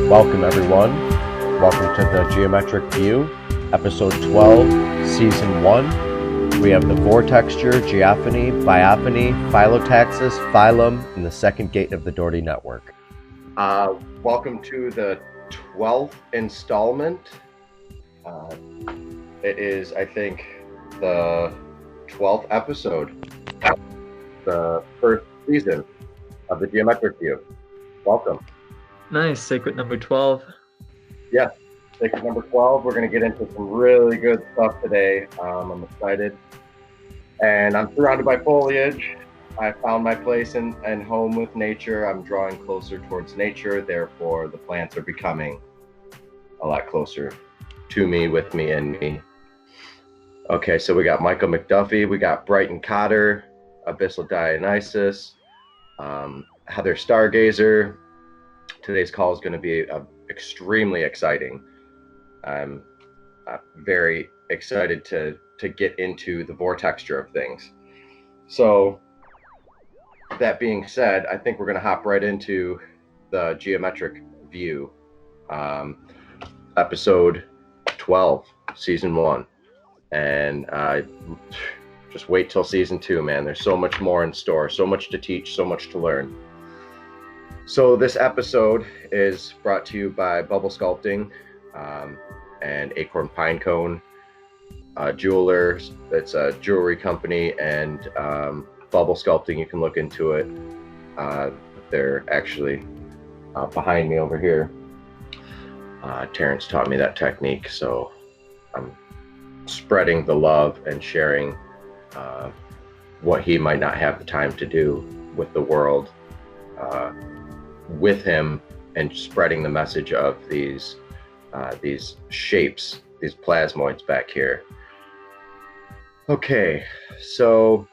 Welcome everyone. Welcome to the Geometric View, episode 12, season 1. We have the Vortexture, geophony, biophony, phyllotaxis, phylum, and the second gate of the Dougherty network. Welcome to the 12th installment. It is, I think, the 12th episode of the first season of the Geometric View. Welcome. Nice, sacred number 12. Yes, sacred number 12. We're going to get into some really good stuff today. I'm excited. And I'm surrounded by foliage. I found my place and home with nature. I'm drawing closer towards nature. Therefore, the plants are becoming a lot closer to me, with me, and me. Okay, so we got Michael McDuffie. We got Brighton Cotter, Abyssal Dionysus, Heather Stargazer. Today's call is going to be extremely exciting. I'm very excited to get into the vortexture of things. So that being said, I think we're going to hop right into the Geometric View, episode 12, season 1. And just wait till season 2, man. There's so much more in store, so much to teach, so much to learn. So this episode is brought to you by Bubble Sculpting and Acorn Pinecone Jewelers. It's a jewelry company, and Bubble Sculpting, you can look into it. They're actually behind me over here. Terrence taught me that technique, so I'm spreading the love and sharing what he might not have the time to do with the world with him, and spreading the message of these shapes, these plasmoids back here. Okay, so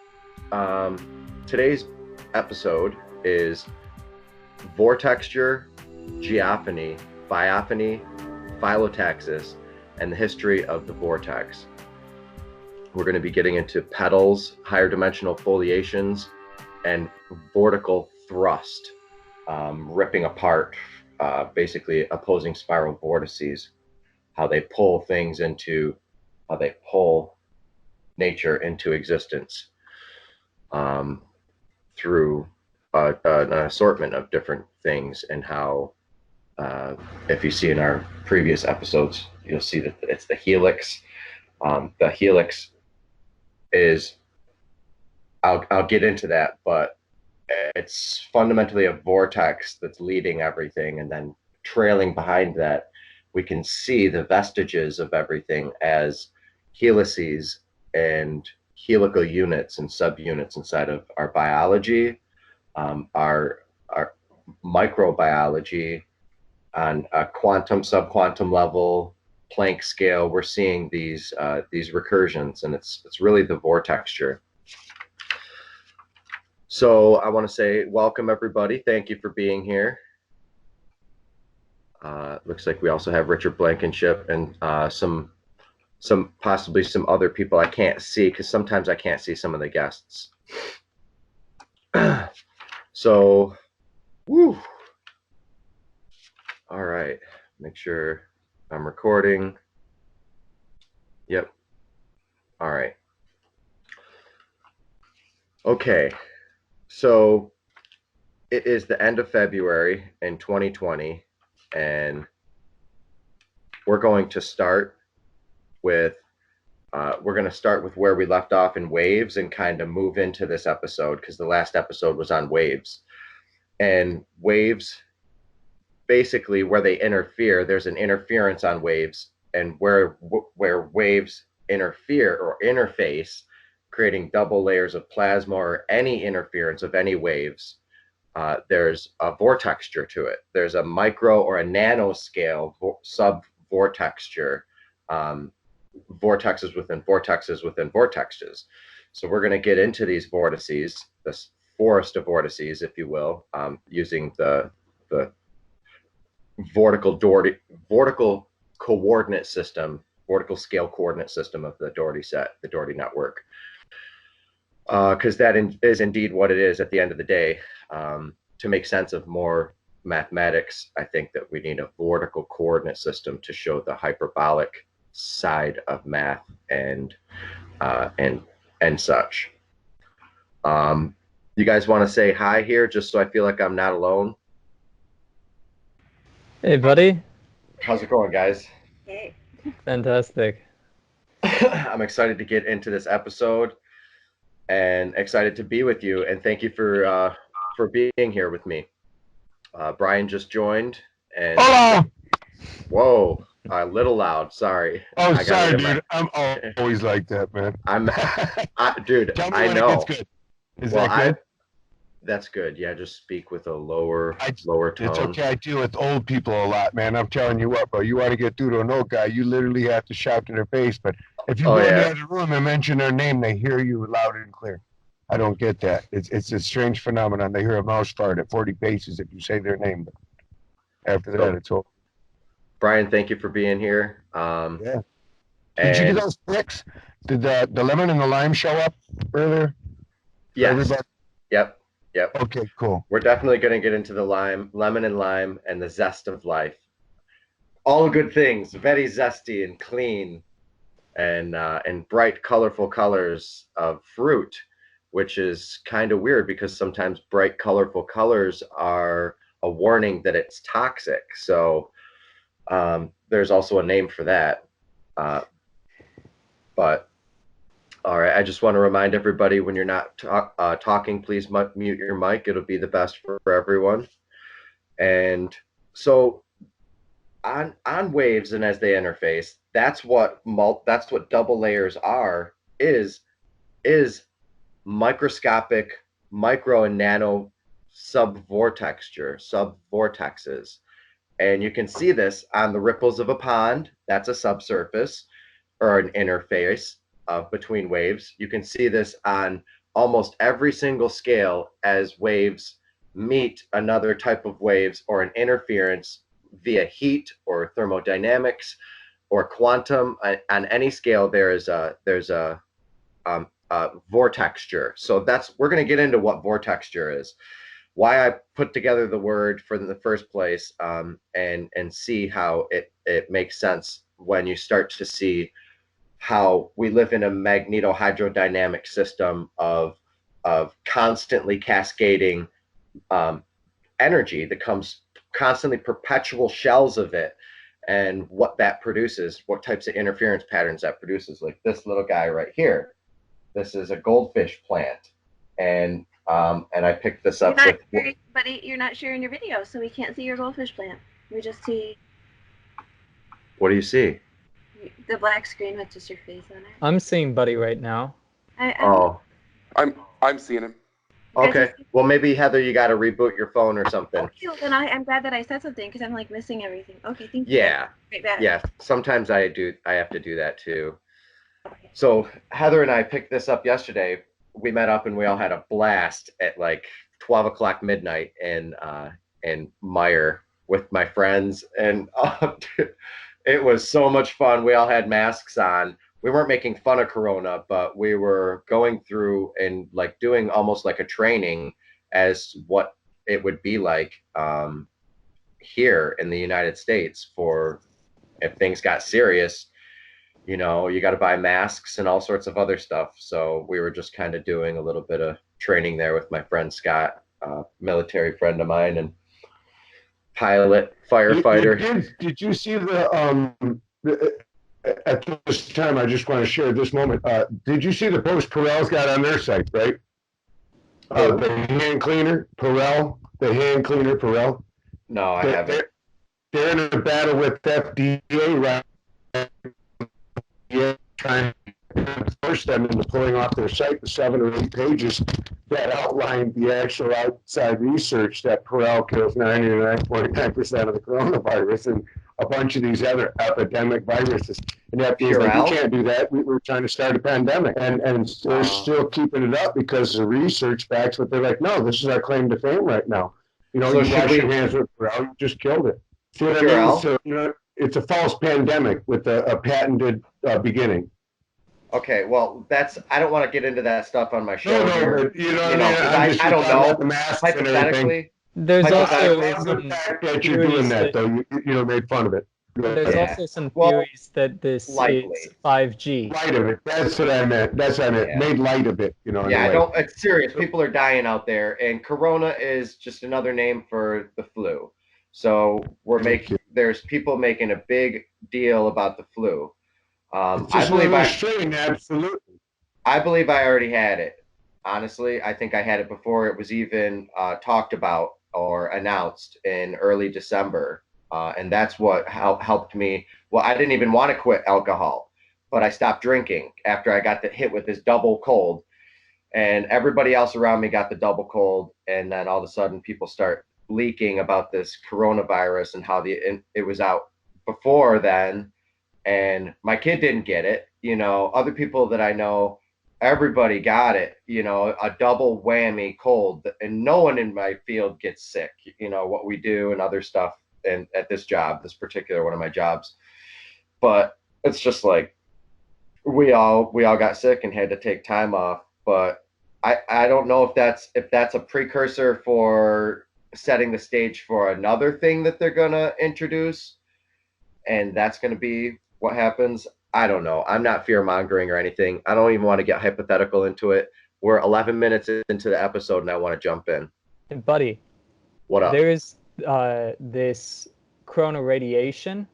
today's episode is Vortexture, geophony, biophony, phyllotaxis, and the history of the vortex. We're going to be getting into petals, higher dimensional foliations, and vortical thrust, ripping apart basically opposing spiral vortices, how they pull things into, how they pull nature into existence through an assortment of different things, and how if you see in our previous episodes, you'll see that it's the helix. The helix is, I'll get into that, but it's fundamentally a vortex that's leading everything, and then trailing behind that, we can see the vestiges of everything as helices and helical units and subunits inside of our biology, our microbiology, on a quantum, subquantum level, Planck scale. We're seeing these recursions, and it's really the vortexture. So I want to say welcome everybody. Thank you for being here. Looks like we also have Richard Blankenship and possibly some other people I can't see, because sometimes I can't see some of the guests. So, woo. All right, make sure I'm recording. Yep. All right. Okay. So it is the end of February in 2020, and we're going to start with where we left off in waves, and kind of move into this episode, because the last episode was on waves. And waves, basically where they interfere, there's an interference on waves, and where waves interfere or interface, creating double layers of plasma or any interference of any waves, there's a vortexture to it. There's a micro or a nanoscale sub-vortexture, vortexes within vortexes within vortexes. So we're going to get into these vortices, this forest of vortices, if you will, using the vortical coordinate system, vortical scale coordinate system of the Dougherty set, the Dougherty network. Because that is indeed what it is at the end of the day, to make sense of more mathematics, I think that we need a vortical coordinate system to show the hyperbolic side of math and such. You guys want to say hi here, just so I feel like I'm not alone? Hey, buddy. How's it going, guys? Hey. Fantastic. I'm excited to get into this episode and excited to be with you. And thank you for being here with me. Brian just joined. And Hello. Whoa, a little loud. Sorry. Oh, sorry, dude. I'm always like that, man. Dude. Tell me I when know. It gets good. Is that good? That's good. Yeah, just speak with a lower tone. It's okay. I deal with old people a lot, man. I'm telling you what, bro. You want to get through to an old guy, you literally have to shout to their face. But if you go in the other room and mention their name, they hear you loud and clear. I don't get that. It's a strange phenomenon. They hear a mouse fart at 40 paces if you say their name. But after that, it's over. Brian, thank you for being here. Yeah. Did you get those bricks? Did the lemon and the lime show up earlier? Yes. Yep. Okay, cool. We're definitely going to get into the lemon and lime, and the zest of life. All good things, very zesty and clean, and bright, colorful colors of fruit, which is kind of weird because sometimes bright, colorful colors are a warning that it's toxic. So there's also a name for that. But all right, I just want to remind everybody, when you're not talking, please mute your mic. It'll be the best for everyone. And so on waves and as they interface, that's what double layers is microscopic, micro and nano vortexes. And you can see this on the ripples of a pond. That's a subsurface or an interface between waves. You can see this on almost every single scale as waves meet another type of waves or an interference via heat or thermodynamics or quantum. On any scale, there's a vortexture. So we're going to get into what vortexture is, why I put together the word for the first place, and see how it makes sense when you start to see how we live in a magnetohydrodynamic system of constantly cascading energy that comes constantly, perpetual shells of it, and what that produces, what types of interference patterns that produces. Like this little guy right here, this is a goldfish plant, and I picked this up. Buddy, you're not sharing your video, so we can't see your goldfish plant. We just see. What do you see? The black screen with just your face on it. I'm seeing Buddy right now. I'm seeing him. Okay. Well, maybe Heather, you got to reboot your phone or something. Okay, well, then I'm glad that I said something because I'm like missing everything. Okay, thank you. Yeah. Right back. Yeah. Sometimes I have to do that too. Okay. So Heather and I picked this up yesterday. We met up and we all had a blast at like 12 o'clock midnight in Meyer with my friends, and it was so much fun. We all had masks on. We weren't making fun of Corona, but we were going through and like doing almost like a training as what it would be like here in the United States for if things got serious. You know, you got to buy masks and all sorts of other stuff. So we were just kind of doing a little bit of training there with my friend Scott, military friend of mine and pilot, firefighter. Did you see at this time, I just want to share this moment. Did you see the post Perel's got on their site, right? The hand cleaner, Perel, the hand cleaner, Perel. No, I haven't. They're in a battle with FDA right now, trying to force them into pulling off their site the 7 or 8 pages that outlined the actual outside research that Perel kills 99.9% of the coronavirus and a bunch of these other epidemic viruses. And FDA's like, we can't do that. We're trying to start a pandemic. And they're still keeping it up because the research backs what they're like, no, this is our claim to fame right now. You know, so you wash your hands with Perel, you just killed it. See what I mean? So, you know, it's a false pandemic with a patented beginning. Okay, well, I don't want to get into that stuff on my show. No, here. But you know, I don't know. Hypothetically, There's I also love the some fact that you're doing theories that, though. You made fun of it. there's Yeah. also some Well, theories that this likely. is 5G. Light of it. That's what I meant. That's what I meant. Yeah. Made light of it, in Yeah, a I way. don't. It's serious. People are dying out there, and Corona is just another name for the flu. So there's people making a big deal about the flu. It's just another strain, absolutely. I believe I already had it. Honestly, I think I had it before it was even talked about or announced in early December, and that's what helped me. Well, I didn't even want to quit alcohol, but I stopped drinking after I got hit with this double cold, and everybody else around me got the double cold, and then all of a sudden people start leaking about this coronavirus and how it was out before then, and my kid didn't get it. Other people that I know, everybody got it. A double whammy cold, and no one in my field gets sick. What we do and other stuff, and at this job, this particular one of my jobs, but it's just like we all got sick and had to take time off. But I don't know if that's a precursor for setting the stage for another thing that they're gonna introduce, and that's gonna be what happens. I don't know. I'm not fear mongering or anything. I don't even want to get hypothetical into it. We're 11 minutes into the episode, and I want to jump in. And buddy, What up? there's this corona radiation.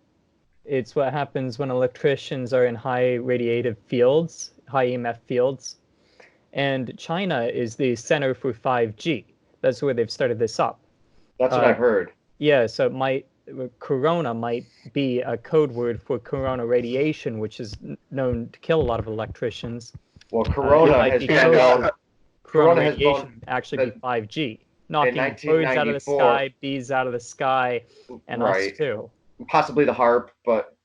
It's what happens when electricians are in high radiative fields, high EMF fields. And China is the center for 5G. That's where they've started this up. That's what I've heard. Yeah, so corona might be a code word for corona radiation, which is known to kill a lot of electricians. Well, corona has been known. Corona radiation actually be 5G, knocking birds out of the 1994. sky, bees out of the sky, and us Right. too. Possibly the harp, but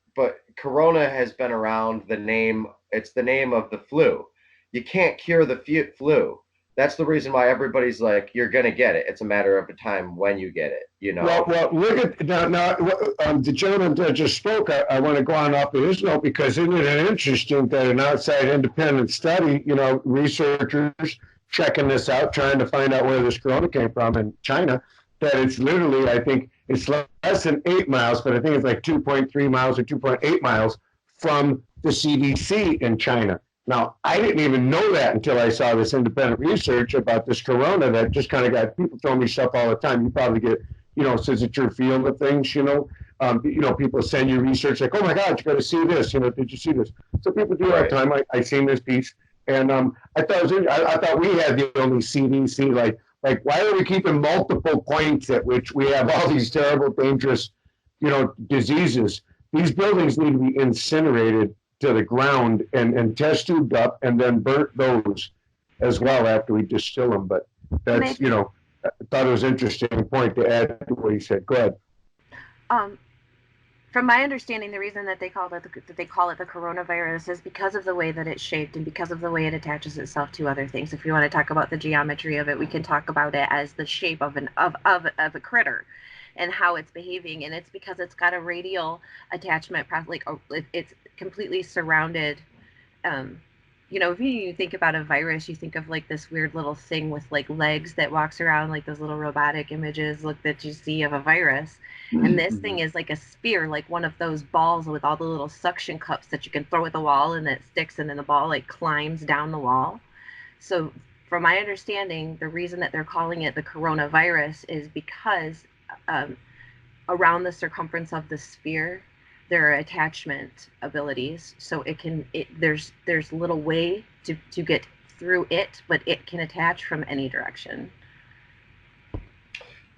corona has been around. It's the name of the flu. You can't cure the flu. That's the reason why everybody's like, you're gonna get it. It's a matter of time when you get it. Well, look at now. The gentleman that just spoke, I want to go on off of his note, because isn't it interesting that an outside independent study, researchers checking this out, trying to find out where this corona came from in China, that it's literally, I think it's less than 8 miles, but I think it's like 2.3 miles or 2.8 miles from the CDC in China. Now, I didn't even know that until I saw this independent research about this corona that just kind of got people throwing me stuff all the time. You probably get, since it's your field of things, people send you research like, oh my God, you got to see this. Did you see this? So people do all the time. I seen this piece, and I thought we had the only CDC. Like, why are we keeping multiple points at which we have all these terrible, dangerous, diseases? These buildings need to be incinerated to the ground and test tubed up and then burnt those as well after we distill them. But that's, I thought it was an interesting point to add to what he said. Go ahead. From my understanding, the reason that they call it the coronavirus is because of the way that it's shaped and because of the way it attaches itself to other things. If you want to talk about the geometry of it, we can talk about it as the shape of a critter and how it's behaving, and it's because it's got a radial attachment, it's completely surrounded. If you think about a virus, you think of like this weird little thing with like legs that walks around, like those little robotic images that you see of a virus. And this thing is like a spear, like one of those balls with all the little suction cups that you can throw at the wall and it sticks, and then the ball like climbs down the wall. So from my understanding, the reason that they're calling it the coronavirus is because around the circumference of the sphere, there are attachment abilities. So there's little way to get through it, but it can attach from any direction.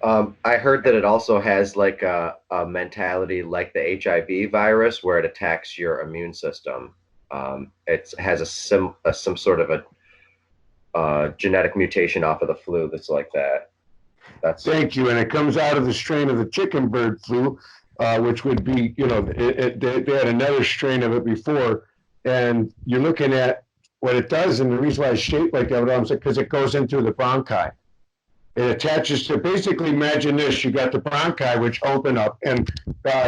I heard that it also has like a mentality like the HIV virus, where it attacks your immune system. It has some sort of a genetic mutation off of the flu that's like that. Thank you. And it comes out of the strain of the chicken bird flu, which would be, they had another strain of it before. And you're looking at what it does, and the reason why it's shaped like that, because it goes into the bronchi. It attaches to, basically imagine this, you got the bronchi which open up, and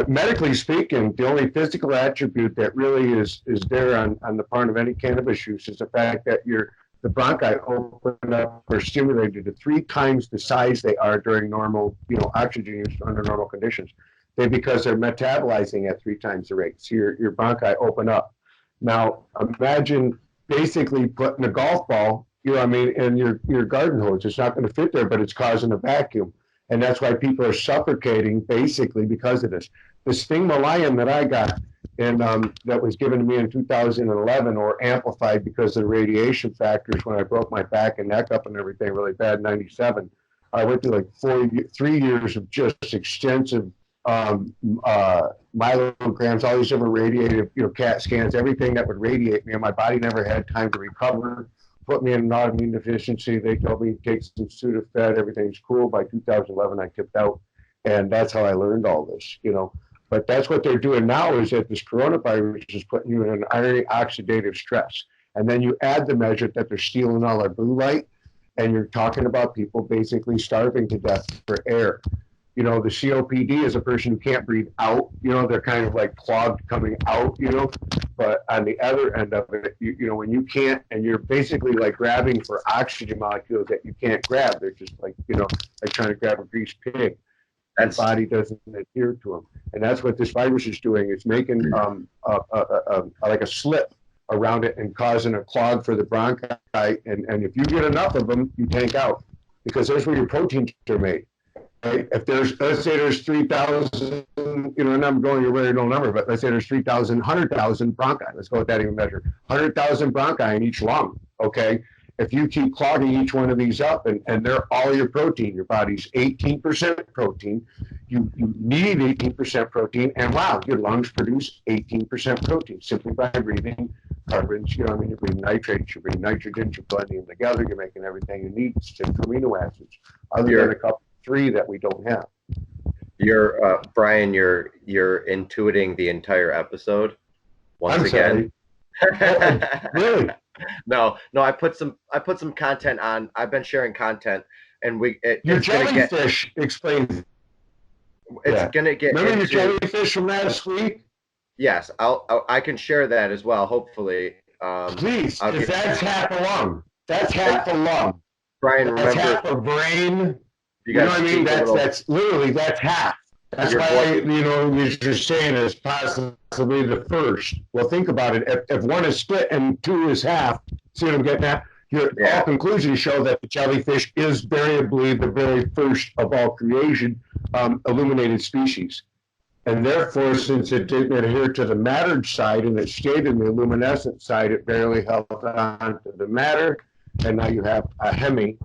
medically speaking, the only physical attribute that really is there on the part of any cannabis use is the fact that your the bronchi open up or stimulated to 3 times the size they are during normal, oxygen use under normal conditions. Because they're metabolizing at 3 times the rate. So your bronchi open up. Now imagine basically putting a golf ball, in your garden hose. It's not going to fit there, but it's causing a vacuum. And that's why people are suffocating basically because of this. The sphingolium that I got and that was given to me in 2011 or amplified because of the radiation factors when I broke my back and neck up and everything really bad in 97. I went through like 3 years of just extensive myelograms, all these different radiative, CAT scans, everything that would radiate me, and my body never had time to recover. Put me in an autoimmune deficiency. They told me take some Sudafed, everything's cool. By 2011, I tipped out, and that's how I learned all this, But that's what they're doing now is that this coronavirus is putting you in an iron oxidative stress, and then you add the measure that they're stealing all our blue light, and you're talking about people basically starving to death for air. The COPD is a person who can't breathe out. They're kind of like clogged coming out, But on the other end of it, when you can't, and you're basically like grabbing for oxygen molecules that you can't grab, they're just like, like trying to grab a greased pig. That body doesn't adhere to them. And that's what this virus is doing. It's making like a slip around it and causing a clog for the bronchi. And if you get enough of them, you tank out because that's where your proteins are made. Right? If let's say there's 3,000, and I'm going a very low number, but let's say there's 3,000, 100,000 bronchi. Let's go with that even measure. 100,000 bronchi in each lung, okay? If you keep clogging each one of these up and they're all your protein, your body's 18% protein, you need 18% protein, and wow, your lungs produce 18% protein simply by breathing carbons, you're breathing nitrates, you're breathing nitrogens, you're blending them together, you're making everything you need, essential amino acids, other than a couple 3 that we don't have. You're Brian, you're intuiting the entire episode once again. Really? No, I put some content on. I've been sharing content, and your jellyfish explains. It's gonna get. Remember your jellyfish from last week? Yes, I can share that as well. Hopefully, please. If that's half a lung, that's half a lung. Brian, that's remember half a brain. You know what I mean? That's literally that's half. That's why you're saying is possibly the first. Well, think about it. If 1 is split and 2 is half, see what I'm getting at? All conclusions show that the jellyfish is variably the very first of all creation illuminated species. And therefore, since it didn't adhere to the matter side and it stayed in the luminescent side, it barely held on to the matter. And now you have a hemisphere.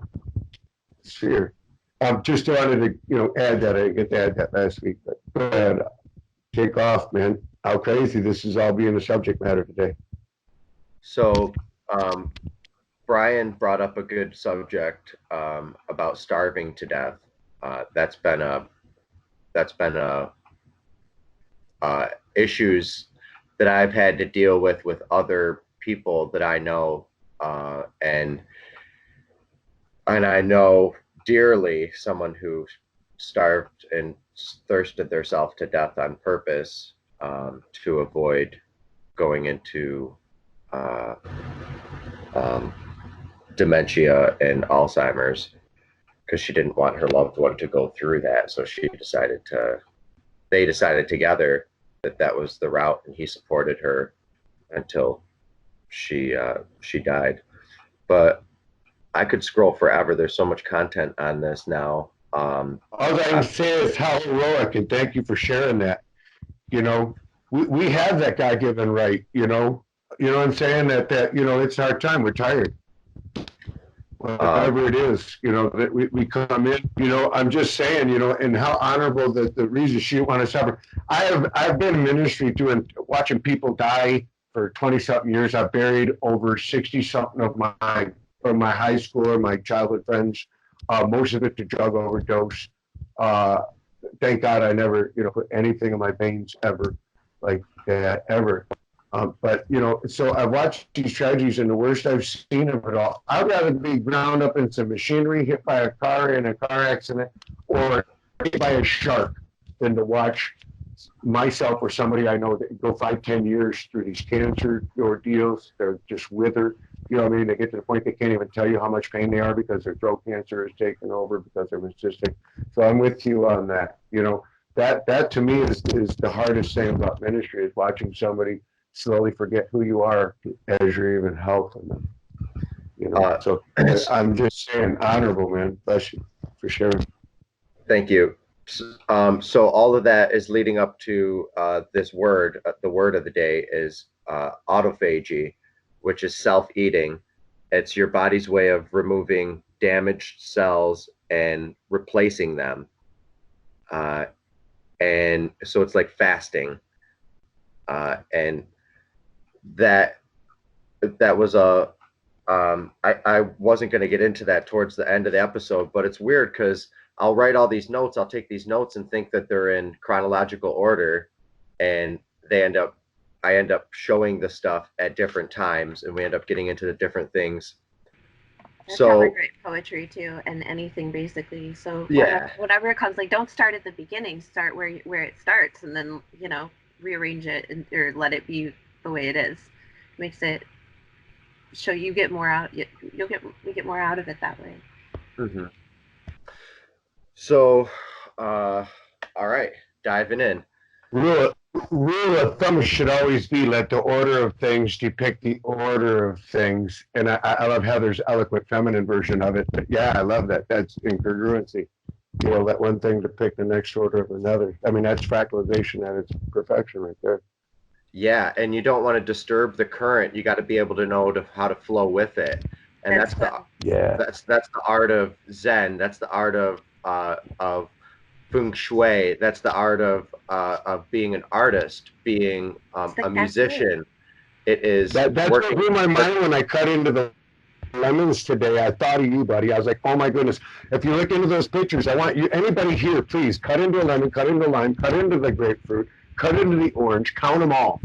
Just wanted to, add that. I didn't get to add that last week, but go ahead. Take off, man. How crazy this is all being the subject matter today. So, Brian brought up a good subject about starving to death. That's been issues that I've had to deal with other people that I know, and I know dearly someone who starved and thirsted themselves to death on purpose to avoid going into dementia and Alzheimer's, because she didn't want her loved one to go through that. So they decided together that was the route, and he supported her until she died. But I could scroll forever. There's so much content on this now. All I can say is how heroic, and thank you for sharing that. We have that God-given right, what I'm saying? That it's our time. We're tired. Whatever it is, that we come in, I'm just saying, and how honorable that the reason she want to suffer. I've been in ministry watching people die for 20-something years. I've buried over 60-something of mine from my high school or my childhood friends, most of it to drug overdose. Thank God I never, put anything in my veins ever like that, ever. But, so I've watched these tragedies, and the worst I've seen of it all. I'd rather be ground up in some machinery, hit by a car in a car accident, or hit by a shark than to watch myself or somebody I know that go 5-10 years through these cancer ordeals. They're just wither. You know what I mean? They get to the point they can't even tell you how much pain they are because their throat cancer is taken over because they're cystic. So I'm with you on that. You know, that to me is the hardest thing about ministry, is watching somebody slowly forget who you are as you're even helping them. You know, so I'm just saying, honorable, man. Bless you for sharing. Thank you. So all of that is leading up to this word. The word of the day is autophagy, which is self-eating. It's your body's way of removing damaged cells and replacing them. And so it's like fasting. And that was a I wasn't going to get into that towards the end of the episode, but it's weird because I'll write all these notes. I'll take these notes and think that they're in chronological order, and I end up showing the stuff at different times, and we end up getting into the different things. That's how I write poetry too, and anything basically. So yeah, whatever comes, like, don't start at the beginning. Start where it starts, and then rearrange it or let it be the way it is. Makes it so you get more out. We get more out of it that way. Mm-hmm. So, all right, diving in. Rule of thumb should always be, let the order of things depict the order of things. And I love Heather's eloquent feminine version of it. But yeah, I love that. That's incongruency. You know, let one thing depict the next order of another. I mean, that's fractalization at its perfection right there. Yeah, and you don't want to disturb the current. You got to be able to know how to flow with it. And that's the art of Zen. That's the art of feng shui. That's the art of being an artist, being a musician. It is that's what blew my mind when I cut into the lemons today. I thought of you, buddy. I was like, oh my goodness, if you look into those pictures, I want you, anybody here, please cut into a lemon, cut into a lime, cut into the grapefruit, cut into the orange, count them all.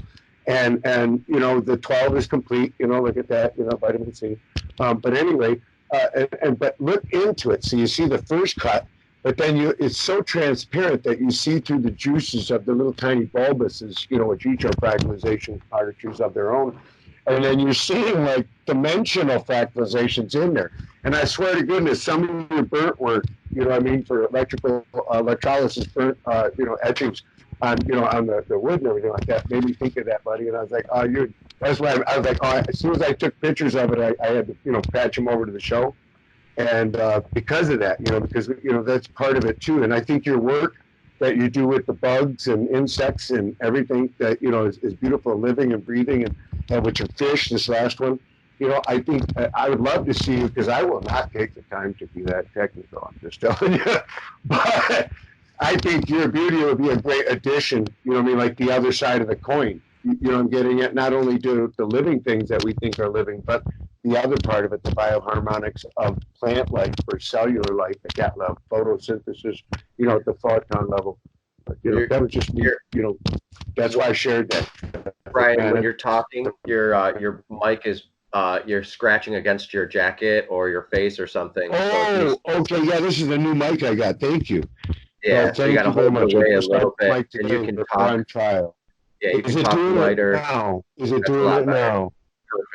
And you know, the 12 is complete, you know, look at that, you know, vitamin C. But anyway, but look into it. So you see the first cut, but then it's so transparent that you see through the juices of the little tiny bulbuses, you know, which each are fractalization arteries of their own. And then you're seeing like dimensional fractalizations in there. And I swear to goodness, some of your burnt work, you know what I mean, for electrical electrolysis, burnt, you know, etchings on, you know, on the wood and everything like that, made me think of that, buddy. And I was like, oh, that's why I was like, oh, as soon as I took pictures of it, I had to, you know, patch them over to the show. And because of that, you know, because, you know, that's part of it too. And I think your work that you do with the bugs and insects and everything that, you know, is beautiful, living and breathing, and with your fish, this last one, you know, I think I would love to see you, because I will not take the time to be that technical, I'm just telling you. But I think your beauty would be a great addition, you know what I mean, like the other side of the coin. You know, I'm getting at not only to the living things that we think are living, but the other part of it, the bioharmonics of plant life or cellular life at that level, photosynthesis, you know, at the photon level. But, you know, that was just, you know, that's why I shared that. Brian, when you're talking, your mic is, you're scratching against your jacket or your face or something. Oh, so okay, yeah, this is a new mic I got. Thank you. Yeah, so you got to hold it away a little bit, and you can talk on trial. Yeah, you can talk lighter. Is it doing it now?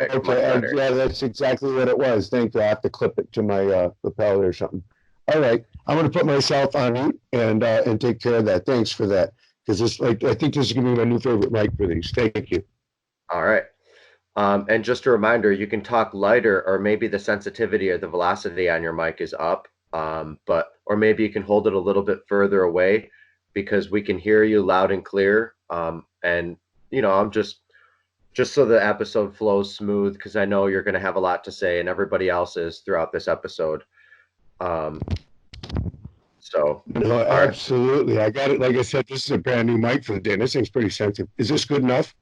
Perfect. Okay, yeah, that's exactly what it was. Thank you. I have to clip it to my lapel or something. All right, I'm going to put myself on mute and take care of that. Thanks for that, because it's like, I think this is going to be my new favorite mic for these. Thank you. All right, and just a reminder, you can talk lighter, or maybe the sensitivity or the velocity on your mic is up, or maybe you can hold it a little bit further away, because we can hear you loud and clear. And you know, I'm just so the episode flows smooth, because I know you're going to have a lot to say, and everybody else is throughout this episode. So no, absolutely. Right. I got it. Like I said, this is a brand new mic for the day. This thing's pretty sensitive. Is this good enough?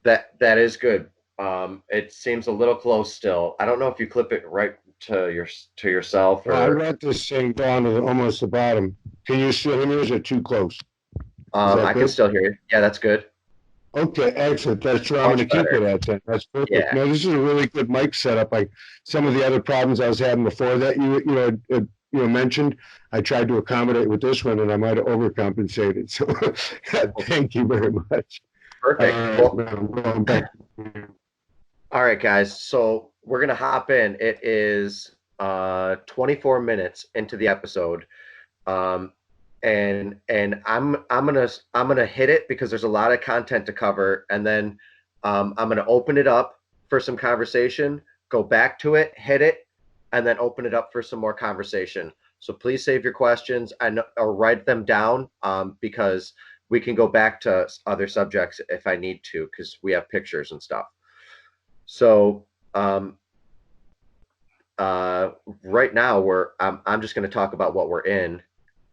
That is good. It seems a little close still. I don't know if you clip it right to yourself. Or... Well, I got this thing down to almost the bottom. Can you still hear me, or is it too close? I can still hear you. Yeah, that's good. Okay, excellent. That's where I'm going to keep it at then. That's perfect. Yeah. No, this is a really good mic setup. Like some of the other problems I was having before that you mentioned, I tried to accommodate with this one, and I might have overcompensated. So thank you very much. Perfect. I'm going back. All right, guys. So we're gonna hop in. It is 24 minutes into the episode. Um, and I'm gonna hit it because there's a lot of content to cover, and then I'm gonna open it up for some conversation, go back to it, hit it, and then open it up for some more conversation. So please save your questions and or write them down because we can go back to other subjects if I need to because we have pictures and stuff. So um, uh, right now I'm just going to talk about what we're in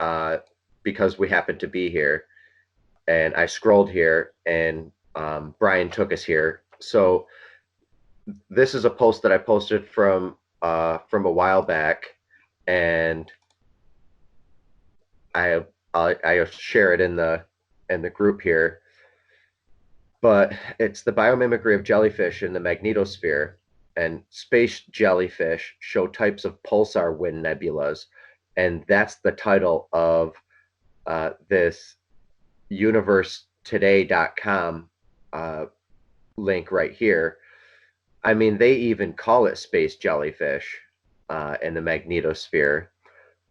uh, because we happen to be here, and I scrolled here, and Brian took us here. So this is a post that I posted from a while back, and I'll share it in the group here. But it's the biomimicry of jellyfish in the magnetosphere, and space jellyfish show types of pulsar wind nebulas, and that's the title of this universetoday.com link right here. I mean, they even call it space jellyfish in the magnetosphere.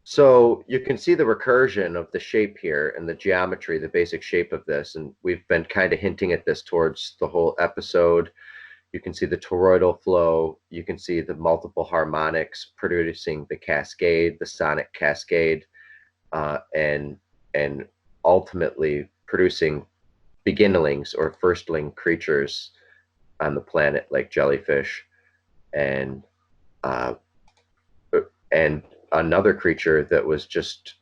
So you can see the recursion of the shape here and the geometry, the basic shape of this. And we've been kind of hinting at this towards the whole episode. You can see the toroidal flow. You can see the multiple harmonics producing the cascade, the sonic cascade, and ultimately producing beginnings or firstling creatures on the planet like jellyfish and uh, and another creature that was just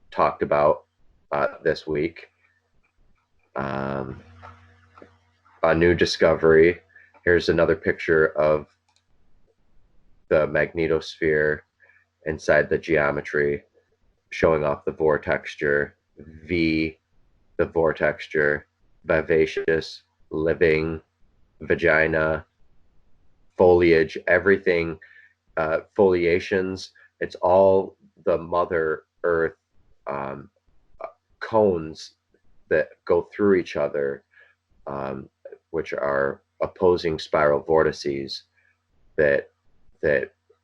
talked about this week, a new discovery. Here's another picture of the magnetosphere inside the geometry, showing off the vortexture, V, the vortexture, vivacious, living, vagina, foliage, everything, foliations. It's all the Mother Earth um, cones that go through each other, which are opposing spiral vortices that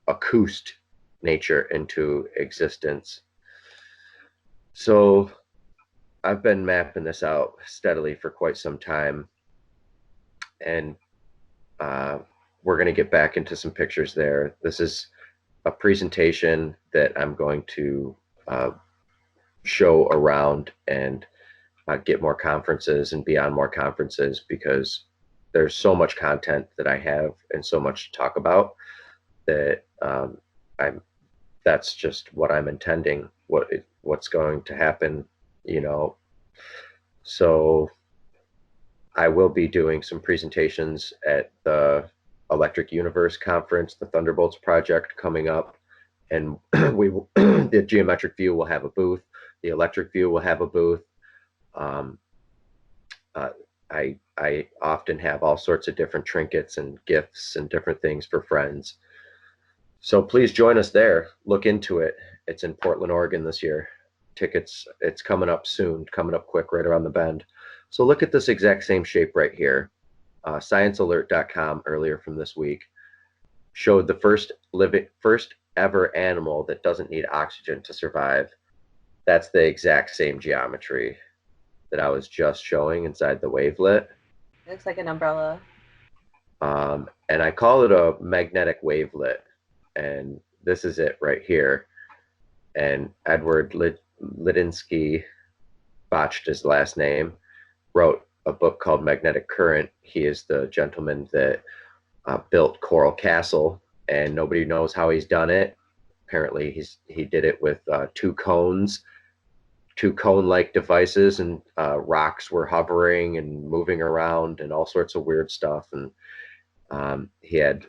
acoust nature into existence. So I've been mapping this out steadily for quite some time, and we're going to get back into some pictures there. This is a presentation that I'm going to show around and get more conferences and be on more conferences because there's so much content that I have and so much to talk about that that's just what I'm intending, what's going to happen, you know. So I will be doing some presentations at the Electric Universe Conference, the Thunderbolts Project coming up, and the Geometric View will have a booth, the Electric View will have a booth. Um, I often have all sorts of different trinkets and gifts and different things for friends. So please join us there. Look into it. It's in Portland, Oregon this year. Tickets, it's coming up soon, coming up quick, right around the bend. So look at this exact same shape right here. ScienceAlert.com earlier from this week showed the first ever animal that doesn't need oxygen to survive. That's the exact same geometry that I was just showing inside the wavelet. It looks like an umbrella. And I call it a magnetic wavelet. And this is it right here. And Edward Lidinsky, botched his last name, wrote a book called Magnetic Current. He is the gentleman that built Coral Castle, and nobody knows how he's done it. Apparently, he did it with two cone-like devices, and rocks were hovering and moving around and all sorts of weird stuff. And he had,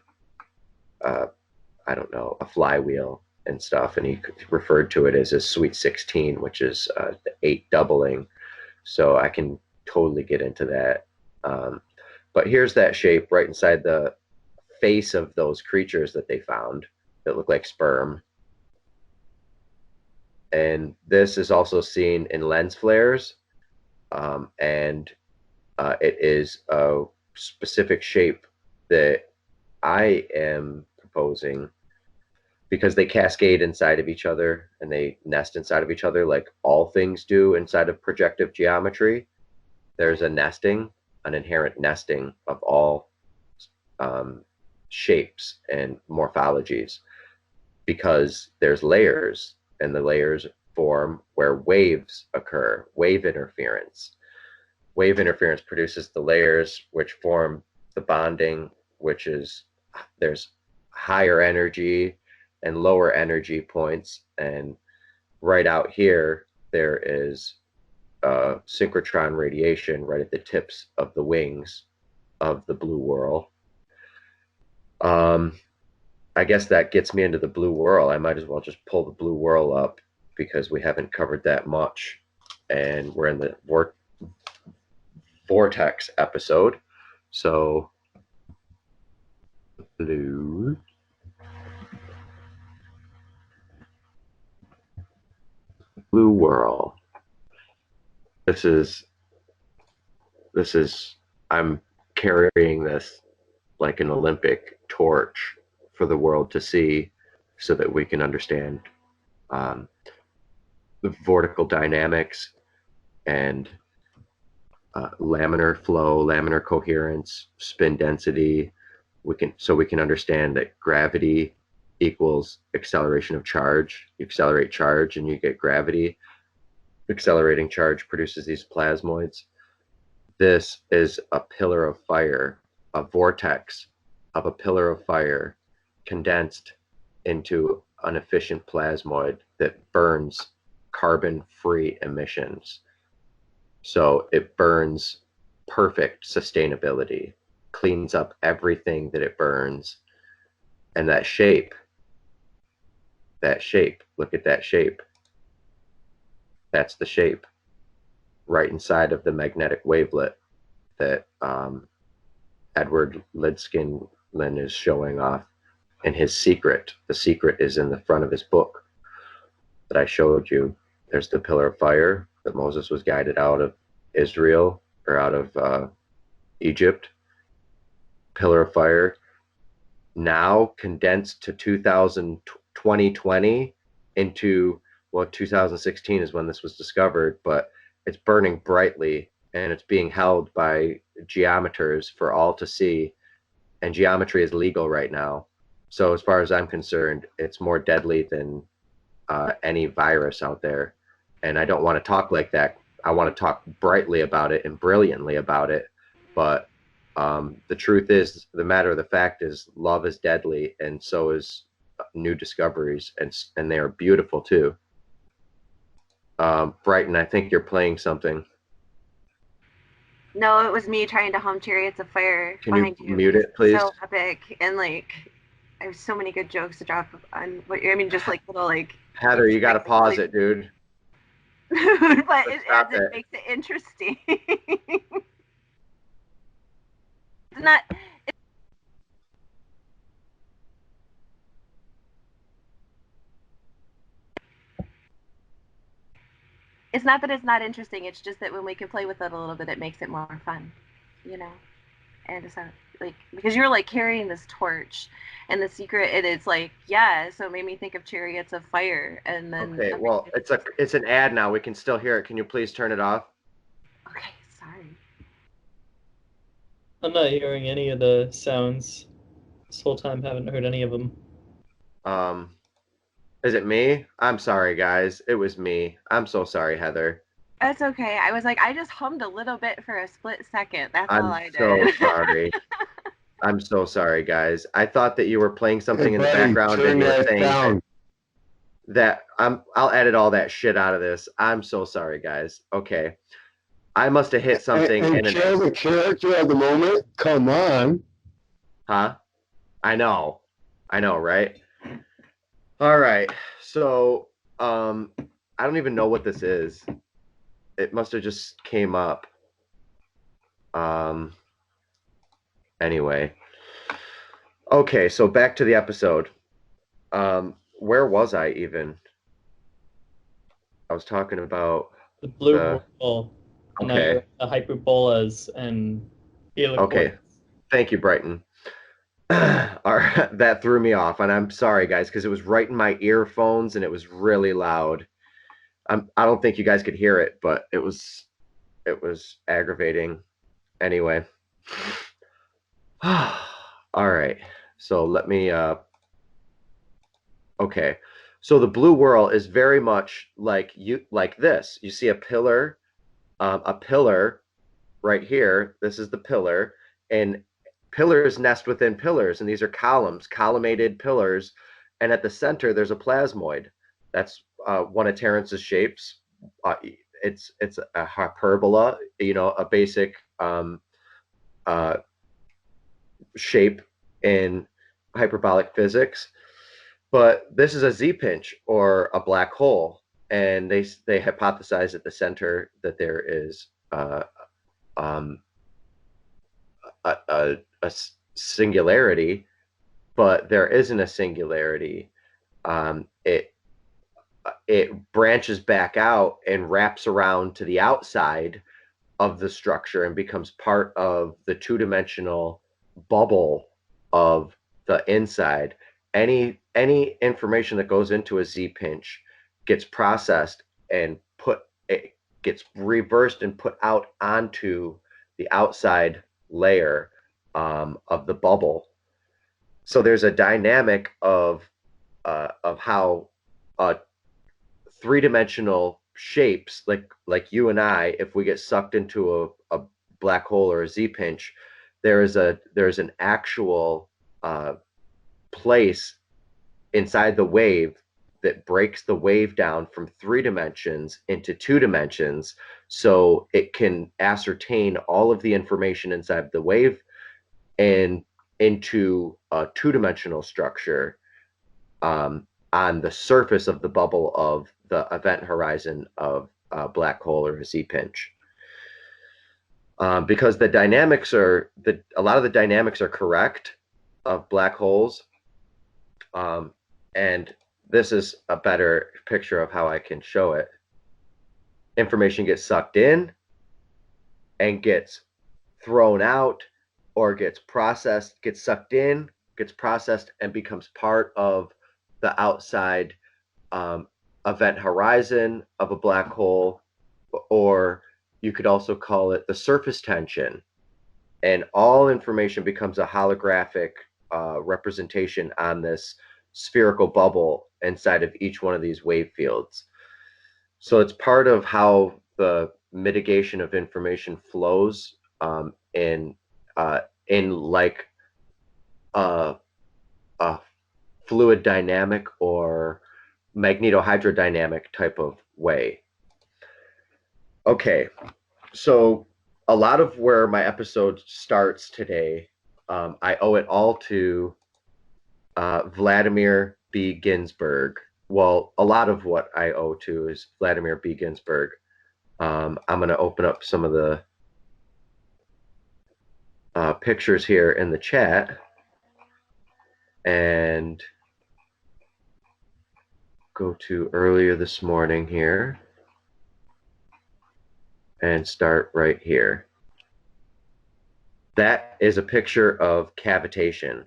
I don't know, a flywheel and stuff, and he referred to it as a Sweet 16, which is the 8 doubling. So I can totally get into that. But here's that shape right inside the face of those creatures that they found that look like sperm. And this is also seen in lens flares. And it is a specific shape that I am proposing, because they cascade inside of each other and they nest inside of each other like all things do inside of projective geometry, there's a nesting, an inherent nesting of all shapes and morphologies, because there's layers, and the layers form where waves occur, wave interference. Wave interference produces the layers which form the bonding, which is, there's higher energy and lower energy points. And right out here, there is synchrotron radiation right at the tips of the wings of the blue whirl. I guess that gets me into the blue whirl. I might as well just pull the blue whirl up because we haven't covered that much. And we're in the Vortex episode. So, blue whirl. This is, I'm carrying this like an Olympic torch for the world to see, so that we can understand the vortical dynamics and laminar flow, laminar coherence, spin density. We can understand that gravity equals acceleration of charge. You accelerate charge and you get gravity. Accelerating charge produces these plasmoids. This is a pillar of fire, a vortex of a pillar of fire condensed into an efficient plasmoid that burns carbon-free emissions. So it burns perfect sustainability, cleans up everything that it burns. And that shape, look at that shape. That's the shape right inside of the magnetic wavelet that Edward Lidskin is showing off in his secret. The secret is in the front of his book that I showed you. There's the pillar of fire that Moses was guided out of Israel, or out of Egypt. Pillar of fire, now condensed to 2020 into, well, 2016 is when this was discovered, but it's burning brightly and it's being held by geometers for all to see. And geometry is legal right now. So as far as I'm concerned, it's more deadly than any virus out there. And I don't want to talk like that. I want to talk brightly about it and brilliantly about it. But the truth is, the matter of the fact is, love is deadly, and so is new discoveries, and they are beautiful too. Brighton, I think you're playing something. No, it was me trying to hum Chariots of Fire. Can you mute it, please? So epic, and like, I have so many good jokes to drop on. What I mean, just like little like. Heather, you got to pause it, dude. But it makes it interesting. It's not. It's not that it's not interesting. It's just that when we can play with it a little bit, it makes it more fun, you know. And it's not like, because you're like carrying this torch, and the secret, and it's like, yeah. So it made me think of Chariots of Fire, and then. Okay, well, it's an ad now. We can still hear it. Can you please turn it off? Okay, sorry. I'm not hearing any of the sounds this whole time. Haven't heard any of them. Is it me? I'm sorry, guys. It was me. I'm so sorry, Heather. That's okay. I was like, I just hummed a little bit for a split second. That's all I did. I'm so sorry. I'm so sorry, guys. I thought that you were playing something in the background and you were saying that I'll edit all that shit out of this. I'm so sorry, guys. Okay. I must have hit something. And kill the character of the moment? Come on. Huh? I know, right? All right. So, I don't even know what this is. It must have just came up. Anyway. Okay, so back to the episode. Where was I even? I was talking about the blue whirl. Okay. The hyperbolas and helicoids. Okay. Thank you, Brighton. That threw me off, and I'm sorry, guys, because it was right in my earphones and it was really loud. I don't think you guys could hear it, but it was aggravating. Anyway, all right. So let me. Okay, so the blue whirl is very much like this. You see a pillar right here. This is the pillar, and pillars nest within pillars, and these are columns, collimated pillars. And at the center, there's a plasmoid. That's one of Terence's shapes. Uh, it's a hyperbola, a basic uh, shape in hyperbolic physics. But this is a Z-pinch or a black hole, and they hypothesize at the center that there is um, a singularity, but there isn't a singularity. It branches back out and wraps around to the outside of the structure and becomes part of the two-dimensional bubble of the inside. Any information that goes into a Z-pinch gets processed and it gets reversed and put out onto the outside layer of the bubble. So there's a dynamic of how three-dimensional shapes like you and I, if we get sucked into a black hole or a Z-pinch, there's an actual place inside the wave that breaks the wave down from 3 dimensions into 2 dimensions, so it can ascertain all of the information inside the wave and into a 2-dimensional structure on the surface of the bubble of the event horizon of a black hole or a Z-pinch. Because a lot of the dynamics are correct of black holes. And this is a better picture of how I can show it. Information gets sucked in and gets thrown out, or gets processed, gets sucked in, gets processed, and becomes part of the outside event horizon of a black hole, or you could also call it the surface tension. And all information becomes a holographic representation on this spherical bubble inside of each one of these wave fields. So it's part of how the mitigation of information flows in like a fluid dynamic or magnetohydrodynamic type of way. Okay, so a lot of where my episode starts today, I owe it all to Vladimir B. Ginzburg. Well, a lot of what I owe to is Vladimir B. Ginzburg. I'm going to open up some of the pictures here in the chat and go to earlier this morning here and start right here. That is a picture of cavitation.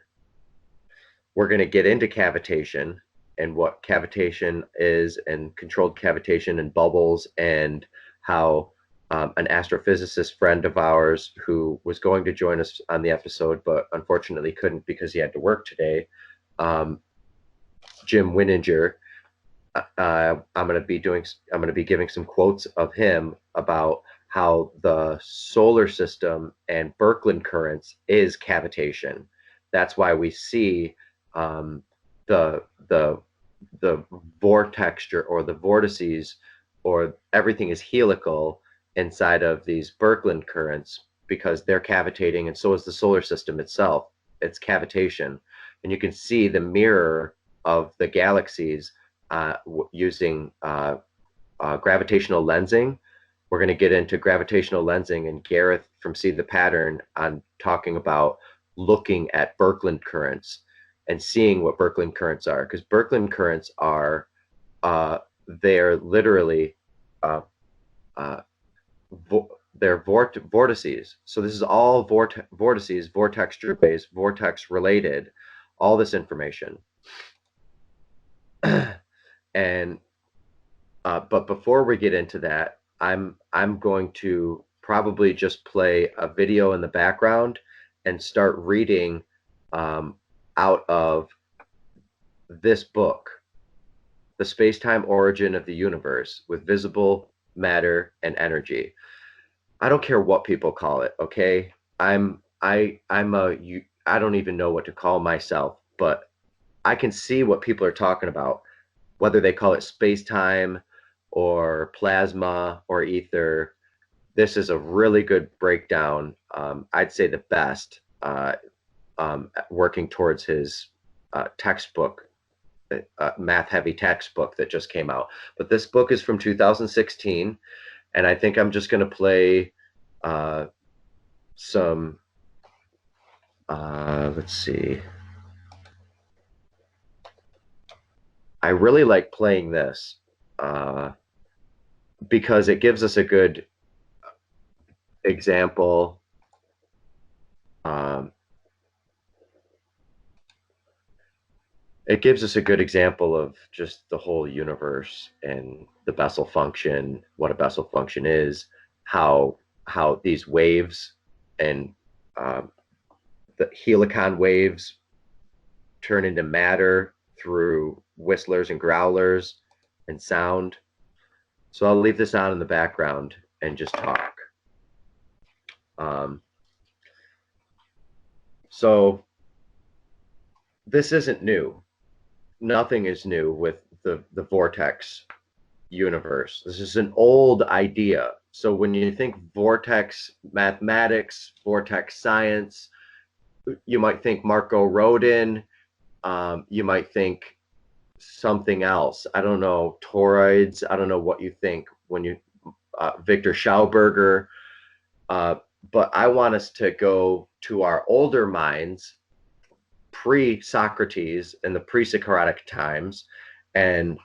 We're going to get into cavitation and what cavitation is, and controlled cavitation and bubbles, and how an astrophysicist friend of ours who was going to join us on the episode but unfortunately couldn't because he had to work today, Jim Weninger, I'm going to be giving some quotes of him about how the solar system and birkland currents is cavitation. That's why we see the vortexture or the vortices, or everything is helical inside of these birkland currents, because they're cavitating, and so is the solar system itself. It's cavitation, and you can see the mirror of the galaxies using gravitational lensing. We're going to get into gravitational lensing, and Gareth from See the Pattern on talking about looking at birkland currents and seeing what birkland currents are, because birkland currents are they're literally vortices. So this is all vortices, vortexture based, vortex related, all this information. And but before we get into that, I'm going to probably just play a video in the background and start reading out of this book, The Spacetime Origin of the Universe with Visible Matter and Energy. I don't care what people call it, okay? I don't even know what to call myself, but I can see what people are talking about, whether they call it space-time or plasma or ether. This is a really good breakdown. I'd say the best, working towards his textbook, math-heavy textbook that just came out. But this book is from 2016, and I think I'm just going to play some, let's see. I really like playing this because it gives us a good example. It gives us a good example of just the whole universe and the Bessel function, what a Bessel function is, how these waves and the helicon waves turn into matter through whistlers and growlers and sound. So I'll leave this on in the background and just talk. So this isn't new. Nothing is new with the vortex universe. This is an old idea. So when you think vortex mathematics, vortex science, you might think Marco Rodin, you might think something else. I don't know, toroids. I don't know what you think when you, Victor Schauberger. But I want us to go to our older minds, pre-Socrates and the pre-Socratic times, and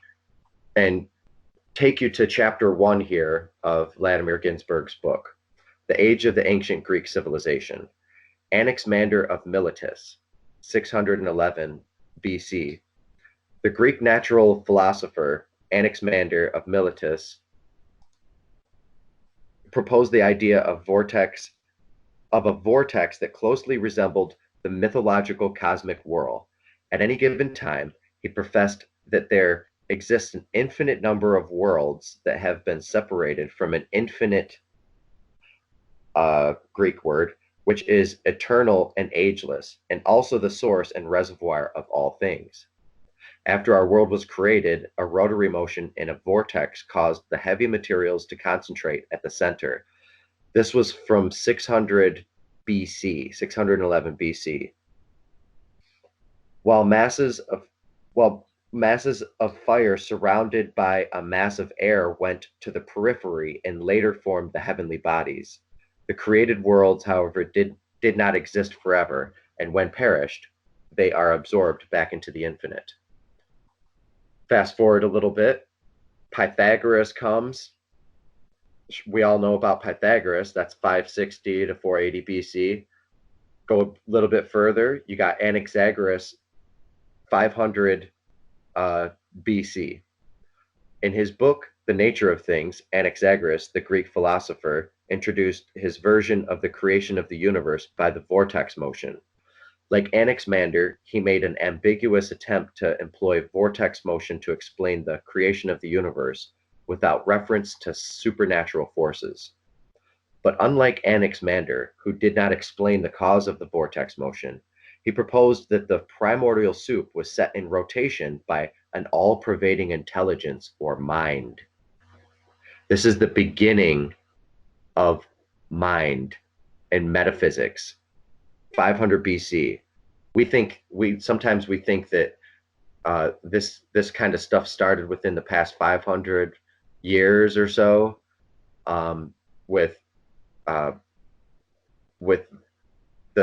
take you to chapter 1 here of Vladimir Ginzburg's book, The Age of the Ancient Greek Civilization. Anaximander of Miletus, 611 BC. The Greek natural philosopher Anaximander of Miletus proposed the idea of a vortex that closely resembled the mythological cosmic whirl. At any given time, he professed that there exists an infinite number of worlds that have been separated from an infinite Greek word, which is eternal and ageless, and also the source and reservoir of all things. After our world was created, a rotary motion in a vortex caused the heavy materials to concentrate at the center. This was from 600 BC, 611 BC. While masses of fire surrounded by a mass of air went to the periphery and later formed the heavenly bodies. The created worlds, however, did not exist forever, and when perished, they are absorbed back into the infinite. Fast forward a little bit, Pythagoras comes. We all know about Pythagoras. That's 560 to 480 BC. Go a little bit further, you got Anaxagoras, 500 BC. In his book, The Nature of Things, Anaxagoras, the Greek philosopher, introduced his version of the creation of the universe by the vortex motion. Like Anaximander, he made an ambiguous attempt to employ vortex motion to explain the creation of the universe without reference to supernatural forces. But unlike Anaximander, who did not explain the cause of the vortex motion, he proposed that the primordial soup was set in rotation by an all-pervading intelligence or mind. This is the beginning of mind and metaphysics. 500 BC. Sometimes we think that this kind of stuff started within the past 500 years or so, with the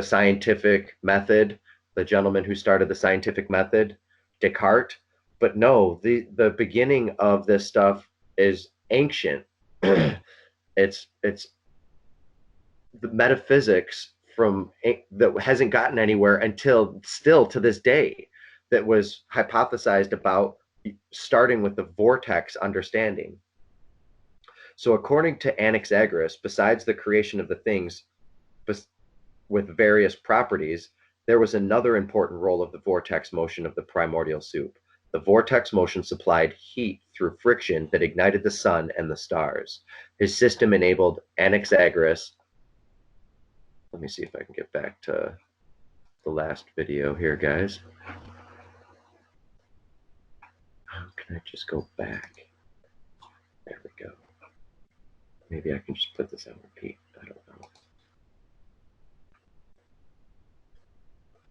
scientific method, the gentleman who started the scientific method, Descartes. But no, the beginning of this stuff is ancient. It's the metaphysics that hasn't gotten anywhere until still to this day, that was hypothesized about starting with the vortex understanding. So according to Anaxagoras, besides the creation of the things with various properties, there was another important role of the vortex motion of the primordial soup. The vortex motion supplied heat through friction that ignited the sun and the stars. His system enabled Anaxagoras. Let me see if I can get back to the last video here, guys. How can I just go back? There we go. Maybe I can just put this on repeat. I don't know.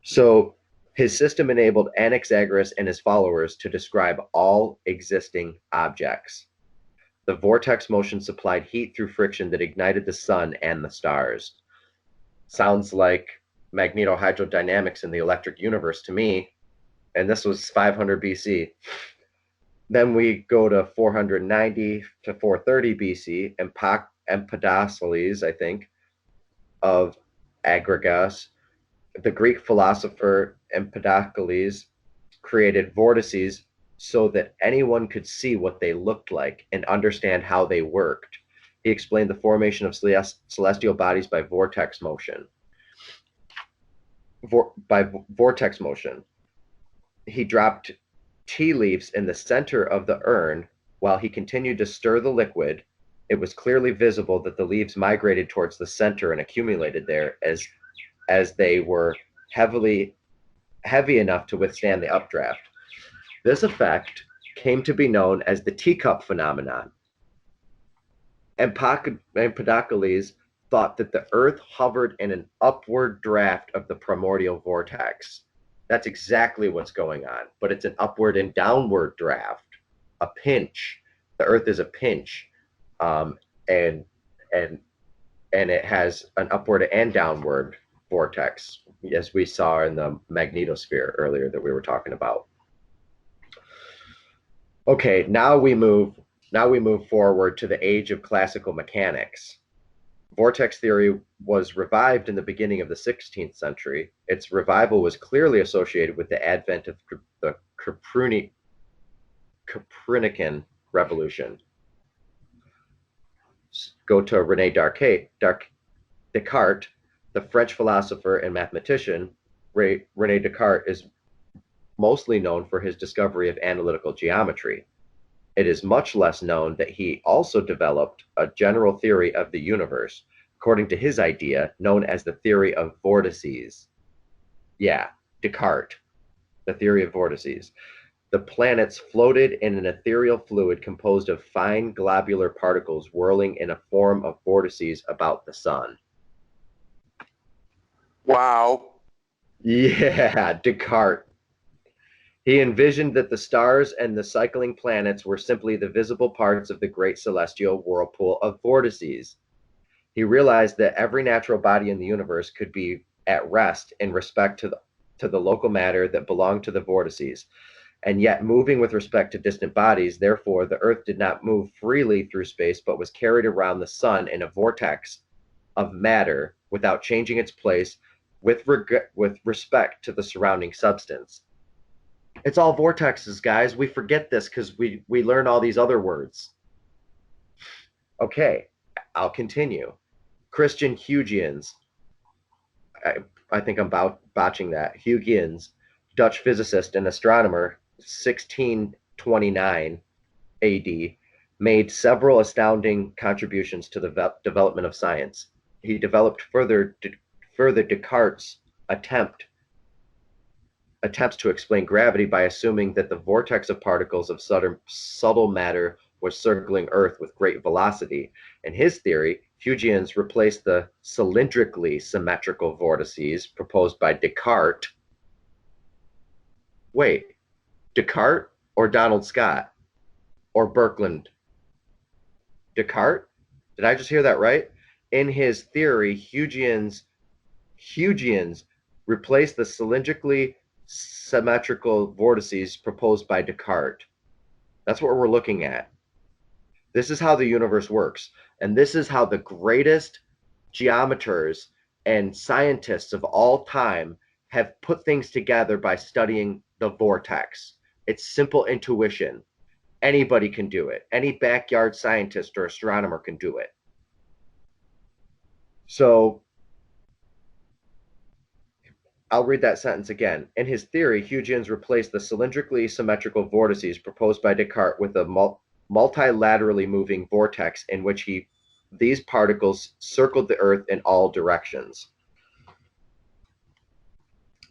So his system enabled Anaxagoras and his followers to describe all existing objects. The vortex motion supplied heat through friction that ignited the sun and the stars. Sounds like magnetohydrodynamics in the electric universe to me, and this was 500 BC. Then we go to 490 to 430 BC, Empedocles, I think, of Agragas. The Greek philosopher Empedocles created vortices so that anyone could see what they looked like and understand how they worked. He explained the formation of celestial bodies by vortex motion. Vortex motion. He dropped tea leaves in the center of the urn while he continued to stir the liquid. It was clearly visible that the leaves migrated towards the center and accumulated there as they were heavy enough to withstand the updraft. This effect came to be known as the teacup phenomenon. Empedocles thought that the Earth hovered in an upward draft of the primordial vortex. That's exactly what's going on, but it's an upward and downward draft, a pinch. The Earth is a pinch, and it has an upward and downward vortex, as we saw in the magnetosphere earlier that we were talking about. Okay, now we move forward to the age of classical mechanics. Vortex theory was revived in the beginning of the 16th century. Its revival was clearly associated with the advent of the Copernican revolution. Go to René Descartes, the French philosopher and mathematician. René Descartes is mostly known for his discovery of analytical geometry. It is much less known that he also developed a general theory of the universe, according to his idea, known as the theory of vortices. Yeah, Descartes, the theory of vortices. The planets floated in an ethereal fluid composed of fine globular particles whirling in a form of vortices about the sun. Wow. Yeah, Descartes. He envisioned that the stars and the cycling planets were simply the visible parts of the great celestial whirlpool of vortices. He realized that every natural body in the universe could be at rest in respect to the local matter that belonged to the vortices, and yet moving with respect to distant bodies. Therefore, the Earth did not move freely through space, but was carried around the sun in a vortex of matter without changing its place with respect to the surrounding substance. It's all vortexes, guys. We forget this because we learn all these other words. Okay, I'll continue. Christian Huygens, I think I'm botching that. Huygens, Dutch physicist and astronomer, 1629 AD, made several astounding contributions to the development of science. He developed further Descartes' attempts to explain gravity by assuming that the vortex of particles of subtle matter was circling Earth with great velocity. In his theory, Huygens replaced the cylindrically symmetrical vortices proposed by Descartes. Wait, Descartes or Donald Scott or Birkland? Descartes? Did I just hear that right? In his theory, Huygens replaced the cylindrically symmetrical vortices proposed by Descartes. That's what we're looking at. This is how the universe works. And this is how the greatest geometers and scientists of all time have put things together by studying the vortex. It's simple intuition. Anybody can do it. Any backyard scientist or astronomer can do it. So I'll read that sentence again. In his theory, Huygens replaced the cylindrically symmetrical vortices proposed by Descartes with a multilaterally moving vortex in which these particles circled the Earth in all directions.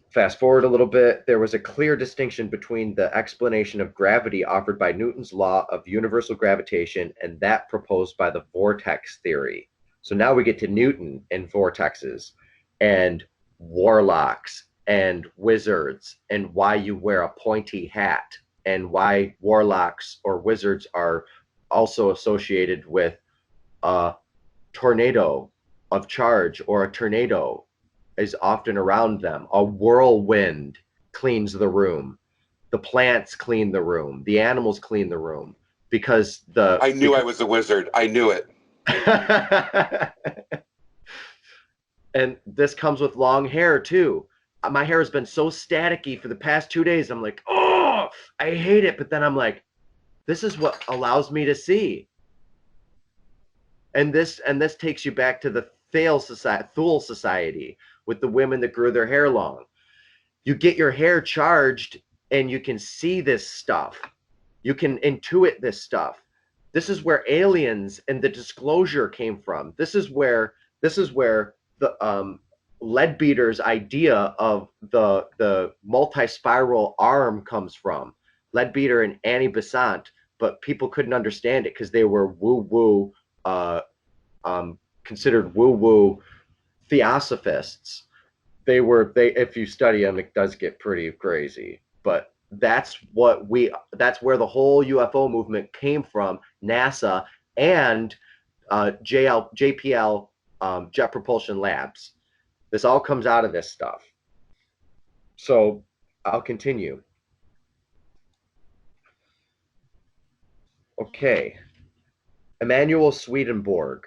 Fast forward a little bit, there was a clear distinction between the explanation of gravity offered by Newton's law of universal gravitation and that proposed by the vortex theory. So now we get to Newton and vortexes and warlocks and wizards and why you wear a pointy hat and why warlocks or wizards are also associated with a tornado of charge, or a tornado is often around them. A whirlwind cleans the room. The plants clean the room. The animals clean the room because I knew I was a wizard. I knew it. And this comes with long hair too. My hair has been so staticky for the past 2 days. I'm like, oh, I hate it. But then I'm like, this is what allows me to see. And this takes you back to the Thule society with the women that grew their hair long. You get your hair charged and you can see this stuff. You can intuit this stuff. This is where aliens and the disclosure came from. This is where the Leadbeater's idea of the multi-spiral arm comes from. Leadbeater and Annie Besant, but people couldn't understand it because they were woo-woo, considered woo-woo theosophists. If you study them, it does get pretty crazy. But that's where the whole UFO movement came from. NASA and JPL, Jet Propulsion Labs. This all comes out of this stuff. So I'll continue. Okay. Emanuel Swedenborg,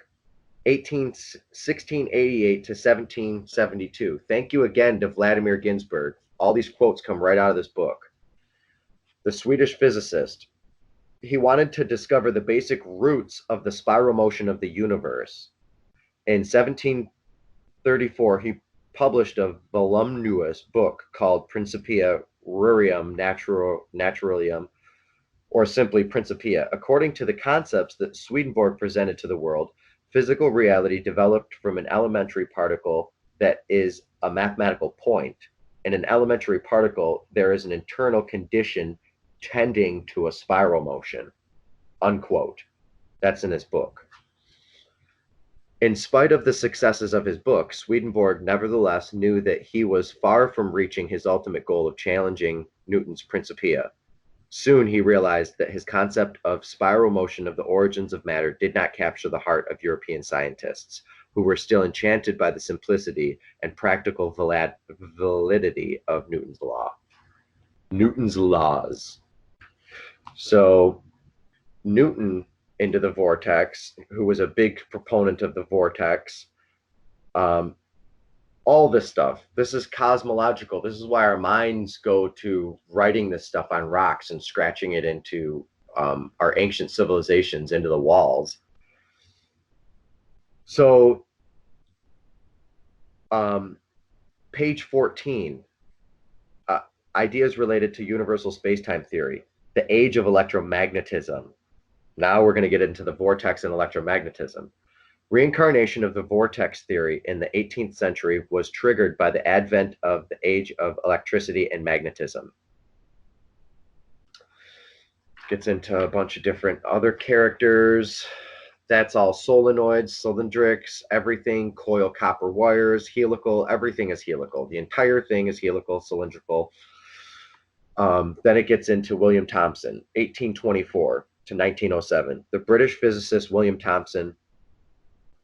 1688 to 1772. Thank you again to Vladimir Ginzburg. All these quotes come right out of this book. The Swedish physicist. He wanted to discover the basic roots of the spiral motion of the universe. In 1734, he published a voluminous book called Principia Rerum Naturalium, or simply Principia. According to the concepts that Swedenborg presented to the world, physical reality developed from an elementary particle that is a mathematical point. In an elementary particle, there is an internal condition tending to a spiral motion, unquote. That's in his book. In spite of the successes of his book, Swedenborg nevertheless knew that he was far from reaching his ultimate goal of challenging Newton's Principia. Soon he realized that his concept of spiral motion of the origins of matter did not capture the heart of European scientists, who were still enchanted by the simplicity and practical validity of Newton's laws. So Newton into the vortex, who was a big proponent of the vortex, all this stuff. This is cosmological. This is why our minds go to writing this stuff on rocks and scratching it into our ancient civilizations, into the walls. So page 14, ideas related to universal spacetime theory, the age of electromagnetism. Now we're going to get into the vortex and electromagnetism. Reincarnation of the vortex theory in the 18th century was triggered by the advent of the age of electricity and magnetism. Gets into a bunch of different other characters. That's all solenoids, cylindrics, everything, coil copper wires, helical, everything is helical. The entire thing is helical, cylindrical. Then it gets into William Thomson, 1824 to 1907. The British physicist William Thomson,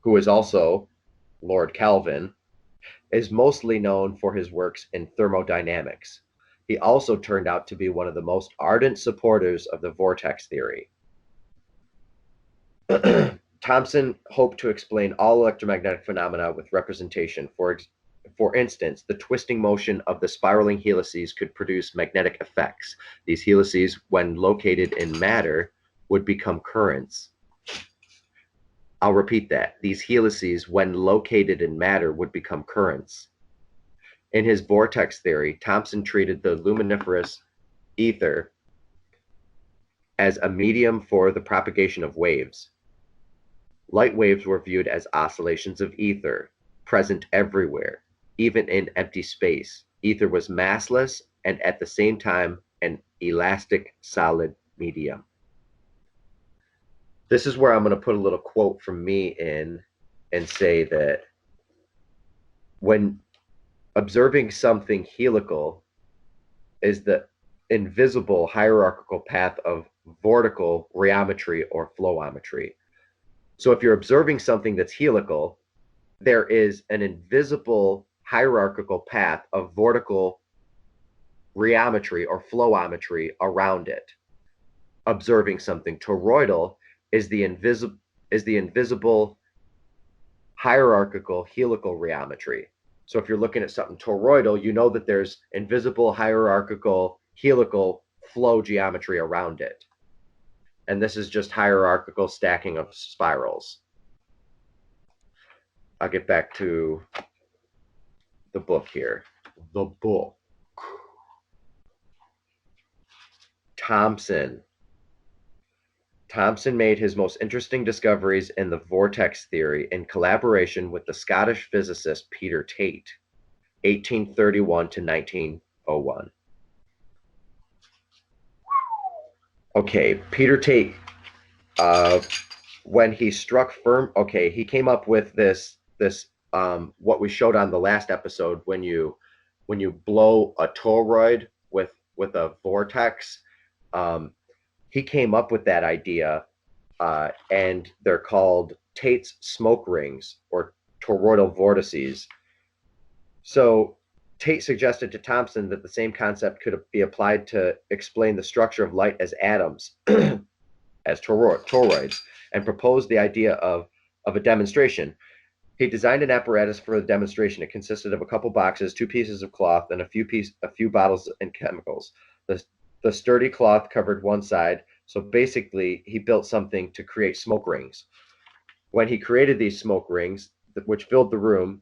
who is also Lord Kelvin, is mostly known for his works in thermodynamics. He also turned out to be one of the most ardent supporters of the vortex theory. Thomson hoped to explain all electromagnetic phenomena with representation. For instance, the twisting motion of the spiraling helices could produce magnetic effects. These helices, when located in matter, would become currents. I'll repeat that. These helices, when located in matter, would become currents. In his vortex theory, Thomson treated the luminiferous ether as a medium for the propagation of waves. Light waves were viewed as oscillations of ether, present everywhere, even in empty space. Ether was massless and at the same time an elastic solid medium. This is where I'm going to put a little quote from me in and say that when observing something helical is the invisible hierarchical path of vortical rheometry or flowometry. So if you're observing something that's helical, there is an invisible hierarchical path of vortical rheometry or flowometry around it. Observing something toroidal is the invisible hierarchical helical rheometry. So if you're looking at something toroidal, you know that there's invisible hierarchical helical flow geometry around it. And this is just hierarchical stacking of spirals. I'll get back to the book here. The book. Thomson made his most interesting discoveries in the vortex theory in collaboration with the Scottish physicist Peter Tate, 1831 to 1901. Okay, Peter Tate, when he struck firm, he came up with this what we showed on the last episode, when you blow a toroid with a vortex. He came up with that idea, and they're called Tate's smoke rings or toroidal vortices. So Tate suggested to Thomson that the same concept could be applied to explain the structure of light as atoms, as toroids, and proposed the idea of a demonstration. He designed an apparatus for the demonstration. It consisted of a couple boxes, 2 pieces of cloth, and a few bottles and chemicals. The sturdy cloth covered one side, so basically he built something to create smoke rings. When he created these smoke rings, which filled the room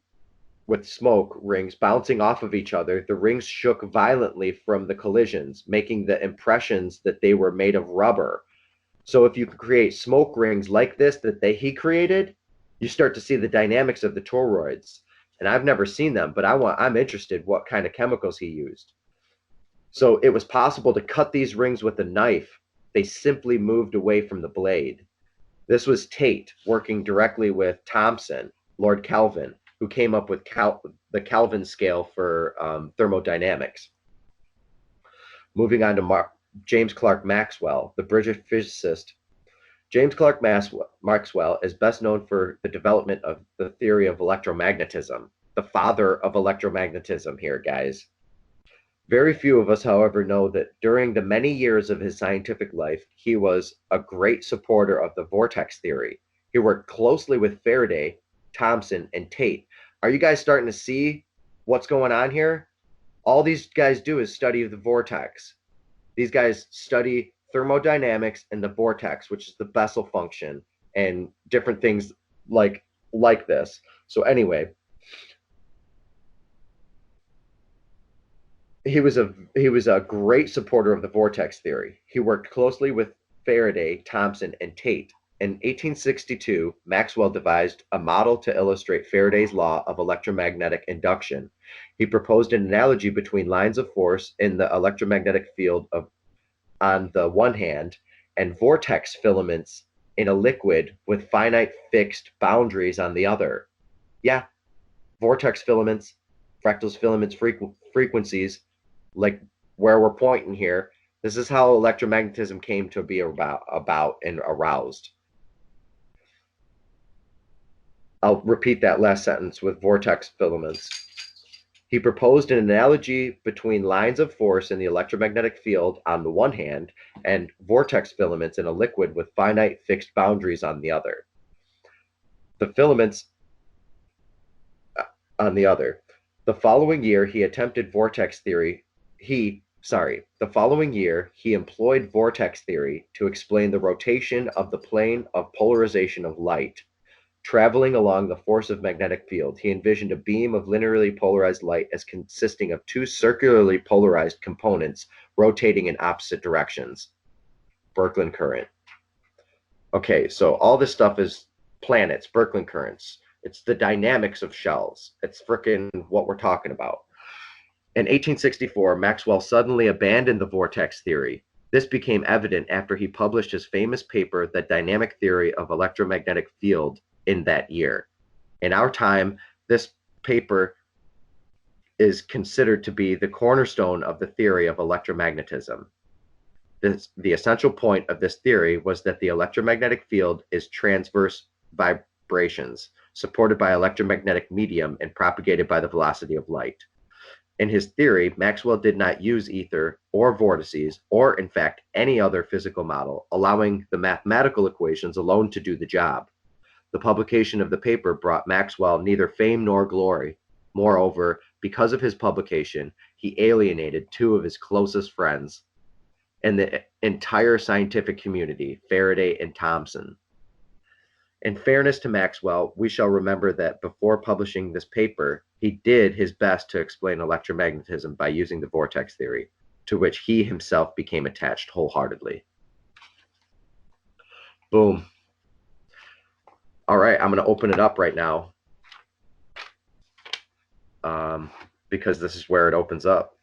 with smoke rings bouncing off of each other, the rings shook violently from the collisions, making the impressions that they were made of rubber. So if you could create smoke rings like this that he created, you start to see the dynamics of the toroids. And I've never seen them, but I'm interested what kind of chemicals he used. So it was possible to cut these rings with a knife. They simply moved away from the blade. This was Tate working directly with Thomson, Lord Kelvin, who came up with the Kelvin scale for thermodynamics. Moving on to James Clerk Maxwell, the British physicist. James Clerk Maxwell is best known for the development of the theory of electromagnetism, the father of electromagnetism here, guys. Very few of us, however, know that during the many years of his scientific life, he was a great supporter of the vortex theory. He worked closely with Faraday, Thomson, and Tate. Are you guys starting to see what's going on here? All these guys do is study the vortex. These guys study thermodynamics and the vortex, which is the Bessel function, and different things like this. So anyway, he was a great supporter of the vortex theory. He worked closely with Faraday, Thomson, and Tate. In 1862, Maxwell devised a model to illustrate Faraday's law of electromagnetic induction. He proposed an analogy between lines of force in the electromagnetic field on the one hand, and vortex filaments in a liquid with finite fixed boundaries on the other. Yeah, vortex filaments, fractal filaments, frequencies, like where we're pointing here. This is how electromagnetism came to be about and aroused. I'll repeat that last sentence with vortex filaments. He proposed an analogy between lines of force in the electromagnetic field on the one hand and vortex filaments in a liquid with finite fixed boundaries on the other. The filaments on the other. The following year, he attempted vortex theory. The following year, he employed vortex theory to explain the rotation of the plane of polarization of light. Traveling along the force of magnetic field, he envisioned a beam of linearly polarized light as consisting of two circularly polarized components rotating in opposite directions. Birkland current. Okay, so all this stuff is planets, Birkland currents. It's the dynamics of shells. It's frickin' what we're talking about. In 1864, Maxwell suddenly abandoned the vortex theory. This became evident after he published his famous paper, The Dynamic Theory of Electromagnetic Field, in that year. In our time, this paper is considered to be the cornerstone of the theory of electromagnetism. The essential point of this theory was that the electromagnetic field is transverse vibrations, supported by electromagnetic medium and propagated by the velocity of light. In his theory, Maxwell did not use ether or vortices, or in fact any other physical model, allowing the mathematical equations alone to do the job. The publication of the paper brought Maxwell neither fame nor glory. Moreover, because of his publication, he alienated two of his closest friends in the entire scientific community, Faraday and Thomson. In fairness to Maxwell, we shall remember that before publishing this paper, he did his best to explain electromagnetism by using the vortex theory, to which he himself became attached wholeheartedly. Boom. All right, I'm going to open it up right now because this is where it opens up.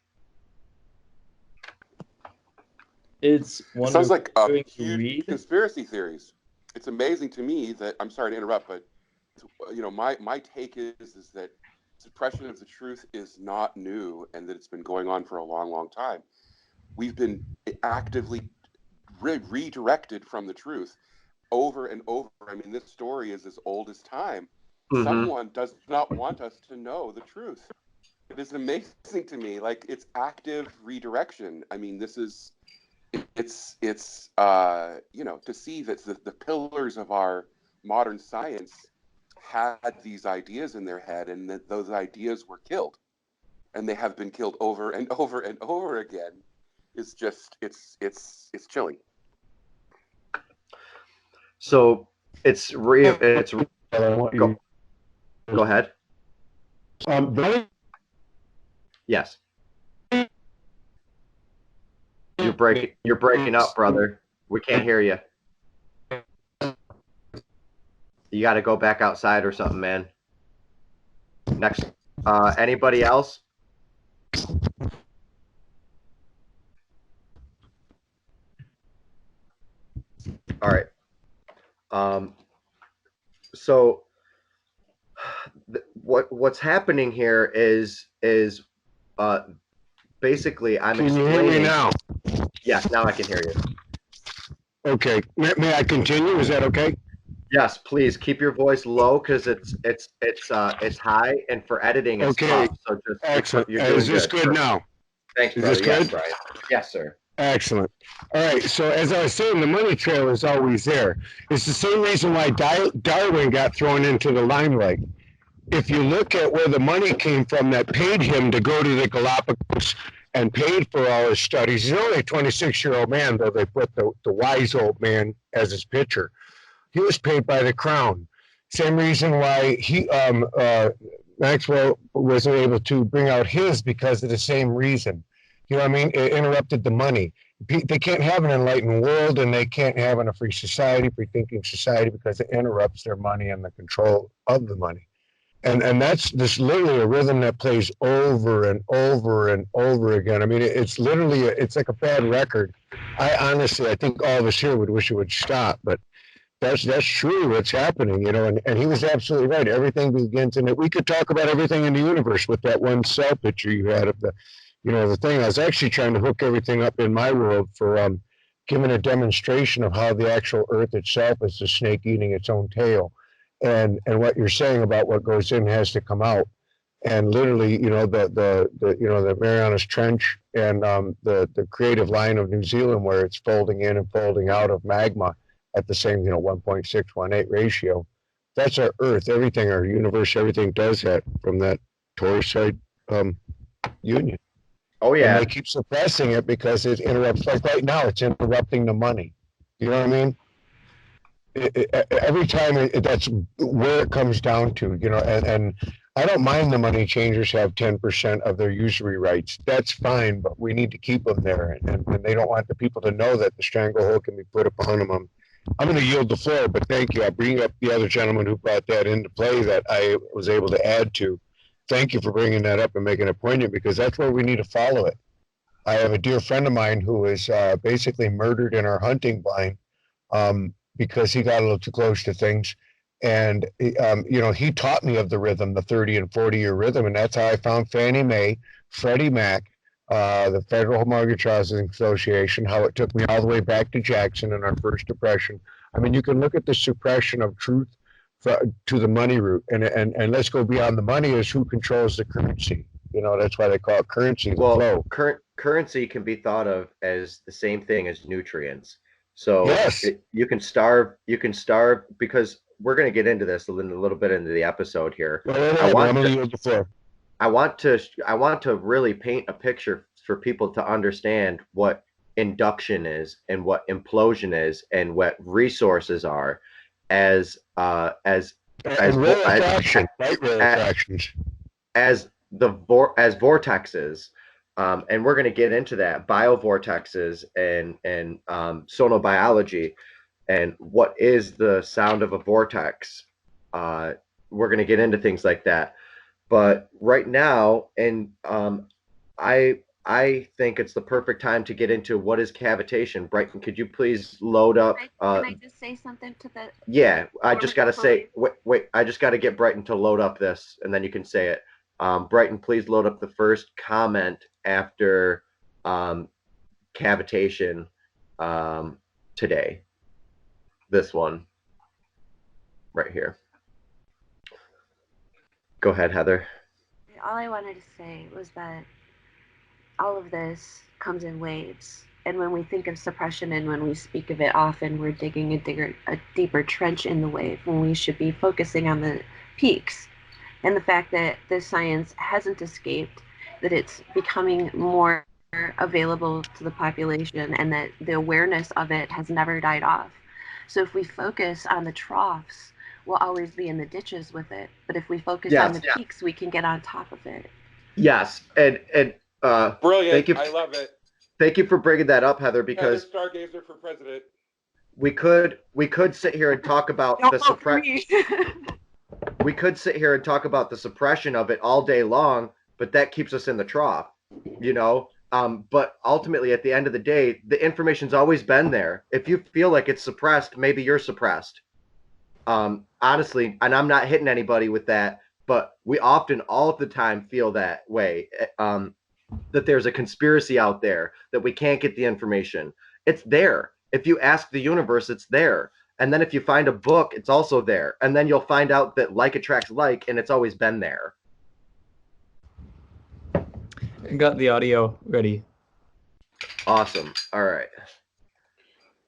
It's It sounds like huge read. conspiracy theories. It's amazing to me that, I'm sorry to interrupt, but my take is that suppression of the truth is not new and that it's been going on for a long, long time. We've been actively redirected from the truth over and over. I mean, this story is as old as time. Mm-hmm. Someone does not want us to know the truth. It is amazing to me. Like, it's active redirection. I mean, this is, it's to see that the pillars of our modern science had these ideas in their head, and that those ideas were killed, and they have been killed over and over and over again. It's just, it's chilling. So it's real. It's go ahead. Yes. You're breaking up, brother. We can't hear you. You got to go back outside or something, man. Next, anybody else? All right. So what's happening here is basically I'm explaining. Can you hear me now? Yes, now I can hear you. Okay. May I continue? Is that okay? Yes, please keep your voice low because it's high, and for editing it's okay. tough. So just excellent. You're doing is this good now? Thanks, is brother. this Yes, good? Brian. Yes, sir. Excellent. All right. So as I was saying, the money trail is always there. It's the same reason why Darwin got thrown into the limelight. If you look at where the money came from that paid him to go to the Galapagos and paid for all his studies, he's only a 26-year-old man, though they put the wise old man as his picture. He was paid by the crown. Same reason why Maxwell wasn't able to bring out his, because of the same reason. You know what I mean? It interrupted the money. They can't have an enlightened world, and they can't have a free society, free thinking society, because it interrupts their money and the control of the money. And that's this literally a rhythm that plays over and over and over again. I mean, it's literally, it's like a bad record. I think all of us here would wish it would stop, but that's truly what's happening, and he was absolutely right. Everything begins in it. We could talk about everything in the universe with that one cell picture you had of the thing. I was actually trying to hook everything up in my world for giving a demonstration of how the actual Earth itself is the snake eating its own tail. And what you're saying about what goes in has to come out, and literally, the Marianas Trench and the creative line of New Zealand, where it's folding in and folding out of magma at the same 1.618 ratio. That's our Earth. Everything, our universe, everything does that from that torus side union. Oh And yeah. they keep suppressing it because it interrupts. Like right now, it's interrupting the money. You know what I mean? Every time that's where it comes down to, and I don't mind the money changers have 10% of their usury rights. That's fine, but we need to keep them there. And they don't want the people to know that the stranglehold can be put upon them. I'm going to yield the floor, but thank you. I'll bring up the other gentleman who brought that into play that I was able to add to. Thank you for bringing that up and making it poignant, because that's where we need to follow it. I have a dear friend of mine who was basically murdered in our hunting blind. Because he got a little too close to things. And, he taught me of the rhythm, the 30 and 40-year rhythm. And that's how I found Fannie Mae, Freddie Mac, the Federal Mortgage Housing Association, how it took me all the way back to Jackson in our first depression. I mean, you can look at the suppression of truth to the money route. And let's go beyond the money is who controls the currency. That's why they call it currency, the flow. Currency can be thought of as the same thing as nutrients. So yes. You can starve because we're going to get into this a little bit into the episode here. I want to really paint a picture for people to understand what induction is and what implosion is and what resources are as vortexes. And we're going to get into that, bio-vortexes and sonobiology and what is the sound of a vortex. We're going to get into things like that. But right now, and I think it's the perfect time to get into what is cavitation. Brighton, could you please load up? Can I just say something to the? Yeah, I just got to say, wait, I just got to get Brighton to load up this, and then you can say it. Brighton, please load up the first comment after cavitation today. This one right here. Go ahead, Heather. All I wanted to say was that all of this comes in waves. And when we think of suppression and when we speak of it often, we're digging a deeper trench in the wave when we should be focusing on the peaks. And the fact that this science hasn't escaped, that it's becoming more available to the population, and that the awareness of it has never died off. So if we focus on the troughs, we'll always be in the ditches with it. But if we focus on the peaks, we can get on top of it. Yes, and brilliant. Thank you. I love it. Thank you for bringing that up, Heather, because Heather Stargazer for president. We could sit here and talk about the suppression. We could sit here and talk about the suppression of it all day long, but that keeps us in the trough, but ultimately, at the end of the day, the information's always been there. If you feel like it's suppressed, maybe you're suppressed. Honestly, and I'm not hitting anybody with that, but we often, all the time, feel that way, that there's a conspiracy out there, that we can't get the information. It's there. If you ask the universe, it's there. And then if you find a book, it's also there. And then you'll find out that like attracts like, and it's always been there. I got the audio ready. Awesome. All right.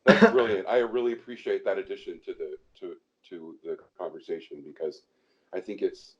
That's brilliant. I really appreciate that addition to the conversation, because I think it's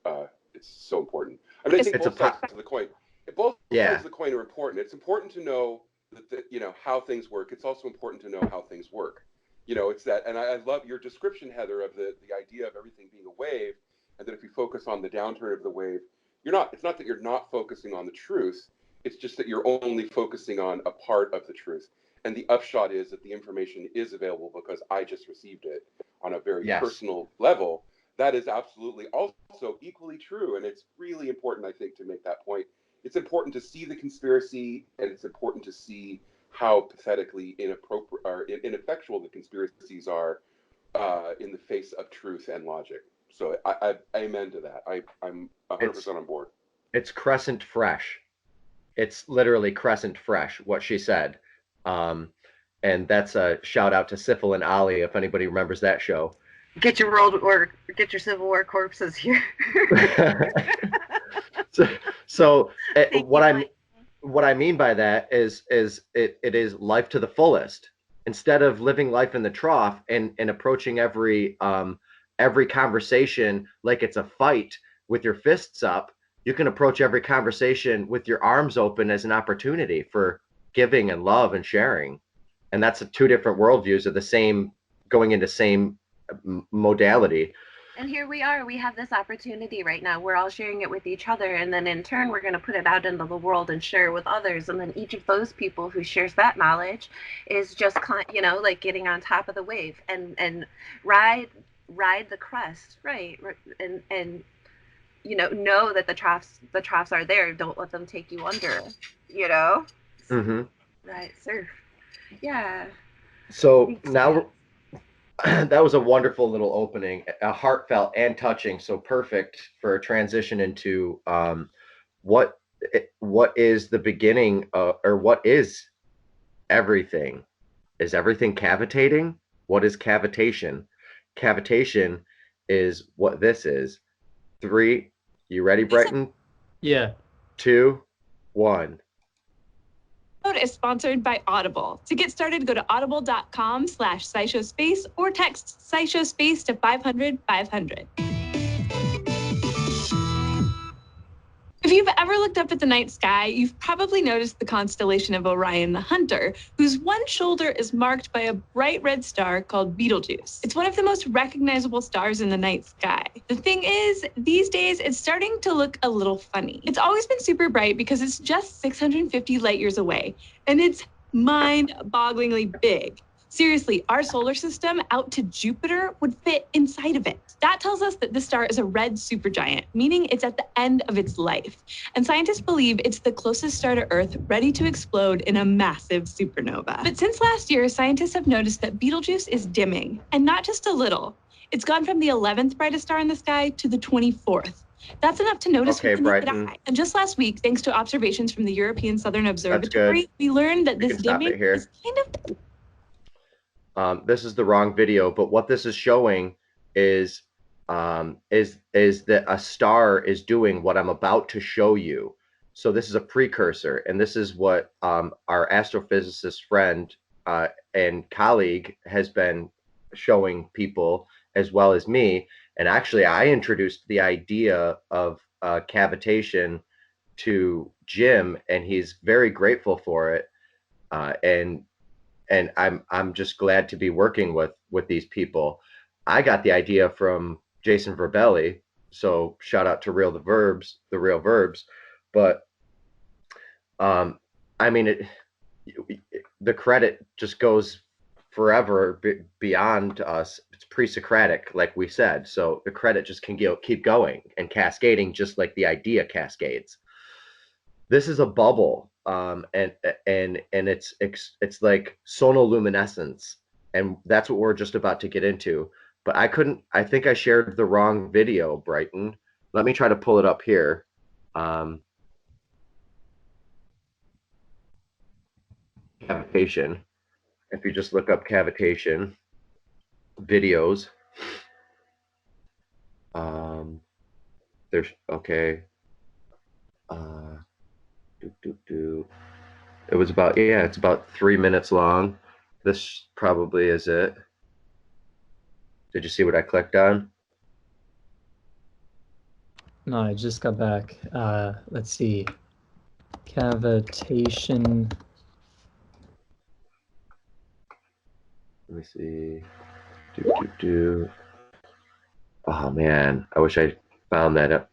so important. I mean, I think both sides of the coin. Both sides of the coin are important. It's important to know that how things work. It's also important to know how things work. It's that, and I love your description, Heather, of the idea of everything being a wave, and that if you focus on the downturn of the wave, it's not that you're not focusing on the truth, it's just that you're only focusing on a part of the truth. And the upshot is that the information is available because I just received it on a very personal level. That is absolutely also equally true, and it's really important, I think, to make that point. It's important to see the conspiracy, and it's important to see how pathetically inappropriate or ineffectual the conspiracies are in the face of truth and logic. So I amen to that. I'm 100% on board. It's crescent fresh. It's literally crescent fresh, what she said. And that's a shout out to Syphil and Ali, if anybody remembers that show. Get your Civil War corpses here. so what I mean by that is it is life to the fullest. Instead of living life in the trough and approaching every every conversation like it's a fight with your fists up. You can approach every conversation with your arms open as an opportunity for giving and love and sharing. And that's two different worldviews of the same, going into same modality. And here we are, we have this opportunity right now. We're all sharing it with each other, and then in turn we're going to put it out into the world and share it with others. And then each of those people who shares that knowledge is just, you know, like getting on top of the wave and ride the crest, right? And you know that the troughs are there. Don't let them take you under, you know? Mm-hmm. Right, surf. Yeah. So now that was a wonderful little opening, heartfelt and touching. So perfect for a transition into what is the beginning of, or what is everything? Is everything cavitating? What is cavitation? Cavitation is what this is. 3, you ready, Brighton? Yeah. 2, 1. Is sponsored by Audible. To get started, go to audible.com/SciShowSpace or text SciShowSpace to 500-500. If you've ever looked up at the night sky, you've probably noticed the constellation of Orion the Hunter, whose one shoulder is marked by a bright red star called Betelgeuse. It's one of the most recognizable stars in the night sky. The thing is, these days, it's starting to look a little funny. It's always been super bright because it's just 650 light years away, and it's mind-bogglingly big. Seriously, our solar system out to Jupiter would fit inside of it. That tells us that this star is a red supergiant, meaning it's at the end of its life. And scientists believe it's the closest star to Earth, ready to explode in a massive supernova. But since last year, scientists have noticed that Betelgeuse is dimming, and not just a little. It's gone from the 11th brightest star in the sky to the 24th. That's enough to notice with the naked eye. And just last week, thanks to observations from the European Southern Observatory, we learned that this dimming is kind of... This is the wrong video, but what this is showing is that a star is doing what I'm about to show you. So this is a precursor, and this is what our astrophysicist friend and colleague has been showing people, as well as me. And actually, I introduced the idea of cavitation to Jim, and he's very grateful for it. And I'm just glad to be working with these people. I got the idea from Jason Verbelli, so shout out to the real verbs. But I mean, the credit just goes forever beyond us. It's pre-Socratic, like we said. So the credit just can keep going and cascading, just like the idea cascades. This is a bubble. And it's like sonoluminescence, and that's what we're just about to get into. But I think I shared the wrong video, Brighton. Let me try to pull it up here. Cavitation. If you just look up cavitation videos, there's, okay. It was about, yeah, it's about 3 minutes long. This probably is it. Did you see what I clicked on? No, I just got back. Let's see. Cavitation. Let me see. Oh man, I wish I found that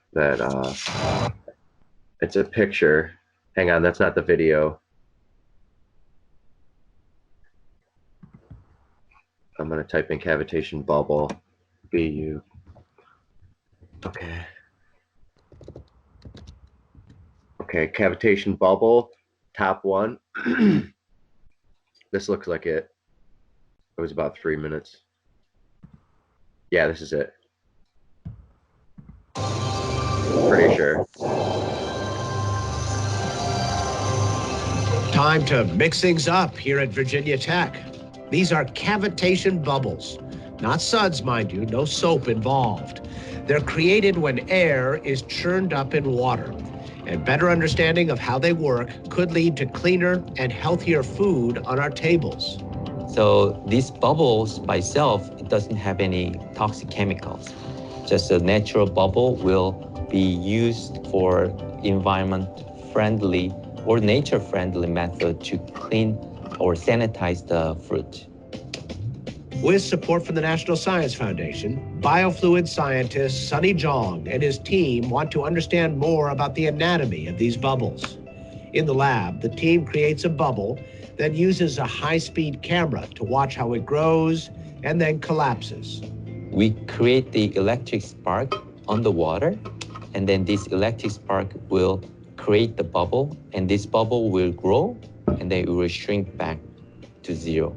it's a picture. Hang on, that's not the video. I'm gonna type in cavitation bubble, BU. Okay. Okay, cavitation bubble, top one. This looks like it. It was about 3 minutes. Yeah, this is it. Pretty sure. Time to mix things up here at Virginia Tech. These are cavitation bubbles. Not suds, mind you, no soap involved. They're created when air is churned up in water. And better understanding of how they work could lead to cleaner and healthier food on our tables. So these bubbles by itself, it doesn't have any toxic chemicals. Just a natural bubble will be used for environment-friendly or nature-friendly method to clean or sanitize the fruit. With support from the National Science Foundation, biofluid scientist Sunny Zhang and his team want to understand more about the anatomy of these bubbles. In the lab, the team creates a bubble that uses a high-speed camera to watch how it grows and then collapses. We create the electric spark on the water, and then this electric spark will create the bubble, and this bubble will grow, and then it will shrink back to zero.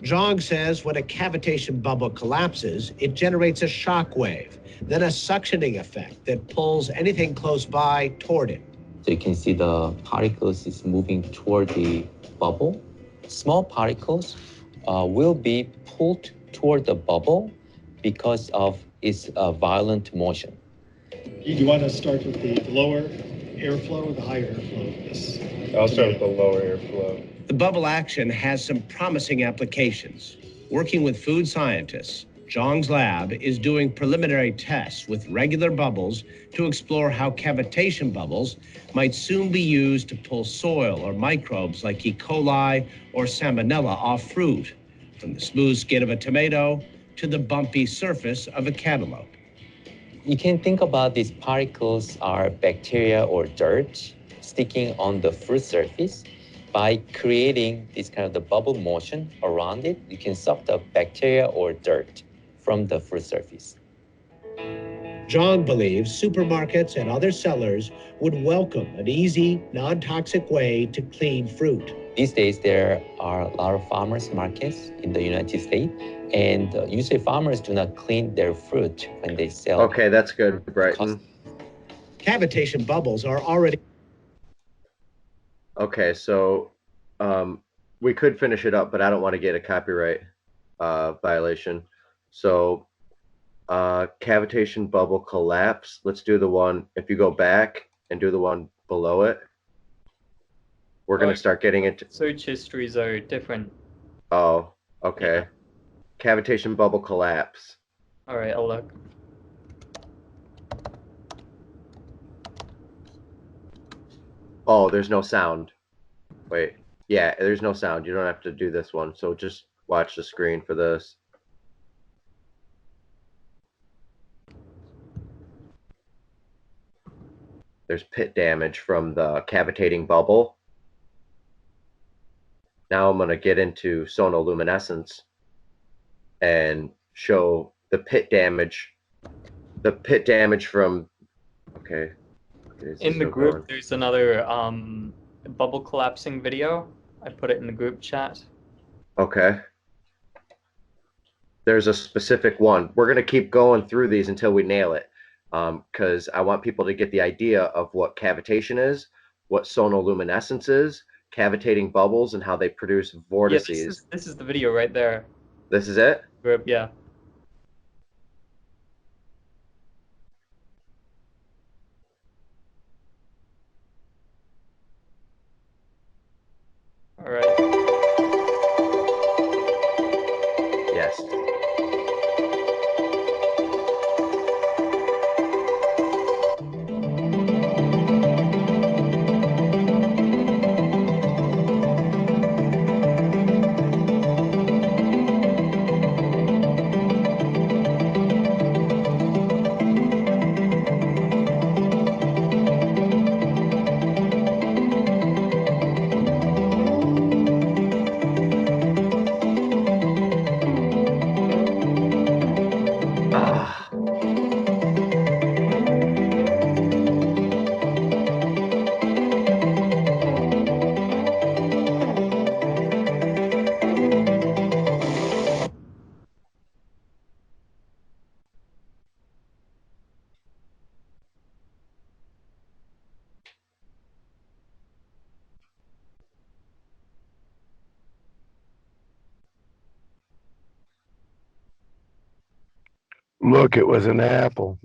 Zhang says when a cavitation bubble collapses, it generates a shock wave, then a suctioning effect that pulls anything close by toward it. So you can see the particles is moving toward the bubble. Small particles will be pulled toward the bubble because of its violent motion. Do you want to start with the lower airflow or the higher airflow of this? I'll start with the lower airflow. The bubble action has some promising applications. Working with food scientists, Zhang's lab is doing preliminary tests with regular bubbles to explore how cavitation bubbles might soon be used to pull soil or microbes like E. coli or salmonella off fruit, from the smooth skin of a tomato to the bumpy surface of a cantaloupe. You can think about these particles are bacteria or dirt sticking on the fruit surface. By creating this kind of the bubble motion around it, you can suck the bacteria or dirt from the fruit surface. Zhang believes supermarkets and other sellers would welcome an easy, non-toxic way to clean fruit. These days, there are a lot of farmers markets in the United States, and usually farmers do not clean their fruit when they sell. Okay, that's good, Brighton. Cavitation bubbles are already... Okay, so we could finish it up, but I don't want to get a copyright violation. So cavitation bubble collapse. Let's do the one, if you go back and do the one below it. We're going to start getting into... Search histories are different. Oh, okay. Cavitation bubble collapse. All right, I'll look. Oh, there's no sound. Wait. Yeah, there's no sound. You don't have to do this one. So just watch the screen for this. There's pit damage from the cavitating bubble. Now I'm going to get into sonoluminescence and show the pit damage. The pit damage from... Okay. In the group, there's another bubble collapsing video. I put it in the group chat. Okay. There's a specific one. We're going to keep going through these until we nail it, because I want people to get the idea of what cavitation is, what sonoluminescence is, cavitating bubbles, and how they produce vortices. Yeah, this is the video right there. This is it? Group, yeah. All right. Yes. Look, it was an apple.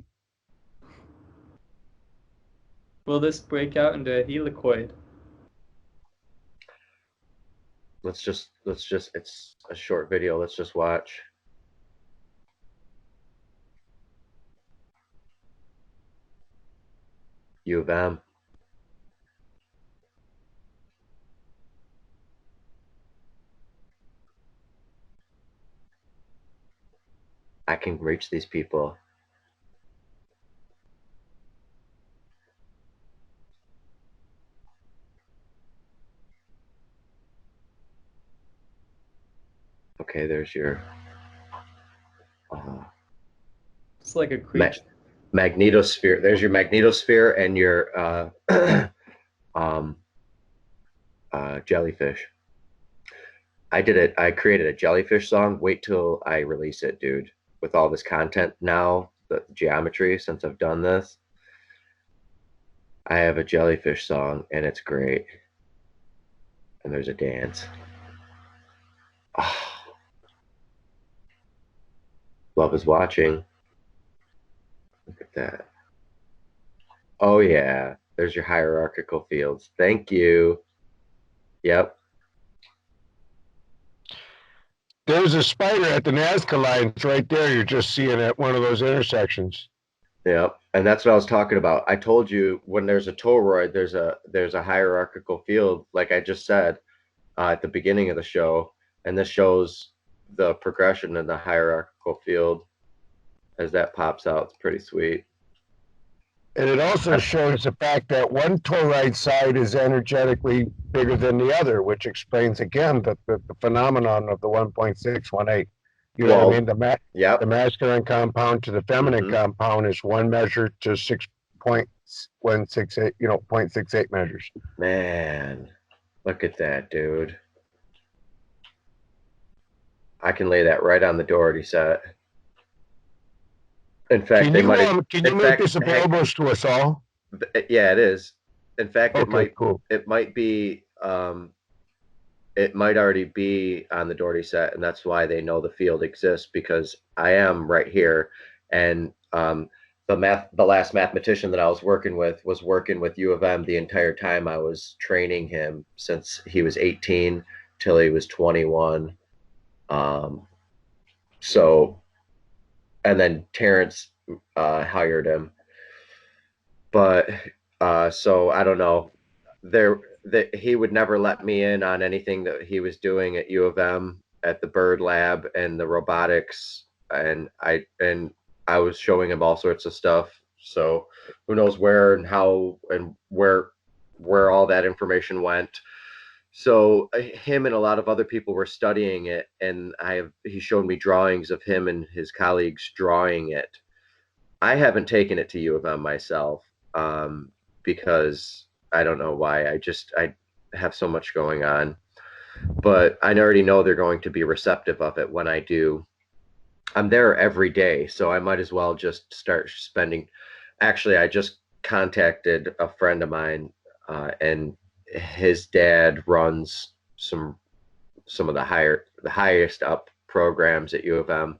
Will this break out into a helicoid? let's just, it's a short video. Let's just watch. U of M. I can reach these people. Okay, there's your It's like a creature. magnetosphere. There's your magnetosphere and your jellyfish. I created a jellyfish song. Wait till I release it, dude. With all this content now, the geometry, since I've done this, I have a jellyfish song and it's great. And there's a dance. Oh. Love is watching. Look at that. Oh yeah, there's your hierarchical fields. Thank you. Yep. There's a spider at the Nazca lines right there. You're just seeing at one of those intersections. Yep. And that's what I was talking about. I told you when there's a toroid, there's a hierarchical field, like I just said at the beginning of the show, and this shows the progression in the hierarchical field as that pops out. It's pretty sweet. And it also shows the fact that one toroid side is energetically bigger than the other, which explains again the phenomenon of the 1.618. You know what I mean? The masculine compound to the feminine compound is one measure to 6.168, 0.68 measures. Man, look at that, dude. I can lay that right on the Dougherty set. In fact, can you make this available to us all? Yeah, it is. In fact, okay, it might be it might already be on the Dougherty set, and that's why they know the field exists, because I am right here. And the last mathematician that I was working with U of M the entire time I was training him, since he was 18 till he was 21. So, and then Terrence hired him. But so I don't know. He would never let me in on anything that he was doing at U of M at the bird lab and the robotics, and I was showing him all sorts of stuff. So who knows where and how and where all that information went. So him and a lot of other people were studying it, and he showed me drawings of him and his colleagues drawing it. I haven't taken it to U of M myself because I don't know why. I have so much going on, but I already know they're going to be receptive of it when I do. I'm there every day, so I might as well just start spending. Actually, I just contacted a friend of mine, and his dad runs some of the highest up programs at U of M.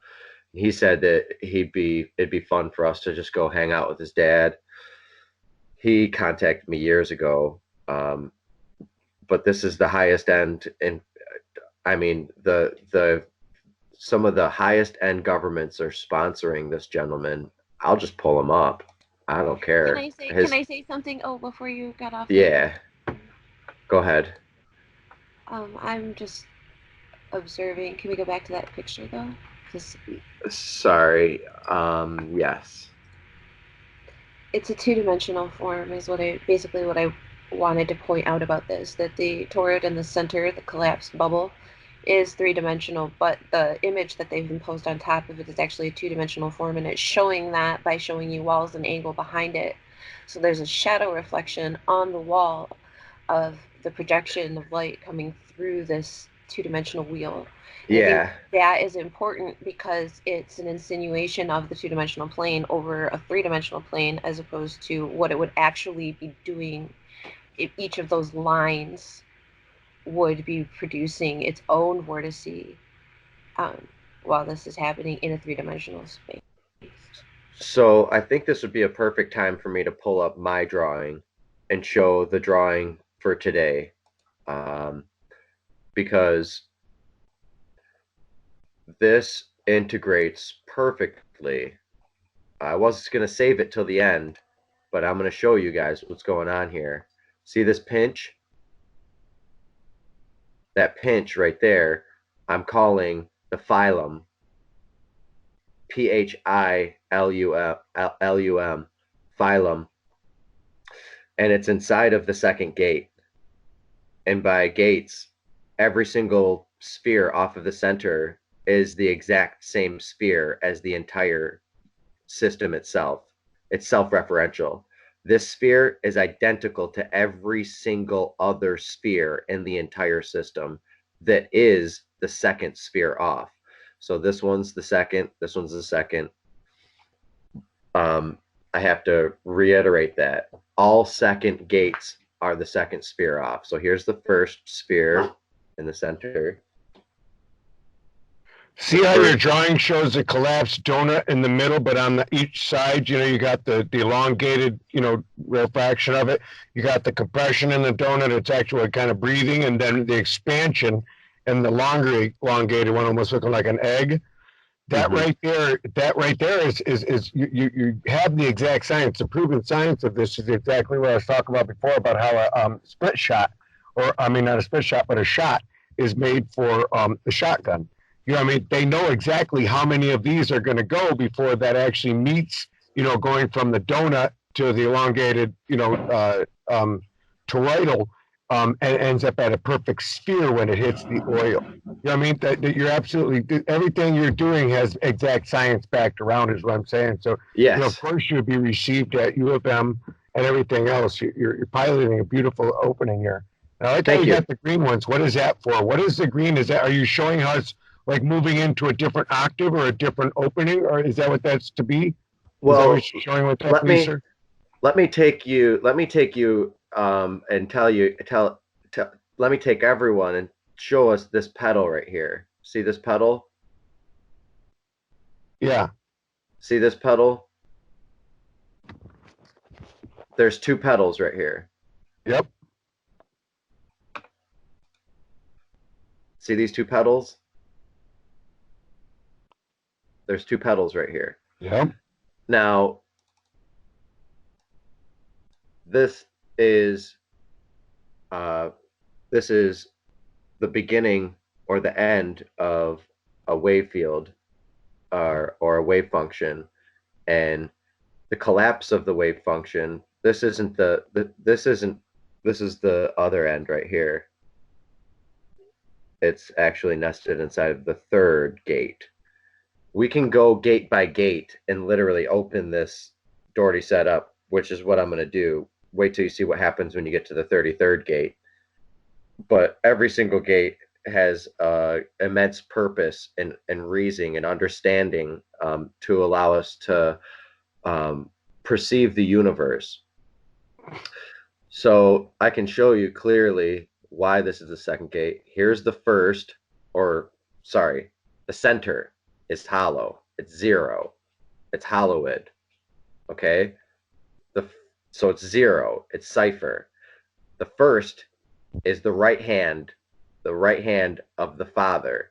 He said that it'd be fun for us to just go hang out with his dad. He contacted me years ago, but this is the highest end, and I mean some of the highest end governments are sponsoring this gentleman. I'll just pull him up. I don't care. Can I say something? Oh, before you got off. Yeah. Go ahead. I'm just observing. Can we go back to that picture though? Sorry. Yes. It's a two-dimensional form is what I wanted to point out about this, that the toroid in the center, the collapsed bubble, is three-dimensional, but the image that they've imposed on top of it is actually a two-dimensional form, and it's showing that by showing you walls and angle behind it. So there's a shadow reflection on the wall of the projection of light coming through this two-dimensional wheel. Yeah. That is important because it's an insinuation of the two-dimensional plane over a three-dimensional plane, as opposed to what it would actually be doing if each of those lines would be producing its own vortice while this is happening in a three-dimensional space. So I think this would be a perfect time for me to pull up my drawing and show the drawing for today. because this integrates perfectly. I was going to save it till the end, but I'm going to show you guys what's going on here. See this pinch? That pinch right there, I'm calling the phylum, phylum, phylum, and it's inside of the second gate. And by gates, every single sphere off of the center is the exact same sphere as the entire system itself. It's self-referential. This sphere is identical to every single other sphere in the entire system that is the second sphere off. So this one's the second, this one's the second. I have to reiterate that. All second gates are the second sphere off. So here's the first sphere in the center. See how your drawing shows the collapsed donut in the middle, but on each side, you got the elongated, refraction of it. You got the compression in the donut. It's actually kind of breathing, and then the expansion and the longer elongated one, almost looking like an egg. That right there is you have the exact science. The proven science of this is exactly what I was talking about before, about how a split shot, or I mean not a split shot, but a shot is made for the shotgun. They know exactly how many of these are going to go before that actually meets, going from the donut to the elongated, toroidal, and ends up at a perfect sphere when it hits the oil. That you're absolutely, everything you're doing has exact science backed around, is what I'm saying. So, yes, of course, you'd be received at U of M and everything else. You're piloting a beautiful opening here. And I like how you got the green ones. What is that for? What is the green? Are you showing how it's like moving into a different octave or a different opening, or is that what that's to be? Well, is that what showing with that, let me take you and let me take everyone and show us this pedal right here. See this pedal? Yeah. See this pedal? There's two pedals right here. Yep. See these two pedals? There's two pedals right here. Yep. Now, this is the beginning or the end of a wave field or a wave function, and the collapse of the wave function. This is the other end right here. It's actually nested inside of the third gate. We can go gate by gate and literally open this Dougherty setup, which is what I'm going to do. Wait till you see what happens when you get to the 33rd gate. But every single gate has immense purpose and reasoning and understanding to allow us to perceive the universe. So I can show you clearly why this is the second gate. Here's the first, the center is hollow. It's zero. It's hollowed. Okay? So it's zero. It's cipher. The first is the right hand of the Father.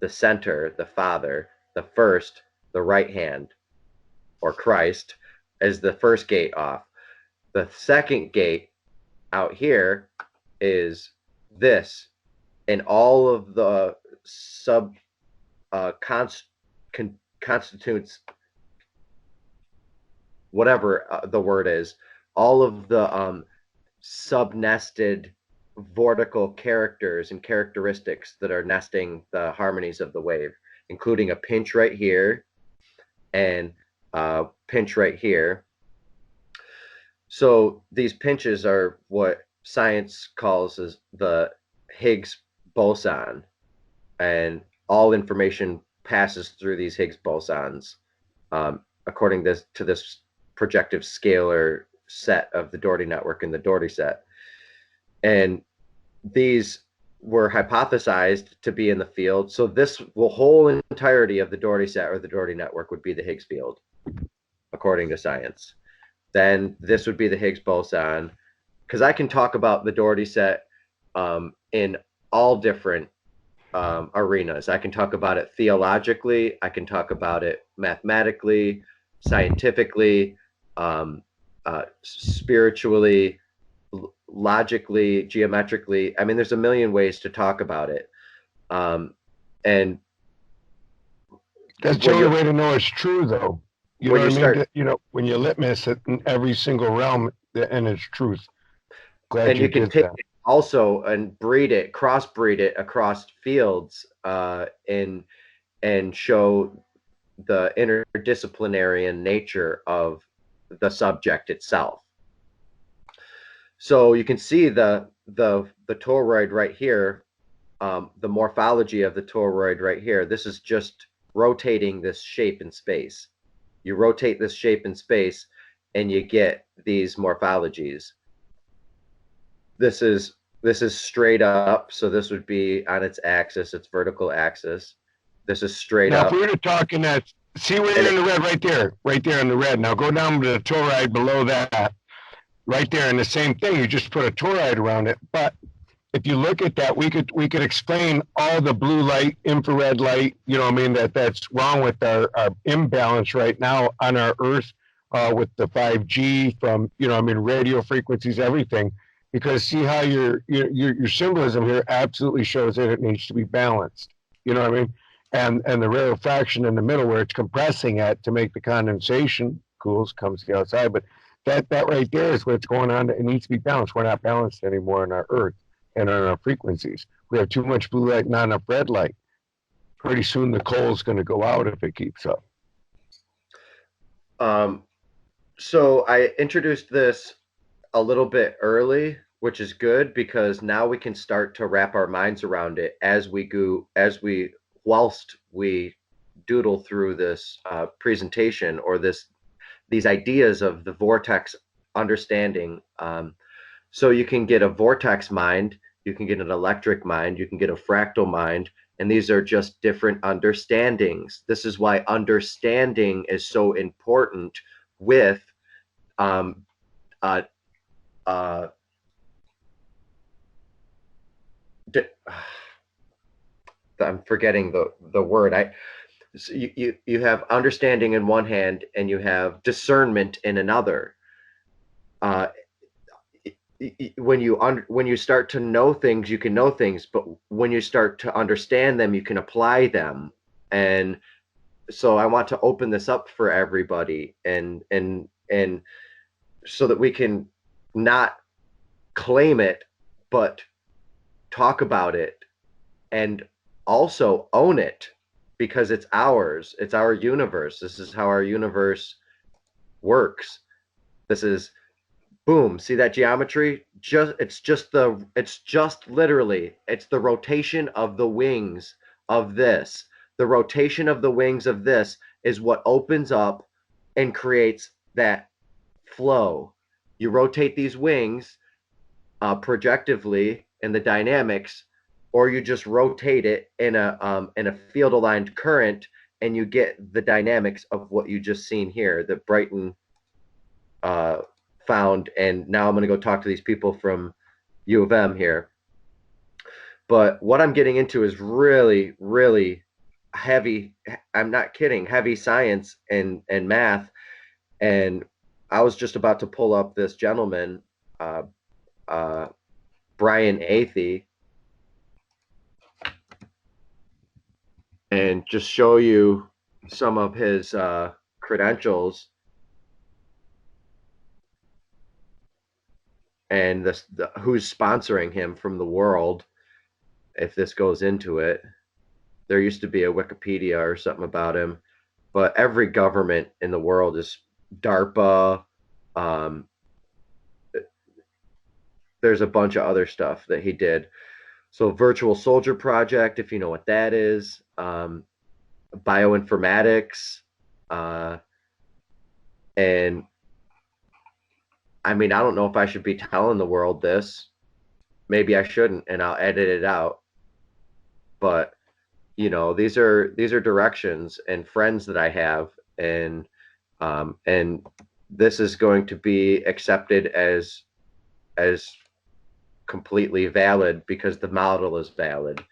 The center, the Father. The first, the right hand, or Christ, is the first gate off. The second gate out here is this, and all of the constitutes, whatever the word is, all of the sub-nested vortical characters and characteristics that are nesting the harmonies of the wave, including a pinch right here and a pinch right here. So these pinches are what science calls as the Higgs boson, and all information passes through these Higgs bosons according to this projective scalar set of the Dougherty network and the Dougherty set. And these were hypothesized to be in the field. So this whole entirety of the Dougherty set or the Dougherty network would be the Higgs field, according to science. Then this would be the Higgs boson, because I can talk about the Dougherty set in all different arenas. I can talk about it theologically. I can talk about it mathematically, scientifically, spiritually, logically, geometrically. I mean, there's a million ways to talk about it. And that's the only way to know it's true, though. You know what I mean? You know, when you litmus it in every single realm, and it's truth. Glad you can take it also and crossbreed it across fields, and show the interdisciplinary nature of the subject itself. So you can see the toroid right here, the morphology of the toroid right here. This is just rotating this shape in space. You rotate this shape in space and you get these morphologies. This is straight up, so this would be on its axis, its vertical axis. This is straight up. Now, if we were talking that, see where you're in the red right there in the red. Now go down to the toroid below that, right there, and the same thing. You just put a toroid around it. But if you look at that, we could explain all the blue light, infrared light. You know what I mean? That's wrong with our imbalance right now on our Earth, with the 5G from, you know, I mean, radio frequencies, everything. Because see how your symbolism here absolutely shows that it needs to be balanced. You know what I mean? And the rarefaction in the middle where it's compressing at to make the condensation cools, comes to the outside. But that right there is what's going on. It needs to be balanced. We're not balanced anymore on our Earth and on our frequencies. We have too much blue light, not enough red light. Pretty soon the coal's going to go out if it keeps up. So I introduced this a little bit early, which is good because now we can start to wrap our minds around it whilst we doodle through this presentation or these ideas of the vortex understanding. So you can get a vortex mind, you can get an electric mind, you can get a fractal mind, and these are just different understandings. This is why understanding is so important with I'm forgetting the word. So you have understanding in one hand and you have discernment in another. When you start to know things, you can know things, but when you start to understand them, you can apply them. And so I want to open this up for everybody, and so that we can not claim it, but talk about it and also own it, because it's ours. It's our universe. This is how our universe works. This is, boom, see that geometry? It's just literally, it's the rotation of the wings of this. The rotation of the wings of this is what opens up and creates that flow. You rotate these wings projectively in the dynamics, or you just rotate it in a field aligned current, and you get the dynamics of what you just seen here that Brighton found. And now I'm going to go talk to these people from U of M here. But what I'm getting into is really, really heavy, I'm not kidding, heavy science and math. And I was just about to pull up this gentleman, Brian Athey, and just show you some of his credentials and who's sponsoring him from the world. If this goes into it, there used to be a Wikipedia or something about him, but every government in the world is DARPA. There's a bunch of other stuff that he did. So Virtual Soldier Project, if you know what that is, bioinformatics, and I mean, I don't know if I should be telling the world this. Maybe I shouldn't, and I'll edit it out. But you know, these are directions and friends that I have, and this is going to be accepted as completely valid because the model is valid.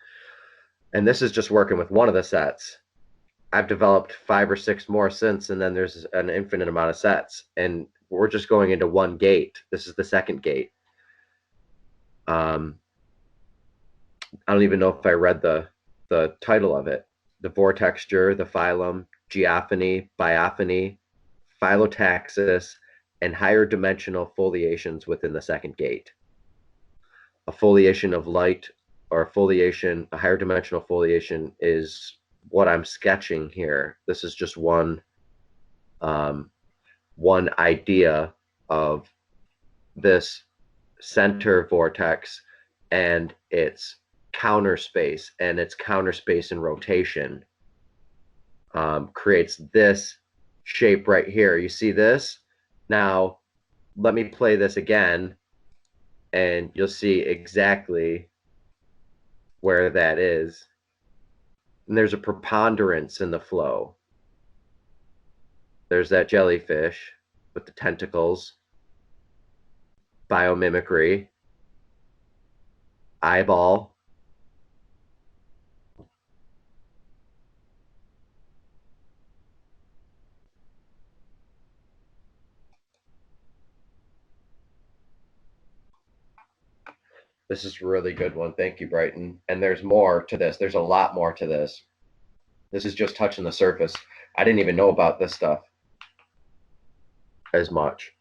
And this is just working with one of the sets. I've developed 5 or 6 more since, and then there's an infinite amount of sets. And we're just going into one gate. This is the second gate. I don't even know if I read the title of it. The Vortexture, the phylum, geophony, biophony, phyllotaxis, and higher dimensional foliations within the second gate. A foliation of light or a higher dimensional foliation is what I'm sketching here. This is just one idea of this center vortex and its counter space, and its counter space in rotation creates this shape right here. You see this? Now, let me play this again, and you'll see exactly where that is. And there's a preponderance in the flow. There's that jellyfish with the tentacles, biomimicry, eyeball. This is a really good one. Thank you, Brighton. And there's more to this. There's a lot more to this. This is just touching the surface. I didn't even know about this stuff as much.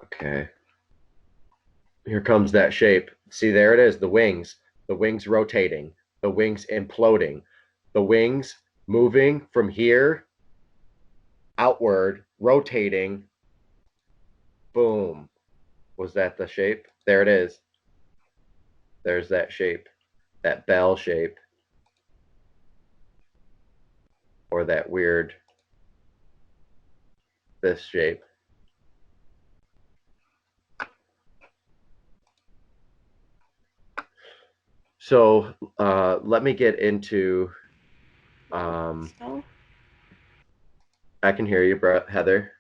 Okay. Here comes that shape. See, there it is, the wings. The wings rotating. The wings imploding. The wings moving from here outward, rotating. Boom. Was that the shape? There it is. There's that shape, that bell shape, or that weird, this shape. So let me get into, I can hear you, Heather.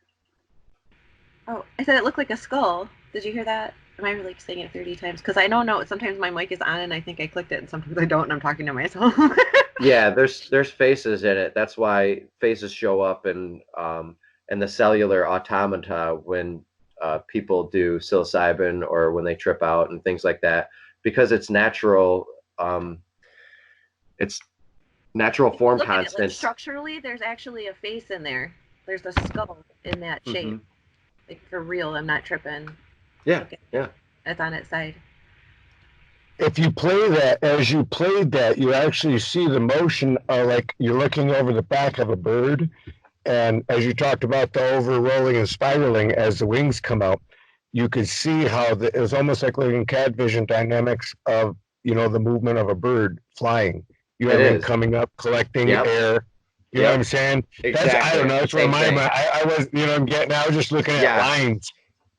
Oh, I said it looked like a skull. Did you hear that? Am I really saying it 30 times? Because I don't know. Sometimes my mic is on and I think I clicked it, and sometimes I don't, and I'm talking to myself. Yeah, there's faces in it. That's why faces show up in the cellular automata when people do psilocybin or when they trip out and things like that, because it's natural. It's natural form constants. Like, structurally, there's actually a face in there. There's a skull in that shape. Mm-hmm. Like, for real, I'm not tripping. Yeah, yeah. It's on its side. If you play that, as you played that, you actually see the motion, like you're looking over the back of a bird. And as you talked about the over rolling and spiraling as the wings come out, you could see how it was almost like looking CAD vision dynamics of, the movement of a bird flying. You know what I mean? Coming up, collecting air. You know what I'm saying? Exactly. I don't know. That's where I was, I was just looking at lines.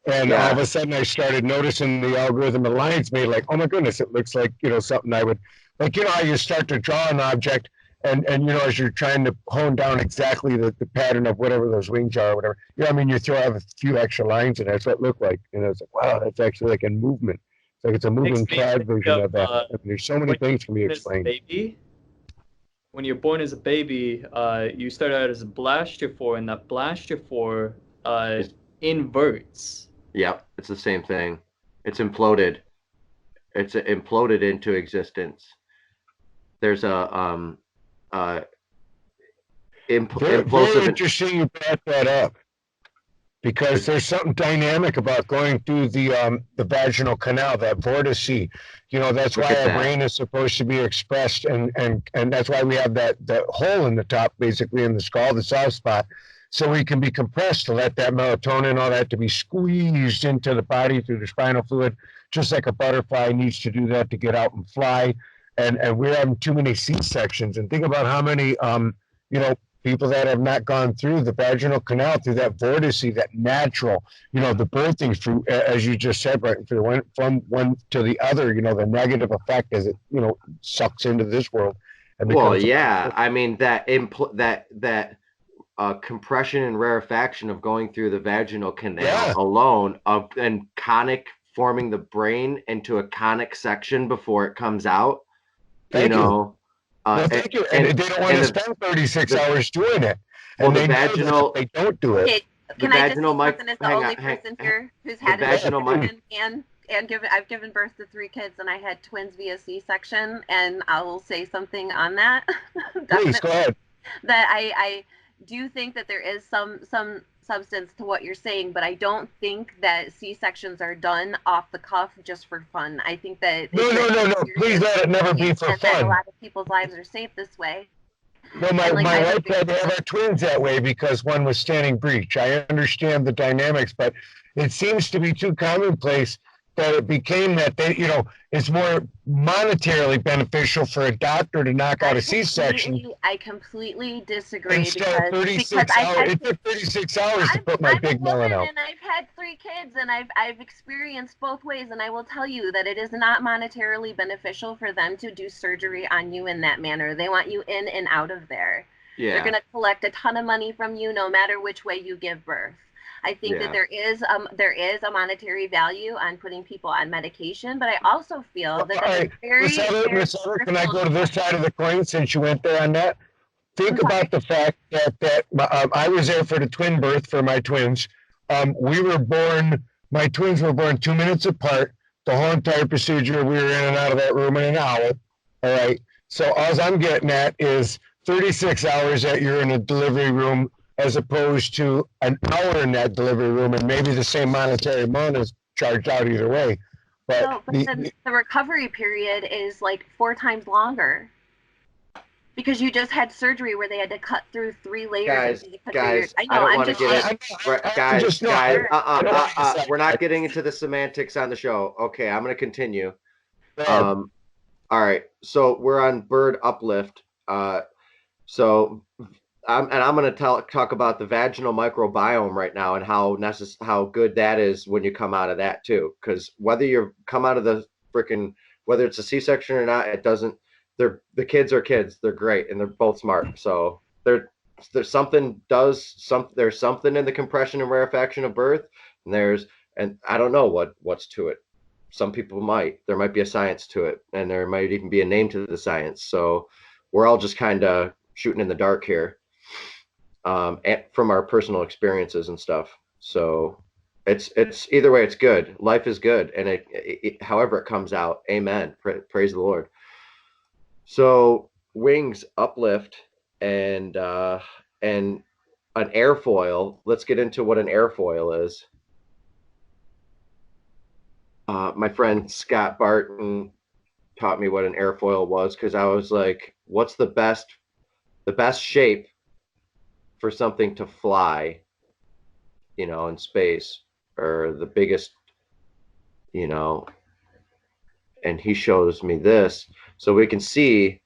And all of a sudden I started noticing the algorithm the lines made, like, oh my goodness, it looks like, something I would, like, how you start to draw an object and as you're trying to hone down exactly the pattern of whatever those wings are or whatever, you throw out a few extra lines and that's what it looked like. And it's like, wow, that's actually like a movement. It's like it's a moving CAD version of that. I mean, there's so many things can be explained. When you're born as a baby, you start out as a blastophore, and that blastophore inverts. Yep, it's the same thing. It's imploded. It's imploded into existence. There's a very interesting you brought that up, because there's something dynamic about going through the vaginal canal, that vortices. That's why our brain is supposed to be expressed, and that's why we have that hole in the top, basically in the skull, the soft spot, so we can be compressed to let that melatonin, all that, to be squeezed into the body through the spinal fluid, just like a butterfly needs to do that to get out and fly. And we're having too many C-sections. And think about how many, people that have not gone through the vaginal canal, through that vortice, that natural, the birthing through, as you just said, right, from one to the other, the negative effect as it, sucks into this world. Well, yeah, I mean, that compression and rarefaction of going through the vaginal canal Yeah. alone, and conic forming the brain into a conic section before it comes out. Thank you. Know, Well, thank you. And they don't want to spend 36 hours doing it. Well, And the they know that vaginal, if they don't do it. Okay, the can I just vaginal say mic. something as the Hang only on, hang- person here who's the had a vaginal mic. C-section and I've given birth to 3 kids and I had twins via C-section, and I will say something on that. Please go ahead. That I do think that there is some substance to what you're saying, but I don't think that C-sections are done off the cuff just for fun. I think that No. Please let it never be for and that a fun. lot of people's lives are saved this way. No, my And, like, I wife agree. had to have our twins that way because one was standing breech. I understand the dynamics, but it seems to be too commonplace that it became that it's more monetarily beneficial for a doctor to knock out a C-section. I completely disagree Instead of 36 hours. It took 36 hours to put my big melon out. And I've had 3 kids, and I've experienced both ways, and I will tell you that it is not monetarily beneficial for them to do surgery on you in that manner. They want you in and out of there. Yeah. They're going to collect a ton of money from you no matter which way you give birth. I think that there is a monetary value on putting people on medication, but I also feel that that's very, Miss Heather, can I go to this side of the coin since you went there on that? Think about the fact that I was there for the twin birth for my twins. My twins were born 2 minutes apart. The whole entire procedure, we were in and out of that room in an hour. All right. So all I'm getting at is 36 hours that you're in a delivery room as opposed to an hour in that delivery room, and maybe the same monetary amount is charged out either way. But, the recovery period is like 4 times longer because you just had surgery where they had to cut through 3 layers. Guys, I don't want to get it. Guys, we're not getting into the semantics on the show. Okay, I'm going to continue. All right, so we're on bird uplift. I'm going to talk about the vaginal microbiome right now and how good that is when you come out of that too. Because whether you come out of whether it's a C-section or not, it doesn't. The kids are kids. They're great and they're both smart. So there's something in the compression and rarefaction of birth, and I don't know what's to it. Some people there might be a science to it, and there might even be a name to the science. So we're all just kind of shooting in the dark here. And from our personal experiences and stuff. So it's either way, it's good. Life is good. And however it comes out, amen. Praise the Lord. So wings uplift and an airfoil. Let's get into what an airfoil is. My friend Scott Barton taught me what an airfoil was, because I was like, what's the best shape for something to fly, in space, or the biggest, and he shows me this. So we can see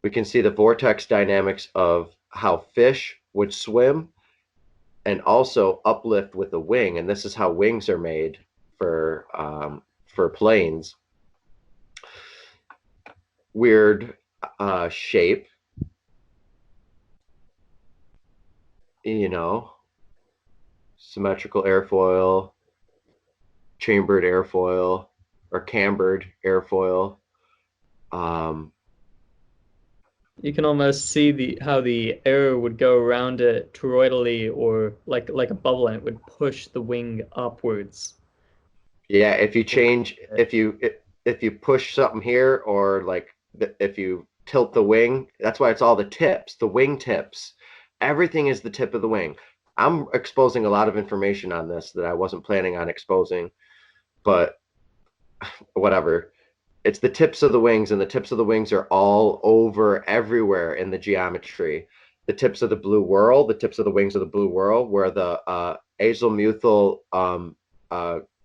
the vortex dynamics of how fish would swim and also uplift with a wing. And this is how wings are made for planes. Weird shape. Symmetrical airfoil, chambered airfoil, or cambered airfoil. You can almost see how the air would go around it toroidally, or like a bubble, and it would push the wing upwards. Yeah, if you push something here, or if you tilt the wing, that's why it's all the wing tips. Everything is the tip of the wing. I'm exposing a lot of information on this that I wasn't planning on exposing, but whatever. It's the tips of the wings, and the tips of the wings are all over everywhere in the geometry. The tips of the blue whorl, the tips of the wings of the blue whorl, where the azimuthal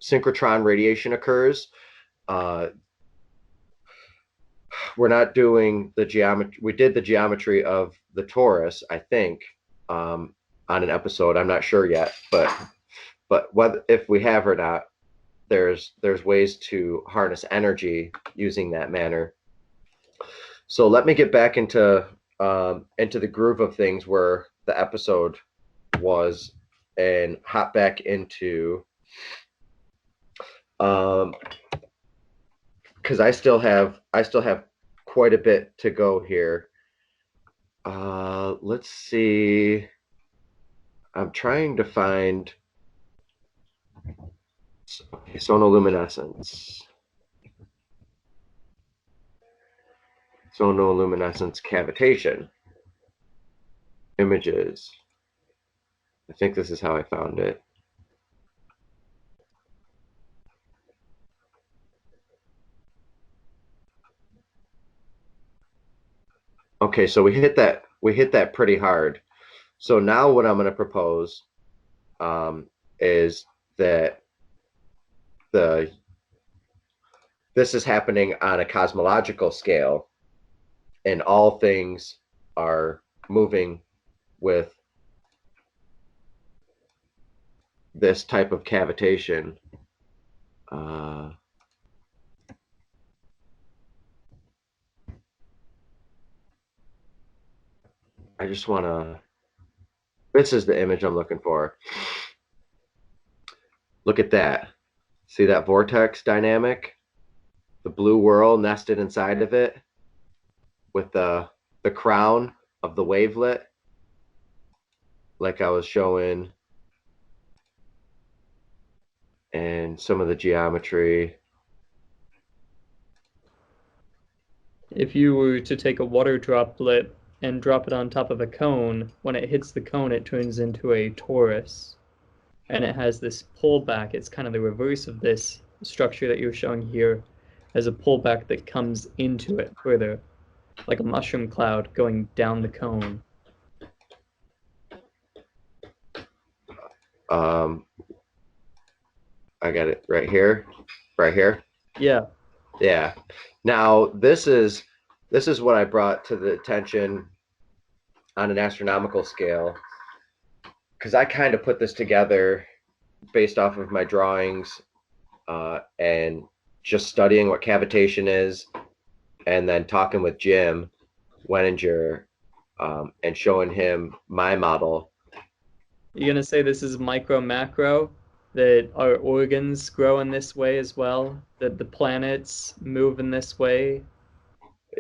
synchrotron radiation occurs. We're not doing the geometry. We did the geometry of the torus, I think, on an episode. I'm not sure yet, but whether if we have or not, there's ways to harness energy using that manner. So let me get back into the groove of things, where the episode was and hop back into, because I still have quite a bit to go here. Let's see. I'm trying to find sonoluminescence. Sonoluminescence cavitation images. I think this is how I found it. Okay, so we hit that pretty hard. So now what I'm going to propose is that this is happening on a cosmological scale, and all things are moving with this type of cavitation. I just want to, this is the image I'm looking for. Look at that. See that vortex dynamic? The blue whirl nested inside of it with the crown of the wavelet, like I was showing, and some of the geometry. If you were to take a water droplet and drop it on top of a cone, when it hits the cone, it turns into a torus. And it has this pullback. It's kind of the reverse of this structure that you're showing here, as a pullback that comes into it further, like a mushroom cloud going down the cone. I got it right here. Right here? Yeah. Yeah. Now, this is what I brought to the attention on an astronomical scale, because I kind of put this together based off of my drawings and just studying what cavitation is, and then talking with Jim Weninger and showing him my model. You're going to say this is micro-macro, that our organs grow in this way as well, that the planets move in this way?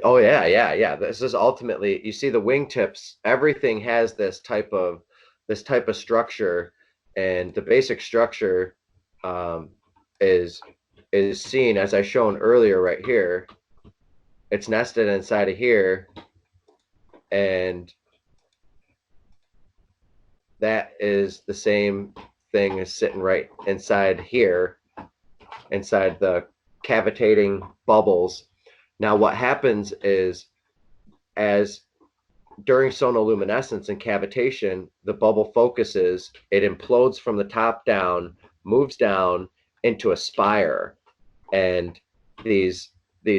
Oh yeah. This is ultimately, you see the wingtips, everything has this type of structure, and the basic structure is seen, as I shown earlier right here. It's nested inside of here, and that is the same thing as sitting right inside here, inside the cavitating bubbles. Now what happens is, as during sonoluminescence and cavitation, the bubble focuses, it implodes from the top down, moves down into a spire, and these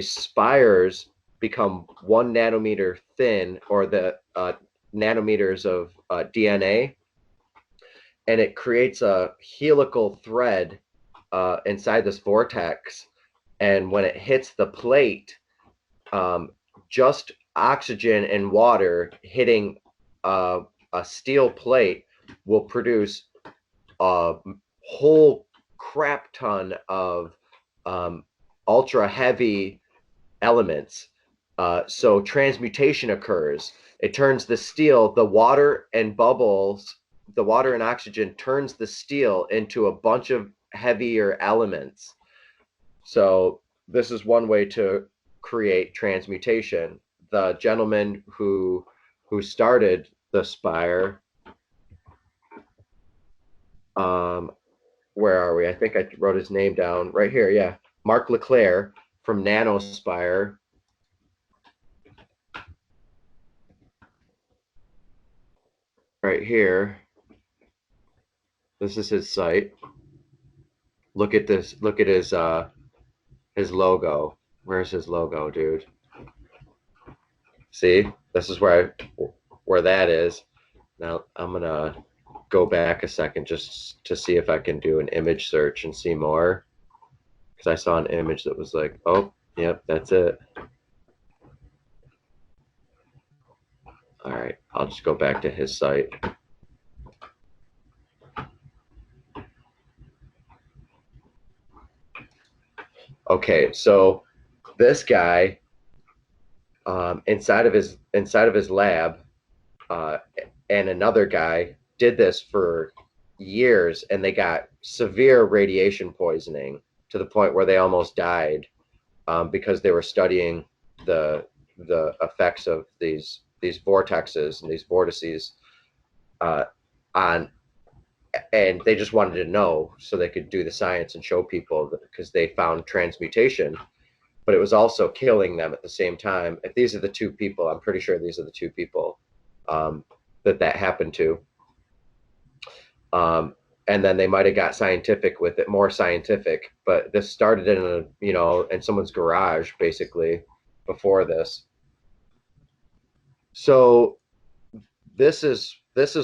spires become 1 nanometer thin, or the nanometers of DNA, and it creates a helical thread inside this vortex. And when it hits the plate, just oxygen and water hitting a steel plate will produce a whole crap ton of ultra heavy elements. So transmutation occurs. It turns the steel, the water and bubbles, the water and oxygen turns the steel into a bunch of heavier elements. So this is one way to create transmutation. The gentleman who started the spire, where are we? I think I wrote his name down right here. Yeah, Mark Leclerc from Nanospire. Right here. This is his site. Look at this. Look at his logo. Where's his logo, dude? See, this is where that is. Now I'm gonna go back a second just to see if I can do an image search and see more, because I saw an image that was like, oh, yep, that's it. All right, I'll just go back to his site. Okay, so this guy, inside of his lab, and another guy did this for years, and they got severe radiation poisoning to the point where they almost died, because they were studying the effects of these vortexes and these vortices on, and they just wanted to know so they could do the science and show people, because they found transmutation, but it was also killing them at the same time. If these are the two people, I'm pretty sure these are the two people that happened to. And then they might have got scientific with it, more scientific, but this started in someone's garage, basically, before this. So this is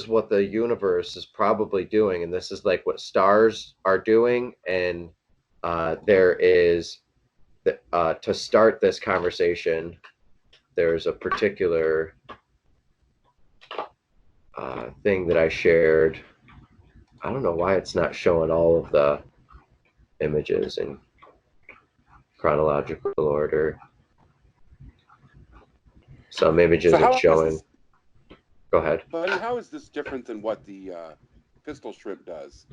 what the universe is probably doing, and this is like what stars are doing. And there is, to start this conversation, there's a particular thing that I shared. I don't know why it's not showing all of the images in chronological order. Some images it's showing. Go ahead. But how is this different than what the pistol shrimp does?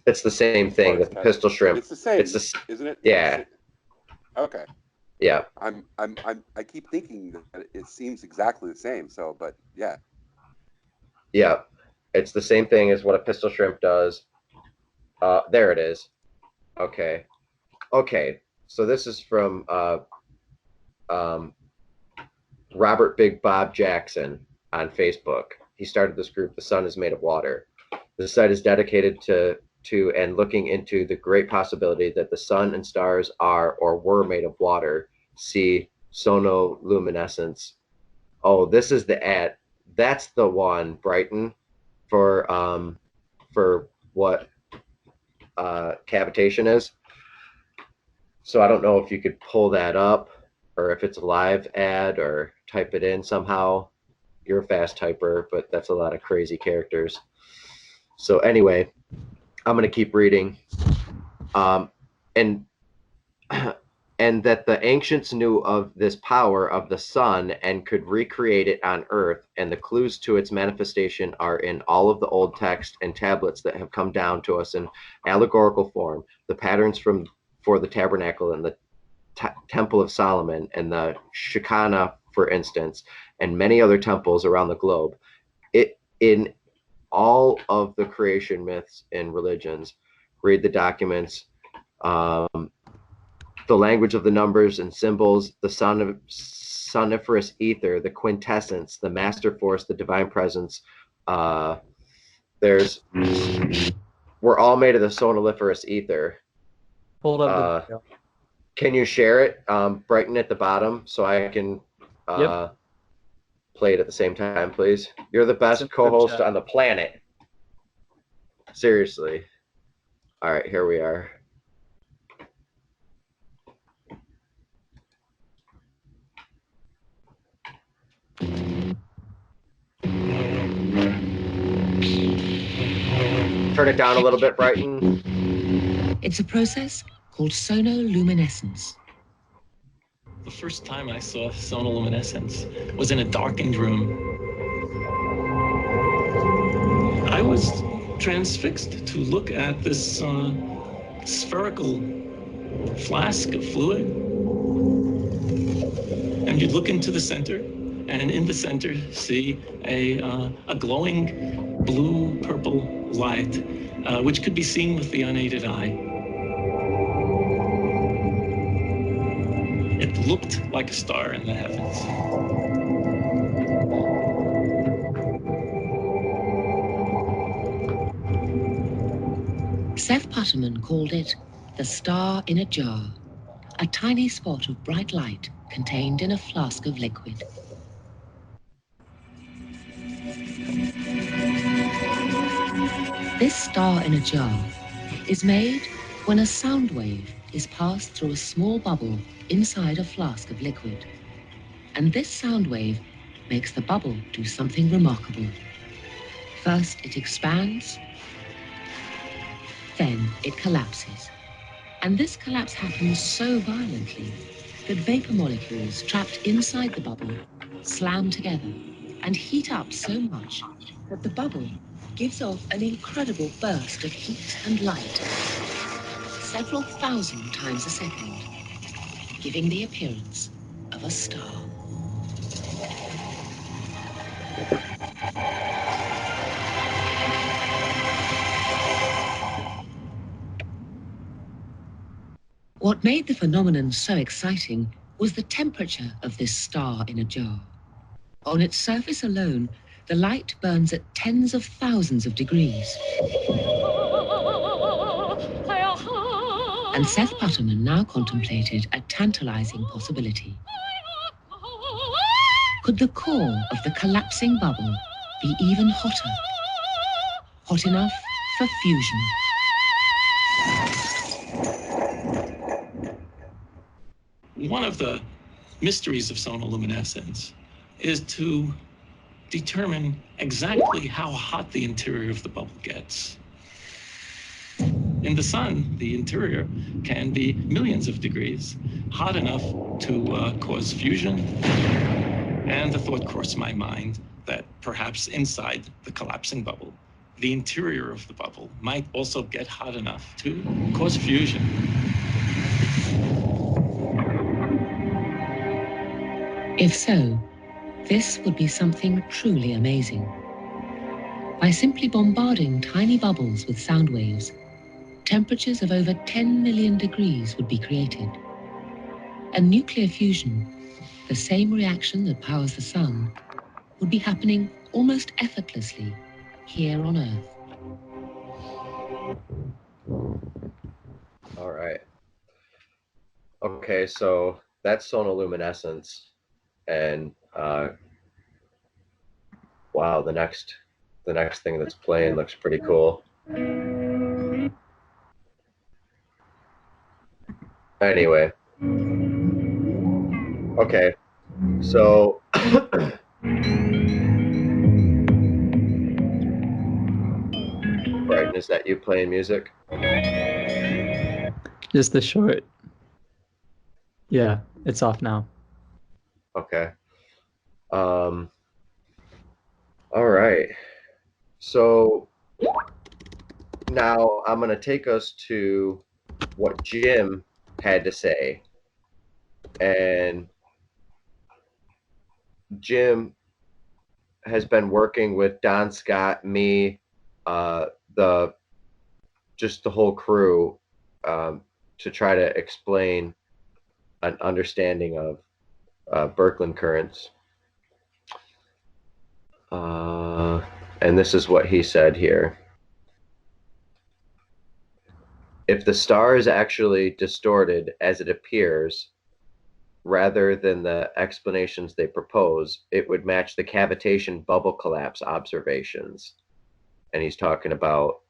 It's the same thing. The pistol shrimp. It's the same. Isn't it? Yeah. Okay. Yeah. I keep thinking that it seems exactly the same. So, but yeah. Yeah, it's the same thing as what a pistol shrimp does. There it is. Okay. Okay. So this is from Robert Big Bob Jackson on Facebook. He started this group, The Sun is Made of Water. The site is dedicated to and looking into the great possibility that the sun and stars are or were made of water. See sonoluminence. Oh, this is the ad. That's the one, Brighton, for what cavitation is. So I don't know if you could pull that up, or if it's a live ad, or type it in somehow. You're a fast typer, but that's a lot of crazy characters. So anyway, I'm going to keep reading. And that the ancients knew of this power of the sun and could recreate it on earth, and the clues to its manifestation are in all of the old text and tablets that have come down to us in allegorical form, the patterns for the tabernacle and the Temple of Solomon and the Shekinah, for instance, and many other temples around the globe. In all of the creation myths and religions, read the documents, the language of the numbers and symbols, the soniferous ether, the quintessence, the master force, the divine presence. We're all made of the sonoliferous ether. Hold up. Can you share it, Brighton, at the bottom, so I can play it at the same time, please? You're the best co-host on the planet. Seriously. All right, here we are. Turn it down a little bit, Brighton. It's a process called sonoluminescence. The first time I saw sonoluminescence was in a darkened room. I was transfixed to look at this spherical flask of fluid. And you'd look into the center, and in the center see a glowing blue-purple light, which could be seen with the unaided eye. It looked like a star in the heavens. Seth Putterman called it the star in a jar, a tiny spot of bright light contained in a flask of liquid. This star in a jar is made when a sound wave is passed through a small bubble inside a flask of liquid. And this sound wave makes the bubble do something remarkable. First, it expands, then it collapses. And this collapse happens so violently that vapor molecules trapped inside the bubble slam together and heat up so much that the bubble gives off an incredible burst of heat and light, several thousand times a second, giving the appearance of a star. What made the phenomenon so exciting was the temperature of this star in a jar. On its surface alone, the light burns at tens of thousands of degrees. And Seth Putterman now contemplated a tantalizing possibility. Could the core of the collapsing bubble be even hotter? Hot enough for fusion? One of the mysteries of sonoluminescence is to determine exactly how hot the interior of the bubble gets. In the sun, the interior can be millions of degrees, hot enough to cause fusion. And the thought crossed my mind that perhaps inside the collapsing bubble, the interior of the bubble might also get hot enough to cause fusion. If so, this would be something truly amazing. By simply bombarding tiny bubbles with sound waves, temperatures of over 10 million degrees would be created. And nuclear fusion, the same reaction that powers the sun, would be happening almost effortlessly here on Earth. All right. Okay, so that's sonoluminescence, and wow, the next thing that's playing looks pretty cool. Anyway, okay, so Brighton, is that you playing music? Just the short. Yeah, it's off now. Okay. All right. So now I'm going to take us to what Jim had to say. And Jim has been working with Don Scott, me, the whole crew, to try to explain an understanding of birkland currents. And this is what he said here. If the star is actually distorted as it appears, rather than the explanations they propose, it would match the cavitation bubble collapse observations. And he's talking about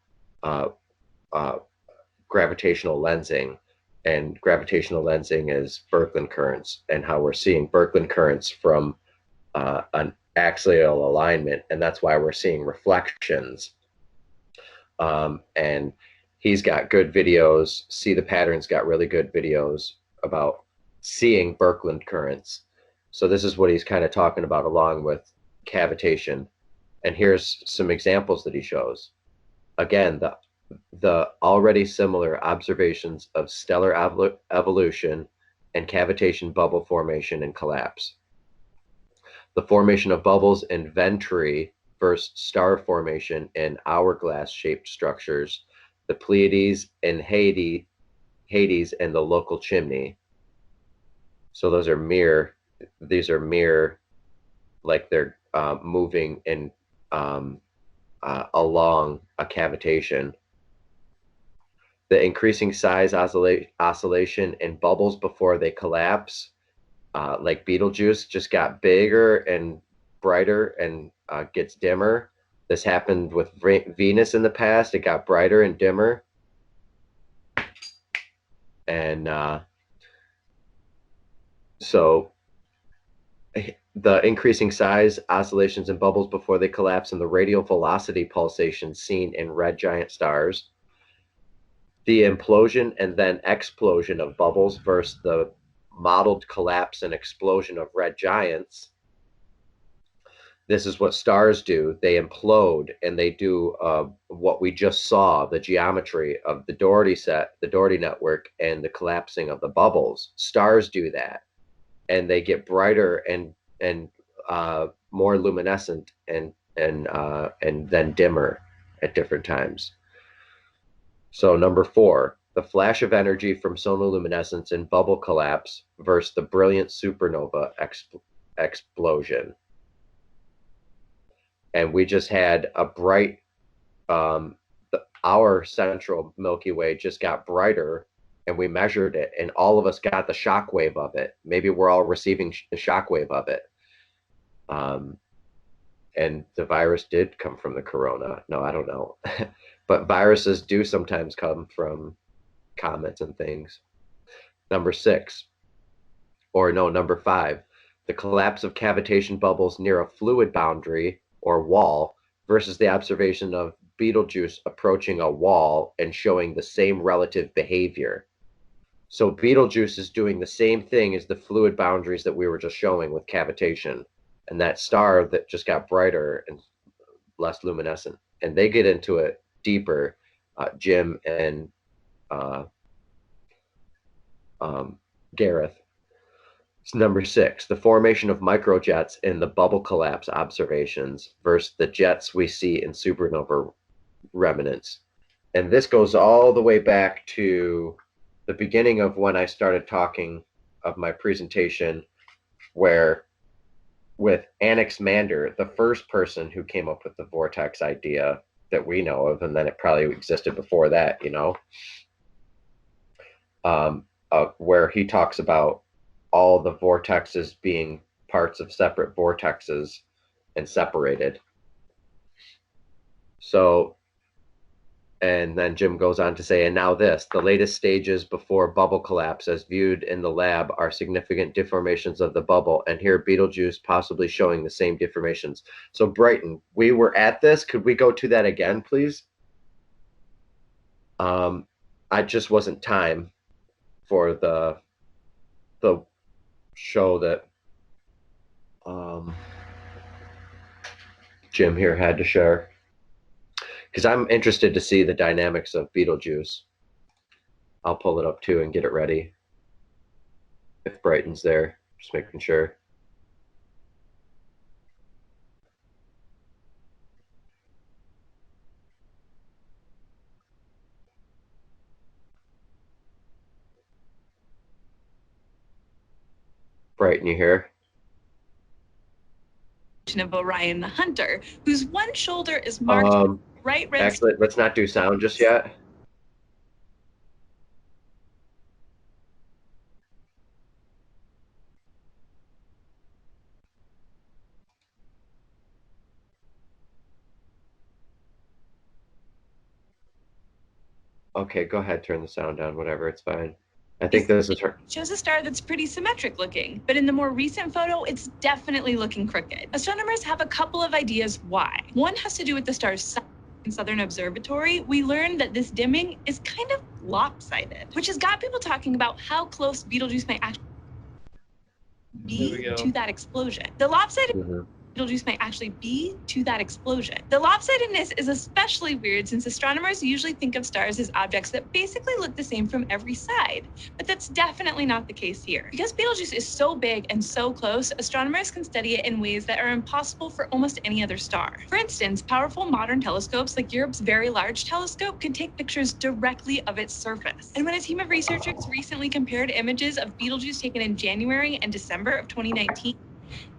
gravitational lensing. And gravitational lensing is birkland currents, and how we're seeing birkland currents from an axial alignment, and that's why we're seeing reflections. And he's got good videos. See the Pattern's got really good videos about seeing birkland currents. So this is what he's kind of talking about along with cavitation. And here's some examples that he shows. Again, the already similar observations of stellar evolution and cavitation bubble formation and collapse. The formation of bubbles in venturi versus star formation in hourglass-shaped structures, the Pleiades and Hades and the local chimney. So these are mirror, like they're moving in along a cavitation. The increasing size oscillation in bubbles before they collapse, like Betelgeuse, just got bigger and brighter and gets dimmer. This happened with Venus in the past. It got brighter and dimmer. And so the increasing size, oscillations, and bubbles before they collapse, and the radial velocity pulsations seen in red giant stars. The implosion and then explosion of bubbles versus the modeled collapse and explosion of red giants. This is what stars do. They implode and they do what we just saw, the geometry of the Dougherty set, the Dougherty network, and the collapsing of the bubbles. Stars do that, and they get brighter and more luminescent and then dimmer at different times. So number 4, the flash of energy from sonoluminescence and bubble collapse versus the brilliant supernova explosion. And we just had a bright, our central Milky Way just got brighter, and we measured it, and all of us got the shock wave of it. Maybe we're all receiving the shock wave of it. And the virus did come from the corona. No, I don't know. But viruses do sometimes come from comets and things. Number 5, the collapse of cavitation bubbles near a fluid boundary or wall versus the observation of Betelgeuse approaching a wall and showing the same relative behavior. So Betelgeuse is doing the same thing as the fluid boundaries that we were just showing with cavitation, and that star that just got brighter and less luminescent. And they get into it deeper, Jim and Gareth. Number 6, the formation of microjets in the bubble collapse observations versus the jets we see in supernova remnants. And this goes all the way back to the beginning of when I started talking of my presentation, where with Anaximander, the first person who came up with the vortex idea that we know of, and then it probably existed before that, you know, where he talks about all the vortexes being parts of separate vortexes and separated. So, and then Jim goes on to say, and now this, the latest stages before bubble collapse as viewed in the lab are significant deformations of the bubble, and here Betelgeuse possibly showing the same deformations. So Brighton, we were at this. Could we go to that again, please? I just wasn't time for the show that Jim here had to share, because I'm interested to see the dynamics of Betelgeuse. I'll pull it up too and get it ready if Brighton's there, just making sure. Brighton, you here? Of Orion the Hunter, whose one shoulder is marked bright red. Actually, let's not do sound just yet. Okay, go ahead, turn the sound down, whatever, it's fine. I think this is her. Shows a star that's pretty symmetric looking, but in the more recent photo, it's definitely looking crooked. Astronomers have a couple of ideas why. One has to do with the star's size. In Southern Observatory, we learned that this dimming is kind of lopsided, which has got people talking about how close Betelgeuse might actually be to that explosion. The lopsided Betelgeuse might actually be to that explosion. The lopsidedness is especially weird since astronomers usually think of stars as objects that basically look the same from every side, but that's definitely not the case here. Because Betelgeuse is so big and so close, astronomers can study it in ways that are impossible for almost any other star. For instance, powerful modern telescopes like Europe's Very Large Telescope can take pictures directly of its surface. And when a team of researchers recently compared images of Betelgeuse taken in January and December of 2019,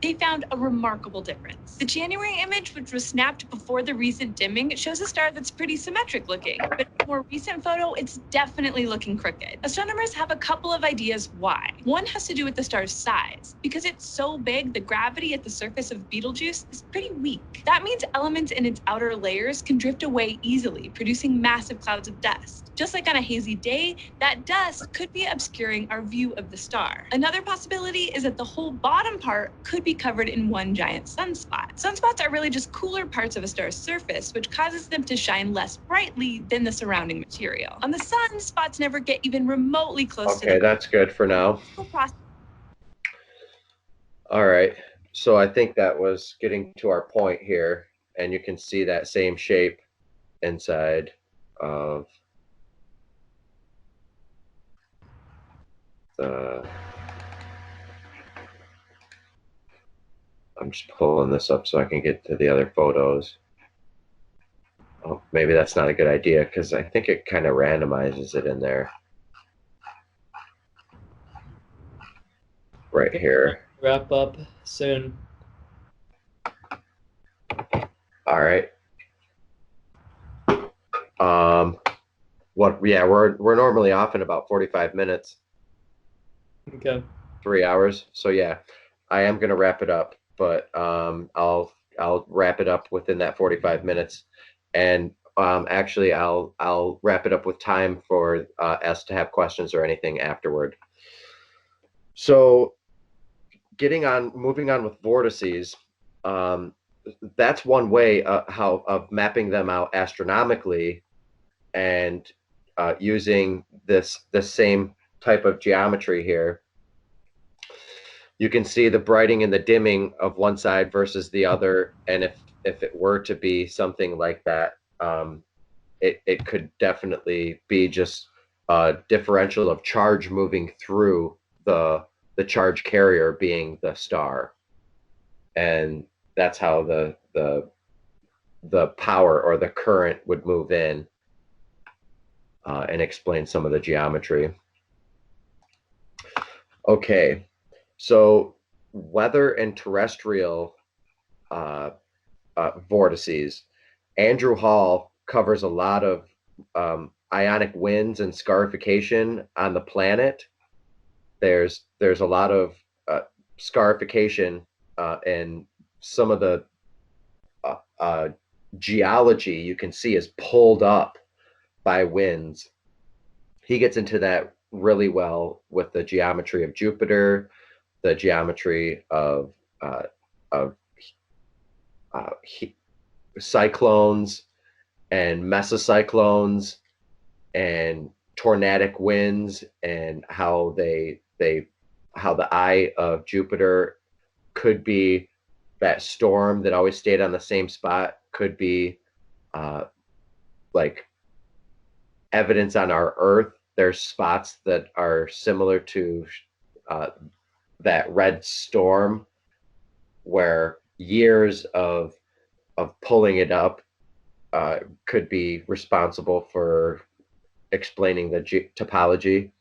they found a remarkable difference. The January image, which was snapped before the recent dimming, shows a star that's pretty symmetric looking, but in the more recent photo, it's definitely looking crooked. Astronomers have a couple of ideas why. One has to do with the star's size. Because it's so big, the gravity at the surface of Betelgeuse is pretty weak. That means elements in its outer layers can drift away easily, producing massive clouds of dust. Just like on a hazy day, that dust could be obscuring our view of the star. Another possibility is that the whole bottom part could be covered in one giant sunspot. Sunspots are really just cooler parts of a star's surface, which causes them to shine less brightly than the surrounding material. On the sun, spots never get even remotely close to the... Okay, that's good for now. All right, so I think that was getting to our point here, and you can see that same shape inside of the... I'm just pulling this up so I can get to the other photos. Oh, maybe that's not a good idea because I think it kind of randomizes it in there. Right here. Wrap up soon. All right. Yeah, we're normally off in about 45 minutes. Okay. 3 hours. So yeah, I am gonna wrap it up, but I'll wrap it up within that 45 minutes, and actually I'll wrap it up with time for us to have questions or anything afterward. So moving on with vortices, that's one way of mapping them out astronomically, and using the same type of geometry here. You can see the brightening and the dimming of one side versus the other, and if it were to be something like that, it could definitely be just a differential of charge moving through the charge carrier being the star, and that's how the power or the current would move in and explain some of the geometry. Okay, so weather and terrestrial vortices. Andrew Hall covers a lot of ionic winds and scarification on the planet. There's a lot of scarification and some of the geology you can see is pulled up by winds. He gets into that really well with the geometry of Jupiter, the geometry of cyclones and mesocyclones and tornadic winds, and how how the eye of Jupiter could be that storm that always stayed on the same spot, could be like evidence on our Earth. There's spots that are similar to that red storm, where years of pulling it up could be responsible for explaining the topology.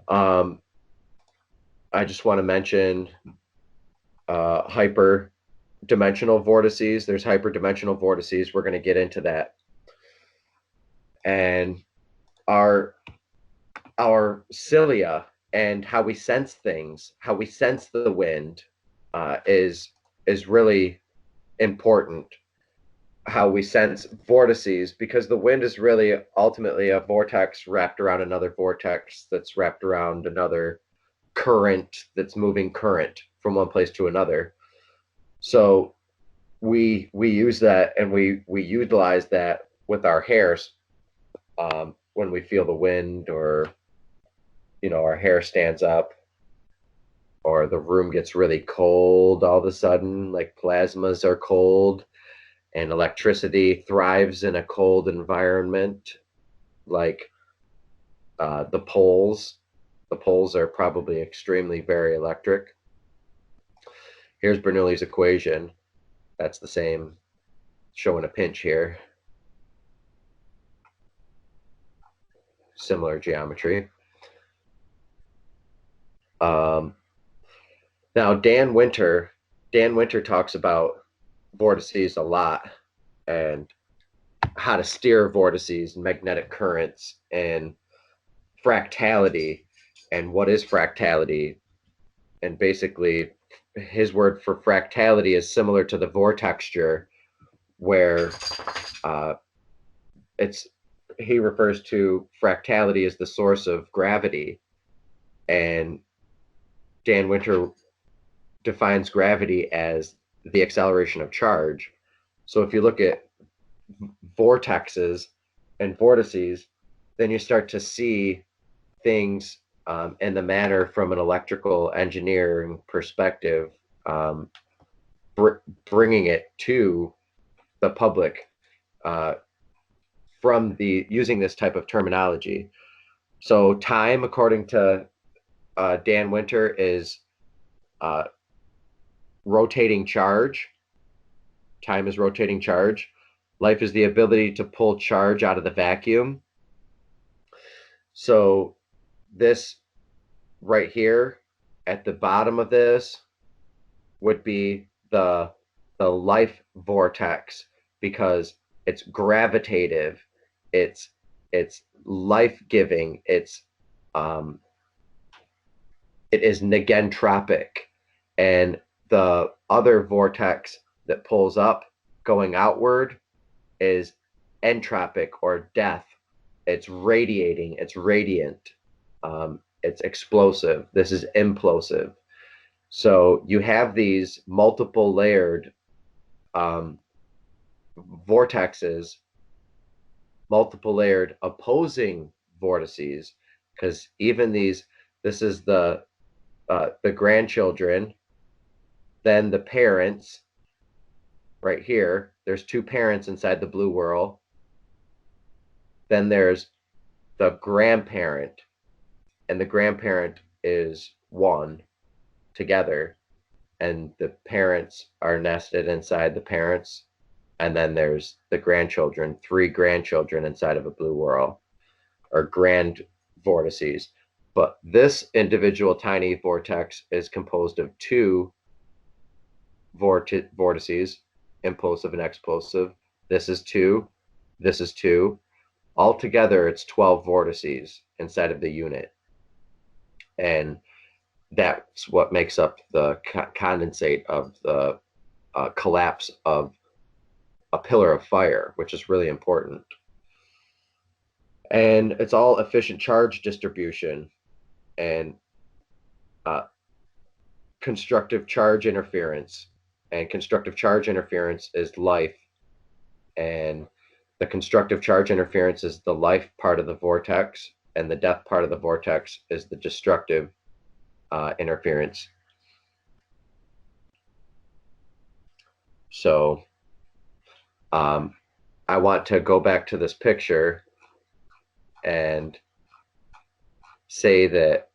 I just want to mention hyperdimensional vortices. There's hyperdimensional vortices. We're going to get into that. And our cilia and how we sense things, how we sense the wind, is really important. How we sense vortices, because the wind is really ultimately a vortex wrapped around another vortex that's wrapped around another current that's moving current from one place to another. So we use that, and we utilize that with our hairs when we feel the wind, or our hair stands up, or the room gets really cold all of a sudden, like plasmas are cold, and electricity thrives in a cold environment, like the poles. The poles are probably extremely very electric. Here's Bernoulli's equation. That's the same, showing a pinch here. Similar geometry. Now Dan Winter talks about vortices a lot, and how to steer vortices and magnetic currents and fractality, and what is fractality. And basically his word for fractality is similar to the vortexture, where he refers to fractality as the source of gravity, and Dan Winter defines gravity as the acceleration of charge. So if you look at vortexes and vortices, then you start to see things in the manner from an electrical engineering perspective, bringing it to the public from using this type of terminology. So time, according to Dan Winter, is rotating charge. Time is rotating charge. Life is the ability to pull charge out of the vacuum. So this right here at the bottom of this would be the life vortex, because it's gravitative, it's life-giving, it is negentropic. And the other vortex that pulls up going outward is entropic, or death. It's radiating, it's radiant, it's explosive. This is implosive. So you have these multiple layered vortexes, multiple layered opposing vortices, because even this is the grandchildren, then the parents. Right here, there's two parents inside the blue whirl. Then there's the grandparent, and the grandparent is one together, and the parents are nested inside the parents. And then there's the grandchildren, three grandchildren inside of a blue whirl, or grand vortices. But this individual tiny vortex is composed of two vortices, implosive and explosive. This is two, this is two. Altogether, it's 12 vortices inside of the unit. And that's what makes up the condensate of the collapse of a pillar of fire, which is really important. And it's all efficient charge distribution and constructive charge interference. And constructive charge interference is life. And the constructive charge interference is the life part of the vortex, and the death part of the vortex is the destructive interference. So I want to go back to this picture and say that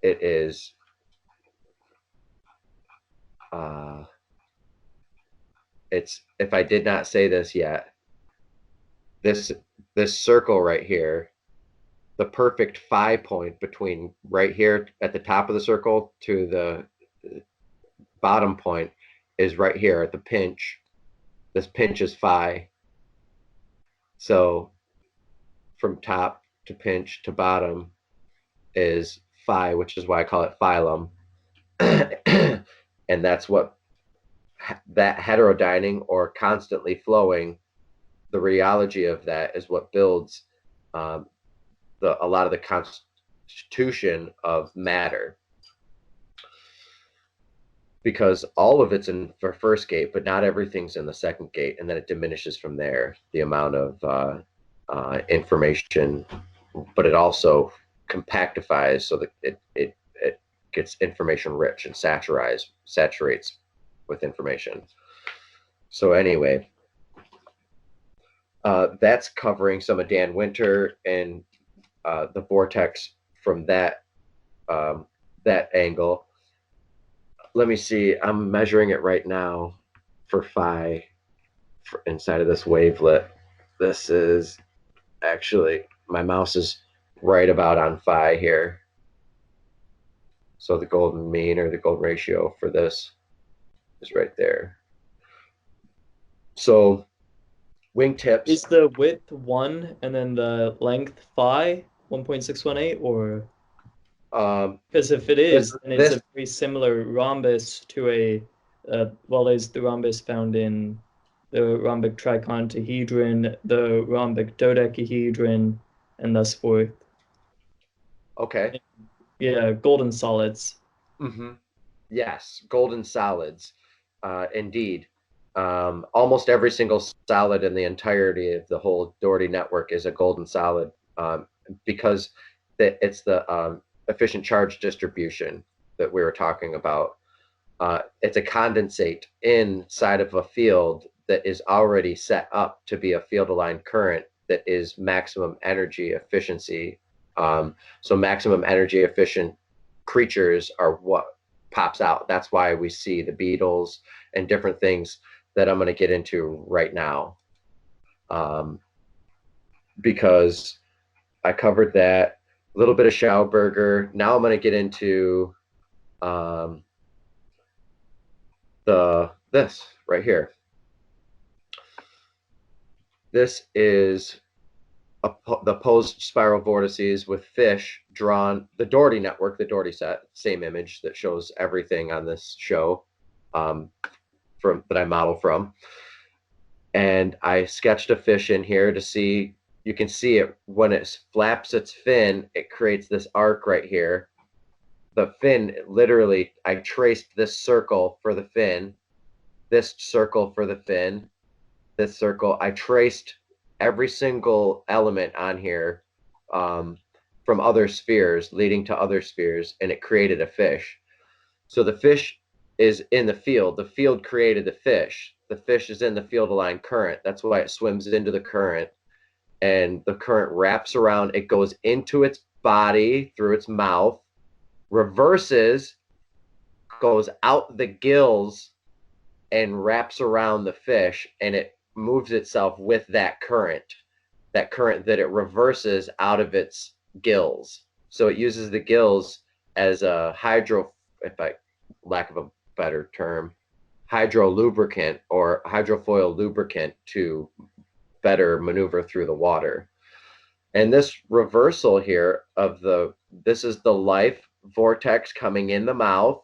it is it's, if I did not say this yet, this circle right here, the perfect phi point between right here at the top of the circle to the bottom point is right here at the pinch. This pinch is phi. So from top to pinch to bottom is phi, which is why I call it phylum. And that's what that heterodyning, or constantly flowing, the rheology of that is what builds a lot of the constitution of matter, because all of it's in the first gate, but not everything's in the second gate, and then it diminishes from there, the amount of information, but it also compactifies so that it gets information rich and saturates with information. So anyway, that's covering some of Dan Winter and the vortex from that angle. Let me see, I'm measuring it right now for phi inside of this wavelet. This is actually, my mouse is right about on phi here. So the golden mean, or the golden ratio for this, is right there. So wingtips. Is the width 1 and then the length phi 1.618, or? Because if it is, then it's a very similar rhombus to a, well, there's the rhombus found in the rhombic tricontahedron, the rhombic dodecahedron, and thus forth. Okay. Yeah, golden solids. Mm-hmm. Yes, golden solids. Indeed. Almost every single solid in the entirety of the whole Dougherty network is a golden solid, because it's the efficient charge distribution that we were talking about. It's a condensate inside of a field that is already set up to be a field aligned current that is maximum energy efficiency. So maximum energy efficient creatures are what pops out. That's why we see the beetles and different things that I'm going to get into right now. Because I covered that, a little bit of Schauberger. Now I'm going to get into this right here. This is the posed spiral vortices with fish drawn, the Dougherty network, the Dougherty set, same image that shows everything on this show that I model from. And I sketched a fish in here to see, you can see it when it flaps its fin, it creates this arc right here. The fin, literally, I traced this circle for the fin, this circle for the fin, this circle. I traced every single element on here from other spheres leading to other spheres, and it created a fish. So the fish is in the field created the fish is in the field aligned current. That's why it swims into the current, and the current wraps around, it goes into its body through its mouth, reverses, goes out the gills, and wraps around the fish, and it moves itself with that current that it reverses out of its gills. So it uses the gills as a lack of a better term, hydrolubricant or hydrofoil lubricant to better maneuver through the water. And this reversal here of this is the life vortex coming in the mouth.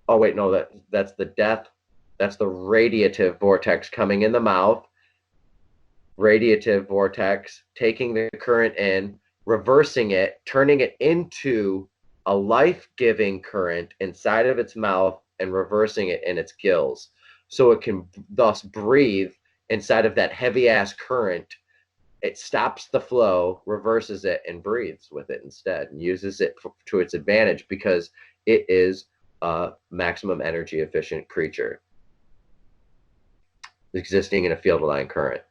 Oh wait, no, that's the death. That's the radiative vortex coming in the mouth. Radiative vortex taking the current in, reversing it, turning it into a life-giving current inside of its mouth and reversing it in its gills. So it can thus breathe inside of that heavy-ass current. It stops the flow, reverses it, and breathes with it instead, and uses it to its advantage because it is a maximum energy efficient creature existing in a field aligned current.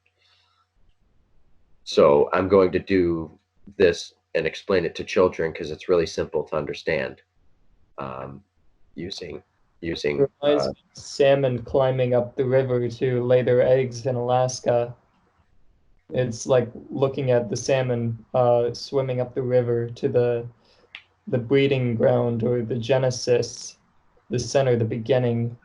So I'm going to do this and explain it to children because it's really simple to understand. Using It reminds me of salmon climbing up the river to lay their eggs in Alaska. It's like looking at the salmon swimming up the river to the breeding ground or the genesis, the center, the beginning.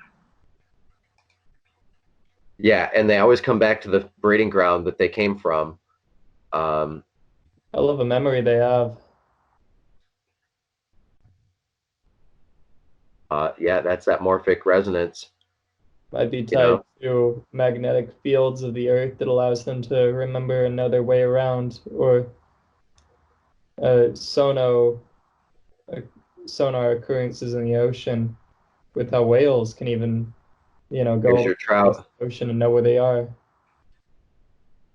Yeah, and they always come back to the breeding ground that they came from. I love a memory they have. Yeah, that's that morphic resonance. Might be tied to magnetic fields of the earth that allows them to remember another way around, or sonar occurrences in the ocean, with how whales can even, go Here's your trout. the ocean and know where they are.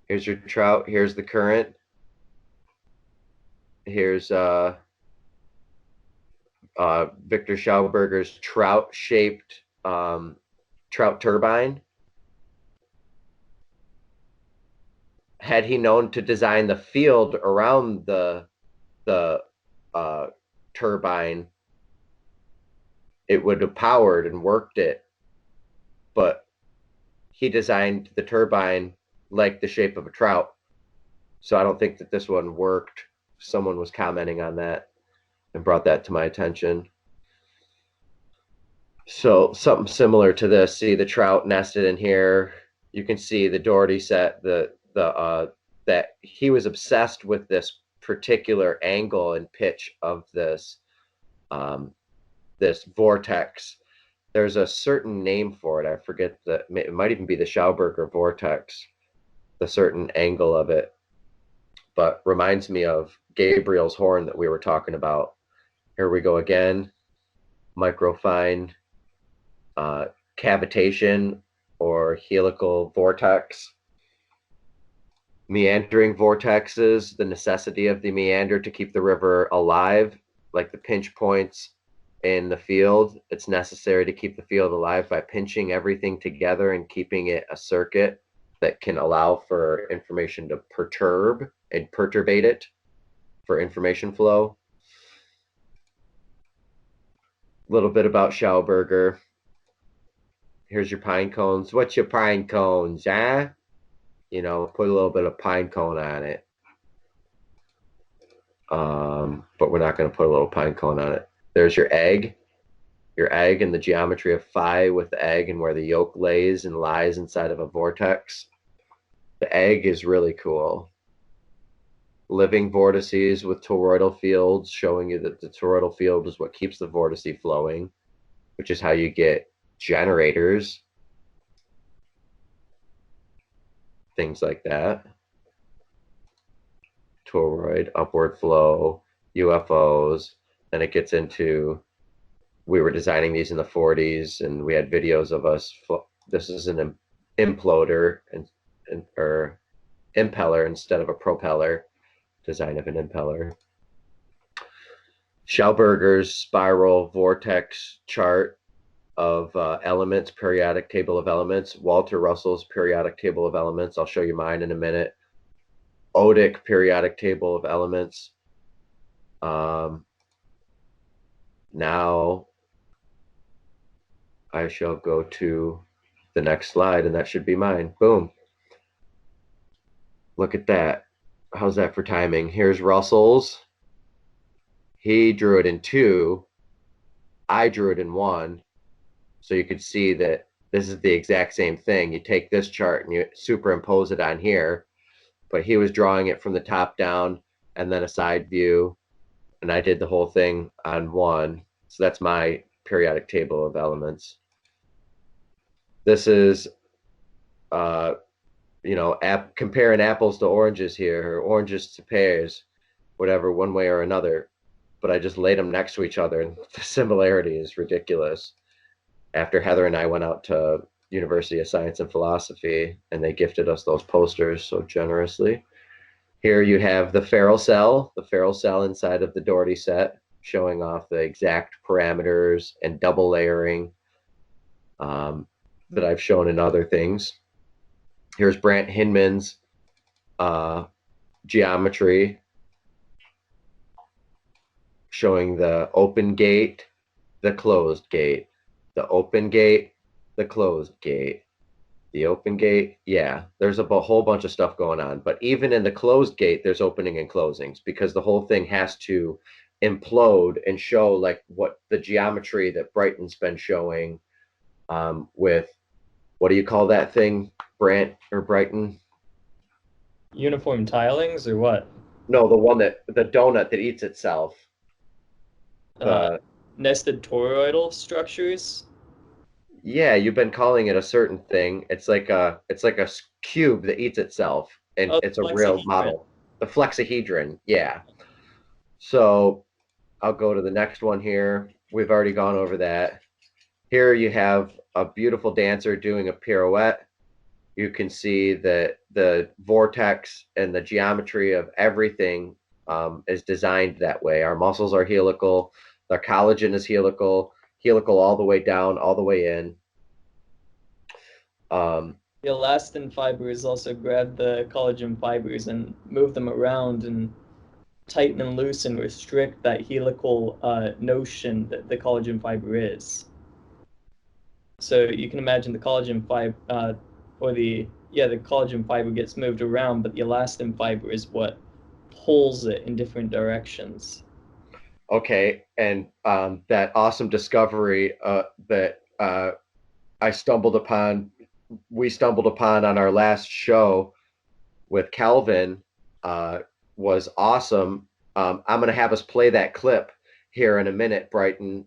Here's your trout. Here's the current. Here's Victor Schauberger's trout-shaped trout turbine. Had he known to design the field around the turbine, it would have powered and worked it. But he designed the turbine like the shape of a trout. So I don't think that this one worked. Someone was commenting on that and brought that to my attention. So something similar to this. See the trout nested in here. You can see the Dougherty set, that he was obsessed with this particular angle and pitch of this this vortex. There's a certain name for it. I forget that. It might even be the Schauberger vortex, the certain angle of it. But reminds me of Gabriel's horn that we were talking about. Here we go again. Microfine cavitation or helical vortex. Meandering vortexes, the necessity of the meander to keep the river alive, like the pinch points in the field. It's necessary to keep the field alive by pinching everything together and keeping it a circuit that can allow for information to perturbate it for information flow. A little bit about Schauberger. Here's your pine cones. What's your pine cones, huh? You know, put a little bit of pine cone on it. But we're not going to put a little pine cone on it. There's your egg and the geometry of phi with the egg and where the yolk lays and lies inside of a vortex. The egg is really cool. Living vortices with toroidal fields, showing you that the toroidal field is what keeps the vortice flowing, which is how you get generators, things like that. Toroid, upward flow, UFOs. Then it gets into, we were designing these in the 40s, and we had videos of us. This is an imploder or impeller instead of a propeller. Design of an impeller. Schauberger's spiral vortex chart of elements, periodic table of elements. Walter Russell's periodic table of elements. I'll show you mine in a minute. Odic periodic table of elements. Now I shall go to the next slide, and that should be mine. Boom. Look at that. How's that for timing? Here's Russell's. He drew it in 2. I drew it in 1. So you could see that this is the exact same thing. You take this chart and you superimpose it on here, but he was drawing it from the top down and then a side view, and I did the whole thing on 1. So that's my periodic table of elements. This is, you know, comparing apples to oranges here, or oranges to pears, whatever, one way or another. But I just laid them next to each other, and the similarity is ridiculous. After Heather and I went out to University of Science and Philosophy, and they gifted us those posters so generously. Here you have the ferrule cell inside of the Dougherty set, showing off the exact parameters and double layering that I've shown in other things. Here's Brant Hinman's geometry, showing the open gate, the closed gate, the open gate, the closed gate, the open gate. Yeah, there's a whole bunch of stuff going on. But even in the closed gate, there's opening and closings, because the whole thing has to implode and show like what the geometry that Brighton's been showing with, what do you call that thing, Brant or Brighton? Uniform tilings or what? No, the one that, the donut that eats itself. Nested toroidal structures. Yeah, you've been calling it a certain thing. It's like a cube that eats itself, and it's a real model. The flexahedron, yeah. So I'll go to the next one here. We've already gone over that. Here you have a beautiful dancer doing a pirouette. You can see that the vortex and the geometry of everything is designed that way. Our muscles are helical. The collagen is helical all the way down, all the way in. The elastin fibers also grab the collagen fibers and move them around and tighten and loosen, restrict that helical notion that the collagen fiber is. So you can imagine the collagen fiber, the collagen fiber gets moved around, but the elastin fiber is what pulls it in different directions. Okay, and that awesome discovery that we stumbled upon on our last show with Calvin was awesome. I'm going to have us play that clip here in a minute, Brighton,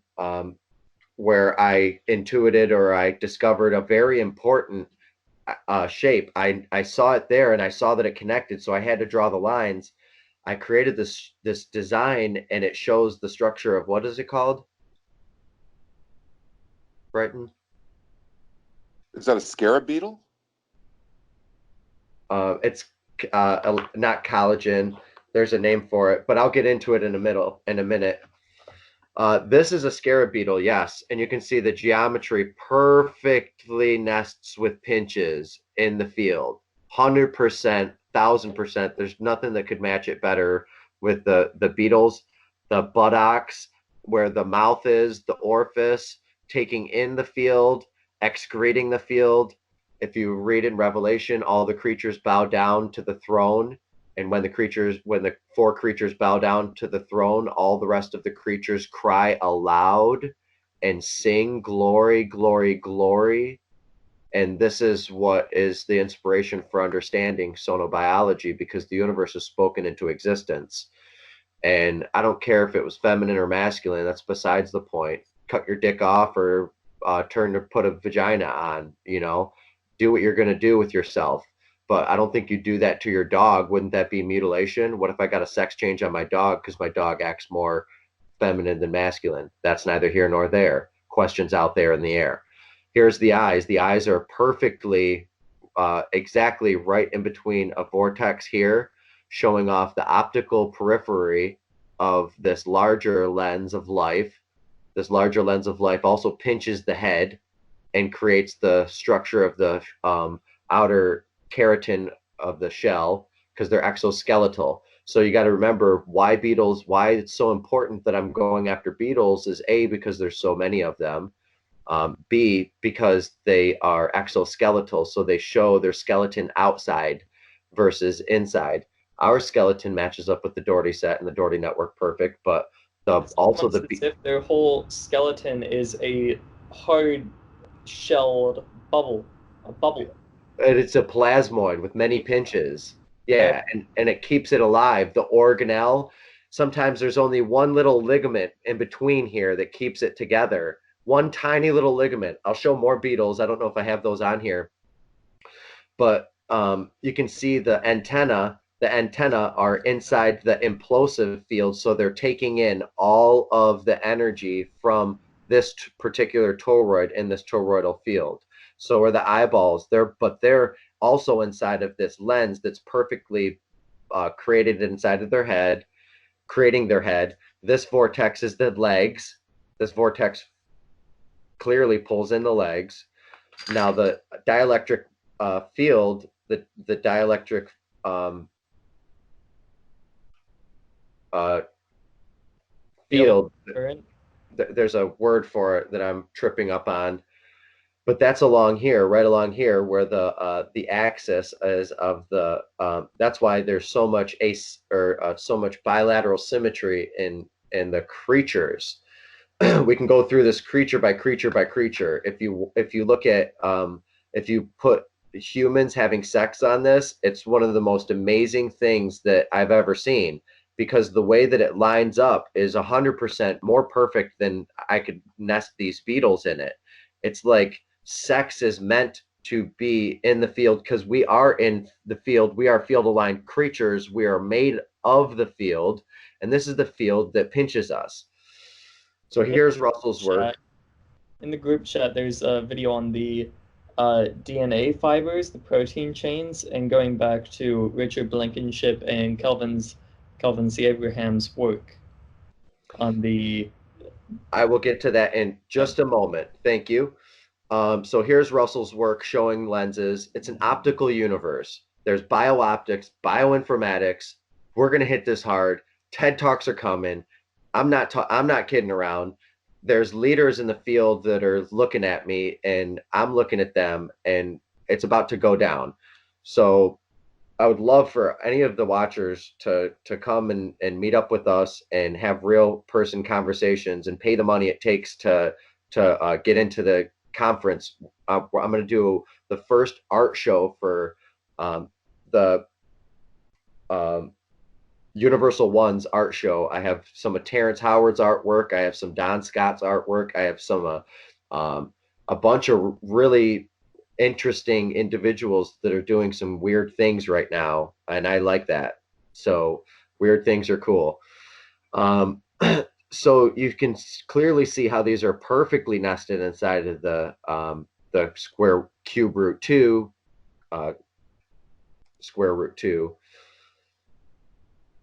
where I intuited, or I discovered, a very important shape. I saw it there, and I saw that it connected, so I had to draw the lines. I created this design, and it shows the structure of, what is it called, Brighton? Is that a scarab beetle? It's not collagen. There's a name for it, but I'll get into it in a minute. This is a scarab beetle, yes, and you can see the geometry perfectly nests with pinches in the field. 100%, 1000%. There's nothing that could match it better with the beetles, the buttocks, where the mouth is, the orifice, taking in the field, excreting the field. If you read in Revelation, all the creatures bow down to the throne. And when the four creatures bow down to the throne, all the rest of the creatures cry aloud and sing glory, glory, glory. And this is what is the inspiration for understanding sonobiology, because the universe is spoken into existence. And I don't care if it was feminine or masculine, that's besides the point. Cut your dick off or put a vagina on, do what you're going to do with yourself. But I don't think you do that to your dog. Wouldn't that be mutilation? What if I got a sex change on my dog because my dog acts more feminine than masculine? That's neither here nor there. Questions out there in the air. Here's the eyes. The eyes are perfectly, exactly right in between a vortex here, showing off the optical periphery of this larger lens of life. This larger lens of life also pinches the head and creates the structure of the outer keratin of the shell, because they're exoskeletal. So you got to remember why it's so important that I'm going after beetles is A, because there's so many of them. B, because they are exoskeletal, so they show their skeleton outside versus inside. Our skeleton matches up with the Dougherty set and the Dougherty network perfect, but if their whole skeleton is a hard shelled bubble, a bubble. And it's a plasmoid with many pinches. Yeah, and it keeps it alive. The organelle, sometimes there's only one little ligament in between here that keeps it together. One tiny little ligament. I'll show more beetles. I don't know if I have those on here. But you can see the antenna. The antenna are inside the implosive field, so they're taking in all of the energy from this particular toroid in this toroidal field. So are the eyeballs. They're also inside of this lens that's perfectly created inside of their head, creating their head. This vortex is the legs. This vortex clearly pulls in the legs. Now the dielectric field, the dielectric field. There's a word for it that I'm tripping up on, but that's along here, right along here, where the axis is of the. That's why there's so much so much bilateral symmetry in the creatures. We can go through this creature by creature by creature. If you look at if you put humans having sex on this, it's one of the most amazing things that I've ever seen, because the way that it lines up is 100% more perfect than I could nest these beetles in it. It's like sex is meant to be in the field, because we are in the field. We are field-aligned creatures. We are made of the field, and this is the field that pinches us. So here's Russell's work. In the group chat, there's a video on the DNA fibers, the protein chains, and going back to Richard Blankenship and Kelvin C. Abraham's work on the. I will get to that in just a moment. Thank you. So here's Russell's work showing lenses. It's an optical universe. There's biooptics, bioinformatics. We're going to hit this hard. TED Talks are coming. I'm not kidding around. There's leaders in the field that are looking at me, and I'm looking at them, and it's about to go down. So I would love for any of the watchers to come and meet up with us and have real person conversations and pay the money it takes to get into the conference. I'm going to do the first art show for the Universal One's art show. I have some of Terrence Howard's artwork. I have some Don Scott's artwork. I have some a bunch of really interesting individuals that are doing some weird things right now, and I like that. So Weird things are cool. So you can clearly see how these are perfectly nested inside of the square cube root 2, square root 2.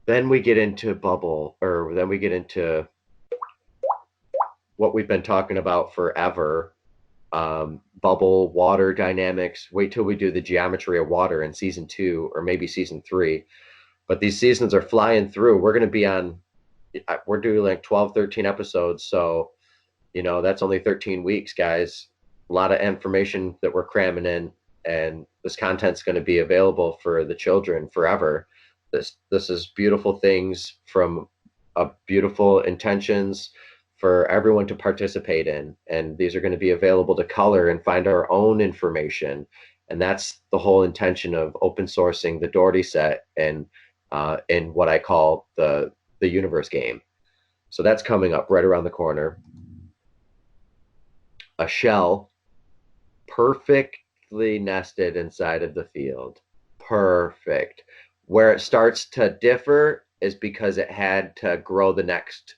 Then we get into then we get into what we've been talking about forever, bubble water dynamics. Wait till we do the geometry of water in season 2 or maybe season 3. But these seasons are flying through. We're going to be we're doing like 12, 13 episodes. So, that's only 13 weeks, guys. A lot of information that we're cramming in, and this content's going to be available for the children forever. This is beautiful things from beautiful intentions for everyone to participate in. And these are going to be available to color and find our own information. And that's the whole intention of open sourcing the Dougherty set and in what I call the universe game. So that's coming up right around the corner. A shell perfectly nested inside of the field. Perfect. Where it starts to differ is because it had to grow the next,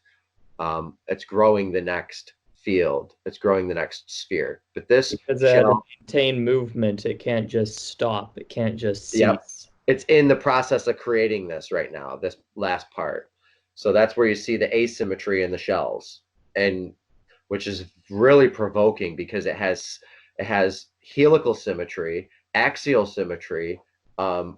it's growing the next field. It's growing the next sphere. But this because it had to maintain movement, it can't just stop. It can't just cease. Yep. It's in the process of creating this right now, this last part. So that's where you see the asymmetry in the shells, and which is really provoking because it has helical symmetry, axial symmetry,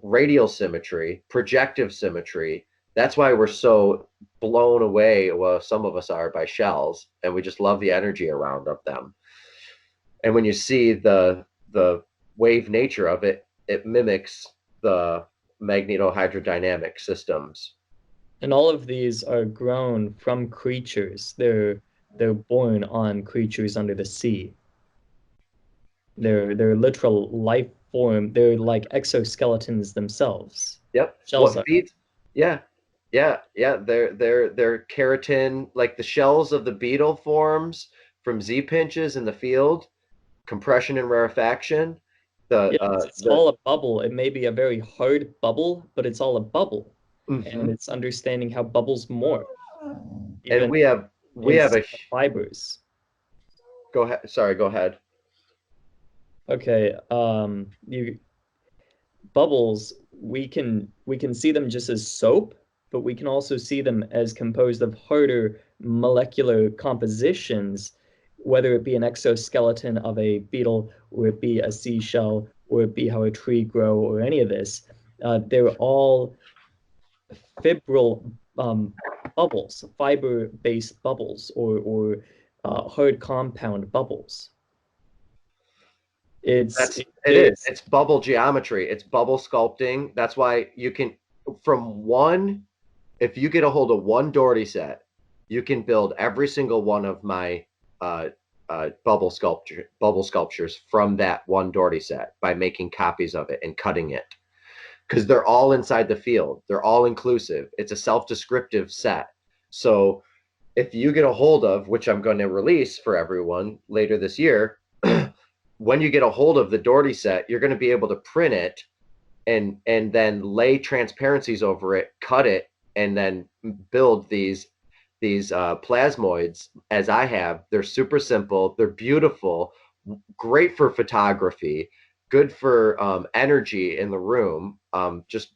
radial symmetry, projective symmetry. That's why we're so blown away, well, some of us are, by shells, and we just love the energy around of them. And when you see the wave nature of it, it mimics the magnetohydrodynamic systems. And all of these are grown from creatures. They're born on creatures under the sea. They're literal life form. They're like exoskeletons themselves. Yep. Shells Yeah. They're keratin, like the shells of the beetle forms from Z pinches in the field, compression and rarefaction. It's all a bubble. It may be a very hard bubble, but it's all a bubble. Mm-hmm. And it's understanding how bubbles morph. And we have fibers. Go ahead. Sorry, go ahead. Okay. Bubbles, we can see them just as soap, but we can also see them as composed of harder molecular compositions, whether it be an exoskeleton of a beetle, or it be a seashell, or it be how a tree grow, or any of this. They're all fibril bubbles, fiber-based bubbles, or hard compound bubbles. It is. It's bubble geometry. It's bubble sculpting. That's why you can, if you get a hold of one Dougherty set, you can build every single one of my bubble sculptures from that one Dougherty set by making copies of it and cutting it. Because they're all inside the field. They're all inclusive. It's a self-descriptive set. So if you get a hold of, which I'm going to release for everyone later this year, when you get a hold of the Dougherty set, you're going to be able to print it and then lay transparencies over it, cut it, and then build these plasmoids as I have. They're super simple. They're beautiful, great for photography, good for energy in the room, just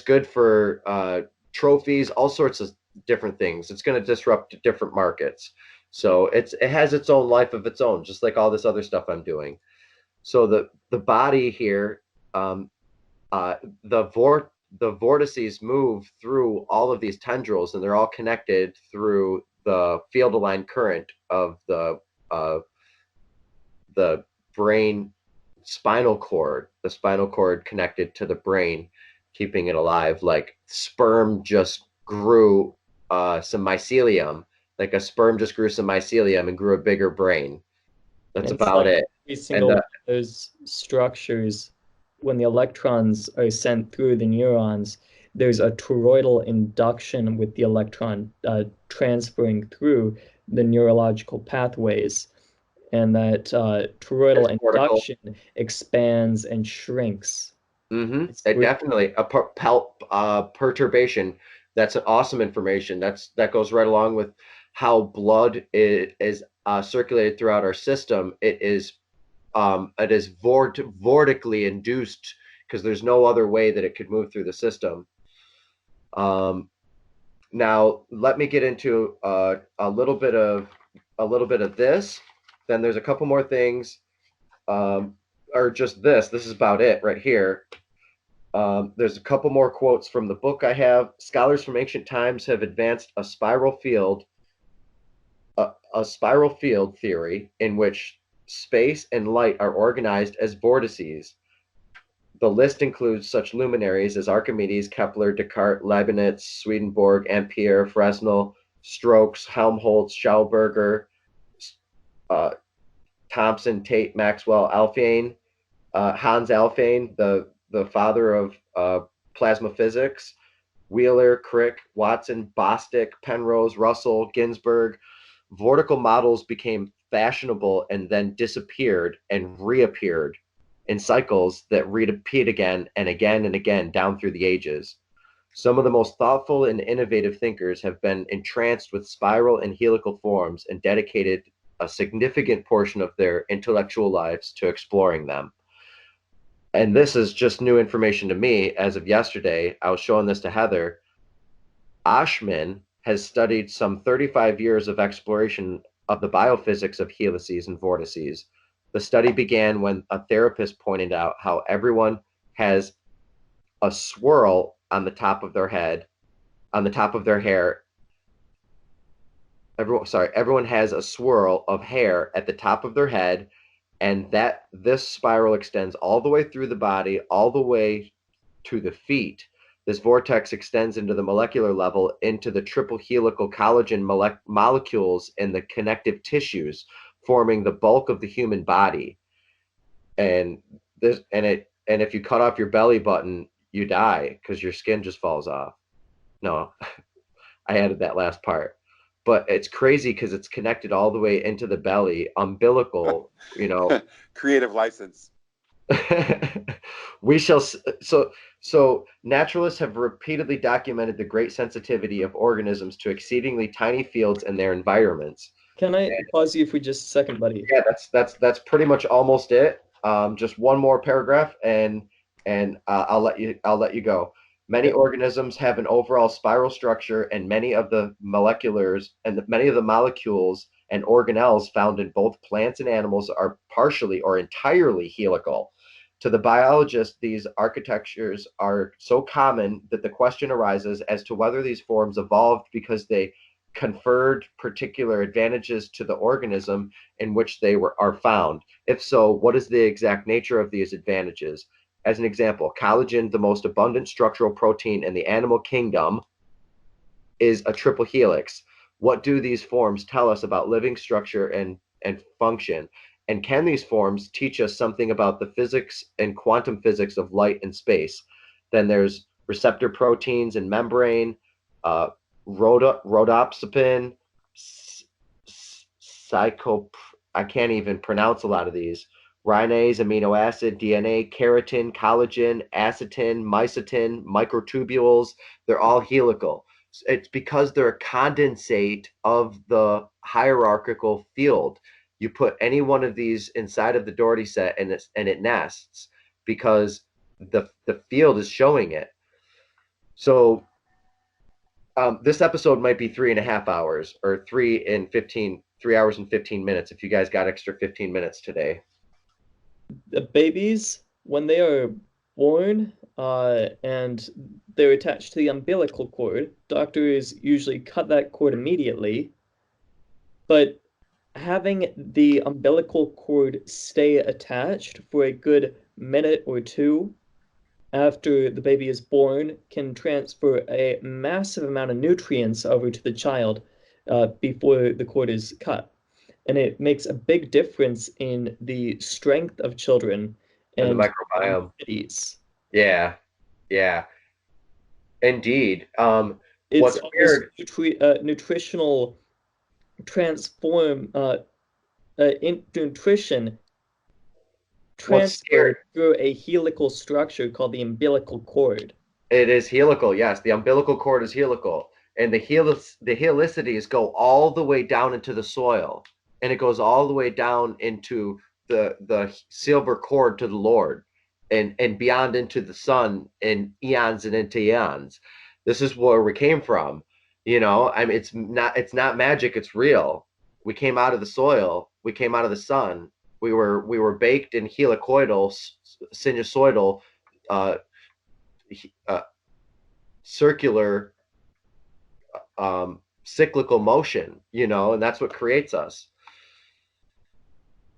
good for trophies, all sorts of different things. It's going to disrupt different markets. So it has its own life of its own, just like all this other stuff I'm doing. So the body here, the vortices move through all of these tendrils, and they're all connected through the field aligned current of the brain spinal cord, the spinal cord connected to the brain, keeping it alive. Like sperm just grew some mycelium, like a sperm just grew some mycelium and grew a bigger brain. That's about it. Every single one of those structures, when the electrons are sent through the neurons, there's a toroidal induction with the electron transferring through the neurological pathways. And that toroidal induction expands and shrinks. Mm-hmm. Definitely a perturbation That's an awesome information. That goes right along with how blood is circulated throughout our system. It is vortically induced because there's no other way that it could move through the system. Now let me get into a little bit of this. Then there's a couple more things, or just this. This is about it right here. There's a couple more quotes from the book I have. Scholars from ancient times have advanced a spiral field theory in which space and light are organized as vortices. The list includes such luminaries as Archimedes, Kepler, Descartes, Leibniz, Swedenborg, Ampere, Fresnel, Stokes, Helmholtz, Schauberger, Thomson, Tate, Maxwell, Alfvén, Hans Alfvén, the father of plasma physics, Wheeler, Crick, Watson, Bostick, Penrose, Russell, Ginzburg. Vortical models became fashionable and then disappeared and reappeared in cycles that repeat again and again and again down through the ages. Some of the most thoughtful and innovative thinkers have been entranced with spiral and helical forms and dedicated a significant portion of their intellectual lives to exploring them. And this is just new information to me as of yesterday. I was showing this to Heather. Ashman has studied some 35 years of exploration of the biophysics of helices and vortices. The study began when a therapist pointed out how everyone has a swirl on the top of their head, on the top of their hair. Everyone has a swirl of hair at the top of their head, and that this spiral extends all the way through the body, all the way to the feet. This vortex extends into the molecular level into the triple helical collagen molecules in the connective tissues, forming the bulk of the human body. And if you cut off your belly button, you die because your skin just falls off. No, I added that last part. But it's crazy because it's connected all the way into the belly, umbilical, Creative license. We shall. So naturalists have repeatedly documented the great sensitivity of organisms to exceedingly tiny fields and their environments. Can I pause you for just a second, buddy? Yeah, that's pretty much almost it. Just one more paragraph, and I'll let you go. Many organisms have an overall spiral structure, and many of the molecules and many of the molecules and organelles found in both plants and animals are partially or entirely helical. To the biologist, these architectures are so common that the question arises as to whether these forms evolved because they conferred particular advantages to the organism in which they are found. If so, what is the exact nature of these advantages? As an example, collagen, the most abundant structural protein in the animal kingdom, is a triple helix. What do these forms tell us about living structure and function? And can these forms teach us something about the physics and quantum physics of light and space? Then there's receptor proteins and membrane, rhodopsin, I can't even pronounce a lot of these. Rhinase, amino acid, DNA, keratin, collagen, acetin, mycetin, microtubules, they're all helical. It's because they're a condensate of the hierarchical field. You put any one of these inside of the Dougherty set and it nests because the field is showing it. So this episode might be 3.5 hours or 3 hours and 15 minutes if you guys got extra 15 minutes today. The babies, when they are born and they're attached to the umbilical cord, doctors usually cut that cord immediately, but having the umbilical cord stay attached for a good minute or two after the baby is born can transfer a massive amount of nutrients over to the child before the cord is cut. And it makes a big difference in the strength of children and the microbiome. Yeah, indeed. It's weird. Nutritional nutrition transferred through a helical structure called the umbilical cord. It is helical, yes. The umbilical cord is helical. And the helicities go all the way down into the soil. And it goes all the way down into the silver cord to the Lord and beyond into the sun and eons and into eons. This is where we came from. I mean, it's not magic, it's real. We came out of the soil, we came out of the sun. We were baked in helicoidal, sinusoidal, uh, circular, cyclical motion, and that's what creates us.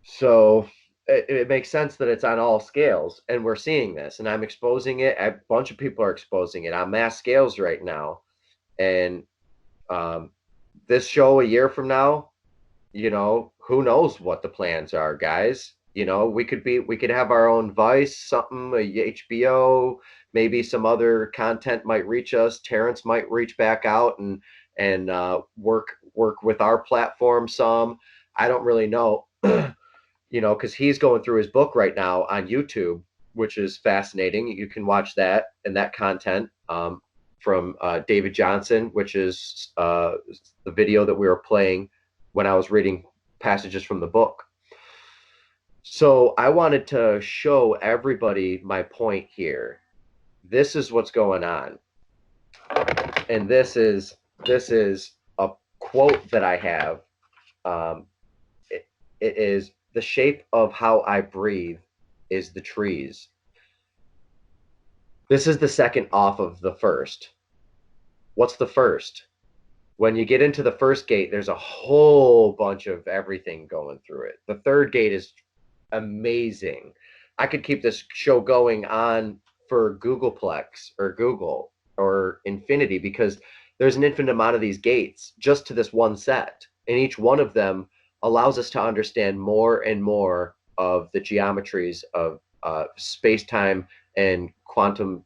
So it makes sense that it's on all scales, and we're seeing this, and I'm exposing it. A bunch of people are exposing it on mass scales right now. And this show a year from now, who knows what the plans are, guys. We could have our own Vice, something, a HBO, maybe some other content might reach us. Terrence might reach back out and work with our platform some. I don't really know, because he's going through his book right now on YouTube, which is fascinating. You can watch that and that content from David Johnson, which is the video that we were playing when I was reading passages from the book. So I wanted to show everybody my point here. This is what's going on. And this is a quote that I have. It is, the shape of how I breathe is the trees. This is the second off of the first. What's the first? When you get into the first gate, there's a whole bunch of everything going through it. The third gate is amazing. I could keep this show going on for Googleplex or Google or infinity, because there's an infinite amount of these gates just to this one set. And each one of them allows us to understand more and more of the geometries of space-time and quantum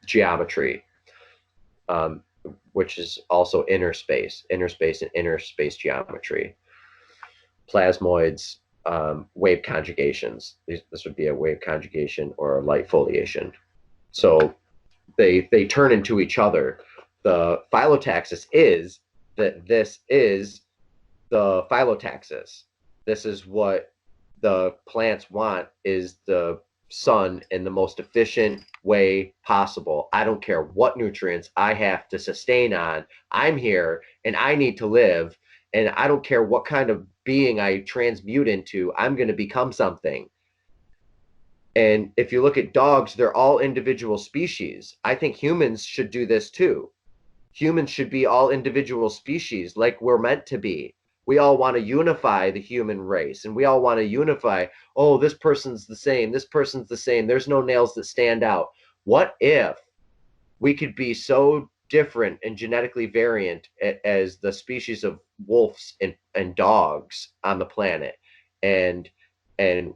geometry, which is also inner space and inner space geometry, plasmoids, wave conjugations. This would be a wave conjugation or a light foliation. So they turn into each other. The phyllotaxis is that this is the phyllotaxis. This is what the plants want, is the sun in the most efficient way possible. I don't care what nutrients I have to sustain on. I'm here and I need to live, and I don't care what kind of being I transmute into. I'm going to become something. And if you look at dogs, they're all individual species. I think humans should do this too. Humans should be all individual species like we're meant to be. We all want to unify the human race, and we all want to unify, oh, this person's the same, this person's the same, there's no nails that stand out. What if we could be so different and genetically variant as the species of wolves and dogs on the planet, and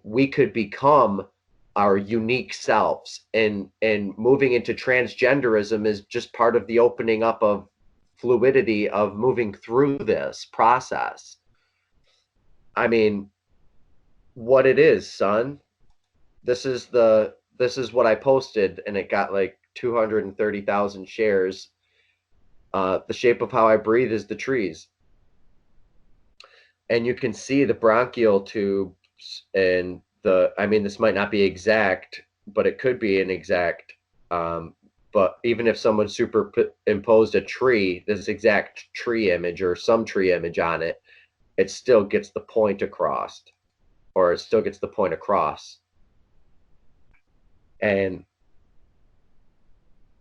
we could become our unique selves, and moving into transgenderism is just part of the opening up of fluidity of moving through this process. I mean, what it is, son. This is what I posted, and it got like 230,000 shares. The shape of how I breathe is the trees. And you can see the bronchial tubes, and I mean, this might not be exact, but it could be an exact, but even if someone superimposed a tree, this exact tree image or some tree image on it, it still gets the point across, or it still gets the point across. And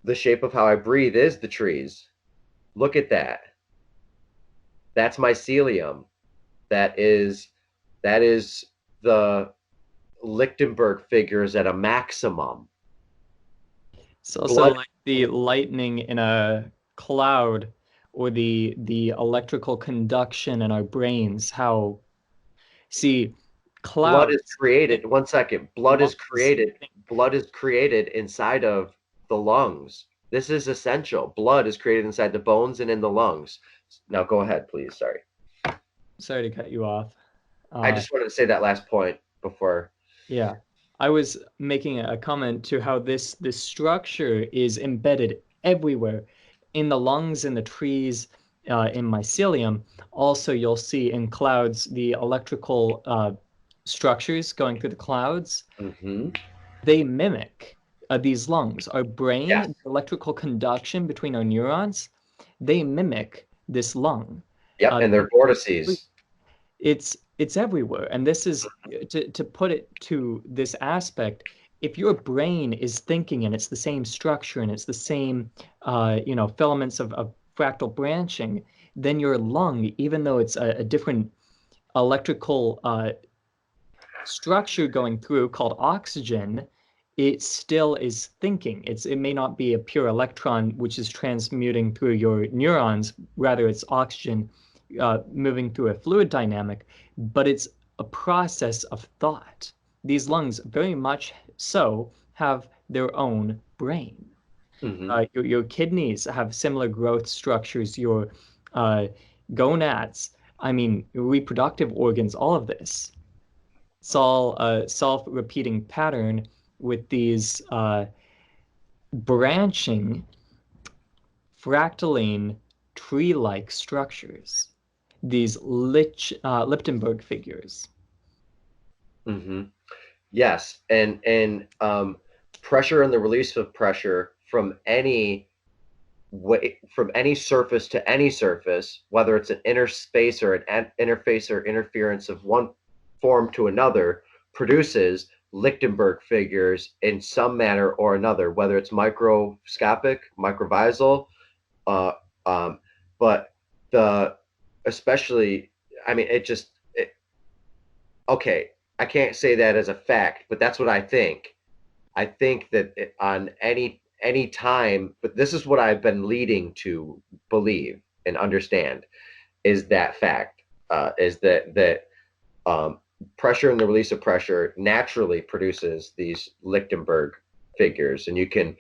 the shape of how I breathe is the trees. Look at that. That's mycelium. That is the Lichtenberg figures at a maximum. It's also like the lightning in a cloud, or the electrical conduction in our brains. How, see, clouds. Blood is created. One second. Blood is created. Blood is created inside of the lungs. This is essential. Blood is created inside the bones and in the lungs. Now go ahead, please. Sorry to cut you off. I just wanted to say that last point before. Yeah. I was making a comment to how this structure is embedded everywhere in the lungs, in the trees, in mycelium. Also, you'll see in clouds the electrical structures going through the clouds. Mm-hmm. They mimic these lungs. Our brain, Yes. electrical conduction between our neurons, they mimic this lung. Yep, and they're vortices. It's everywhere, and this is to put it to this aspect. If your brain is thinking and it's the same structure and it's the same filaments of fractal branching, then your lung, even though it's a different electrical structure going through called oxygen, it still is thinking. It may not be a pure electron which is transmuting through your neurons, rather it's oxygen moving through a fluid dynamic, but it's a process of thought. These lungs very much so have their own brain. Mm-hmm. Your kidneys have similar growth structures, your gonads, I mean, reproductive organs, all of this. It's all a self-repeating pattern with these branching, fractaline, tree-like structures, these Lichtenberg figures. Mm-hmm. Yes, and pressure and the release of pressure from any surface to any surface, whether it's an inner space or an interface or interference of one form to another, produces Lichtenberg figures in some manner or another, whether it's microscopic, microvisual, but especially, I mean, okay, I can't say that as a fact, but that's what I think. I think that on any time, but this is what I've been leading to believe and understand, is that fact, is that pressure and the release of pressure naturally produces these Lichtenberg figures, and you can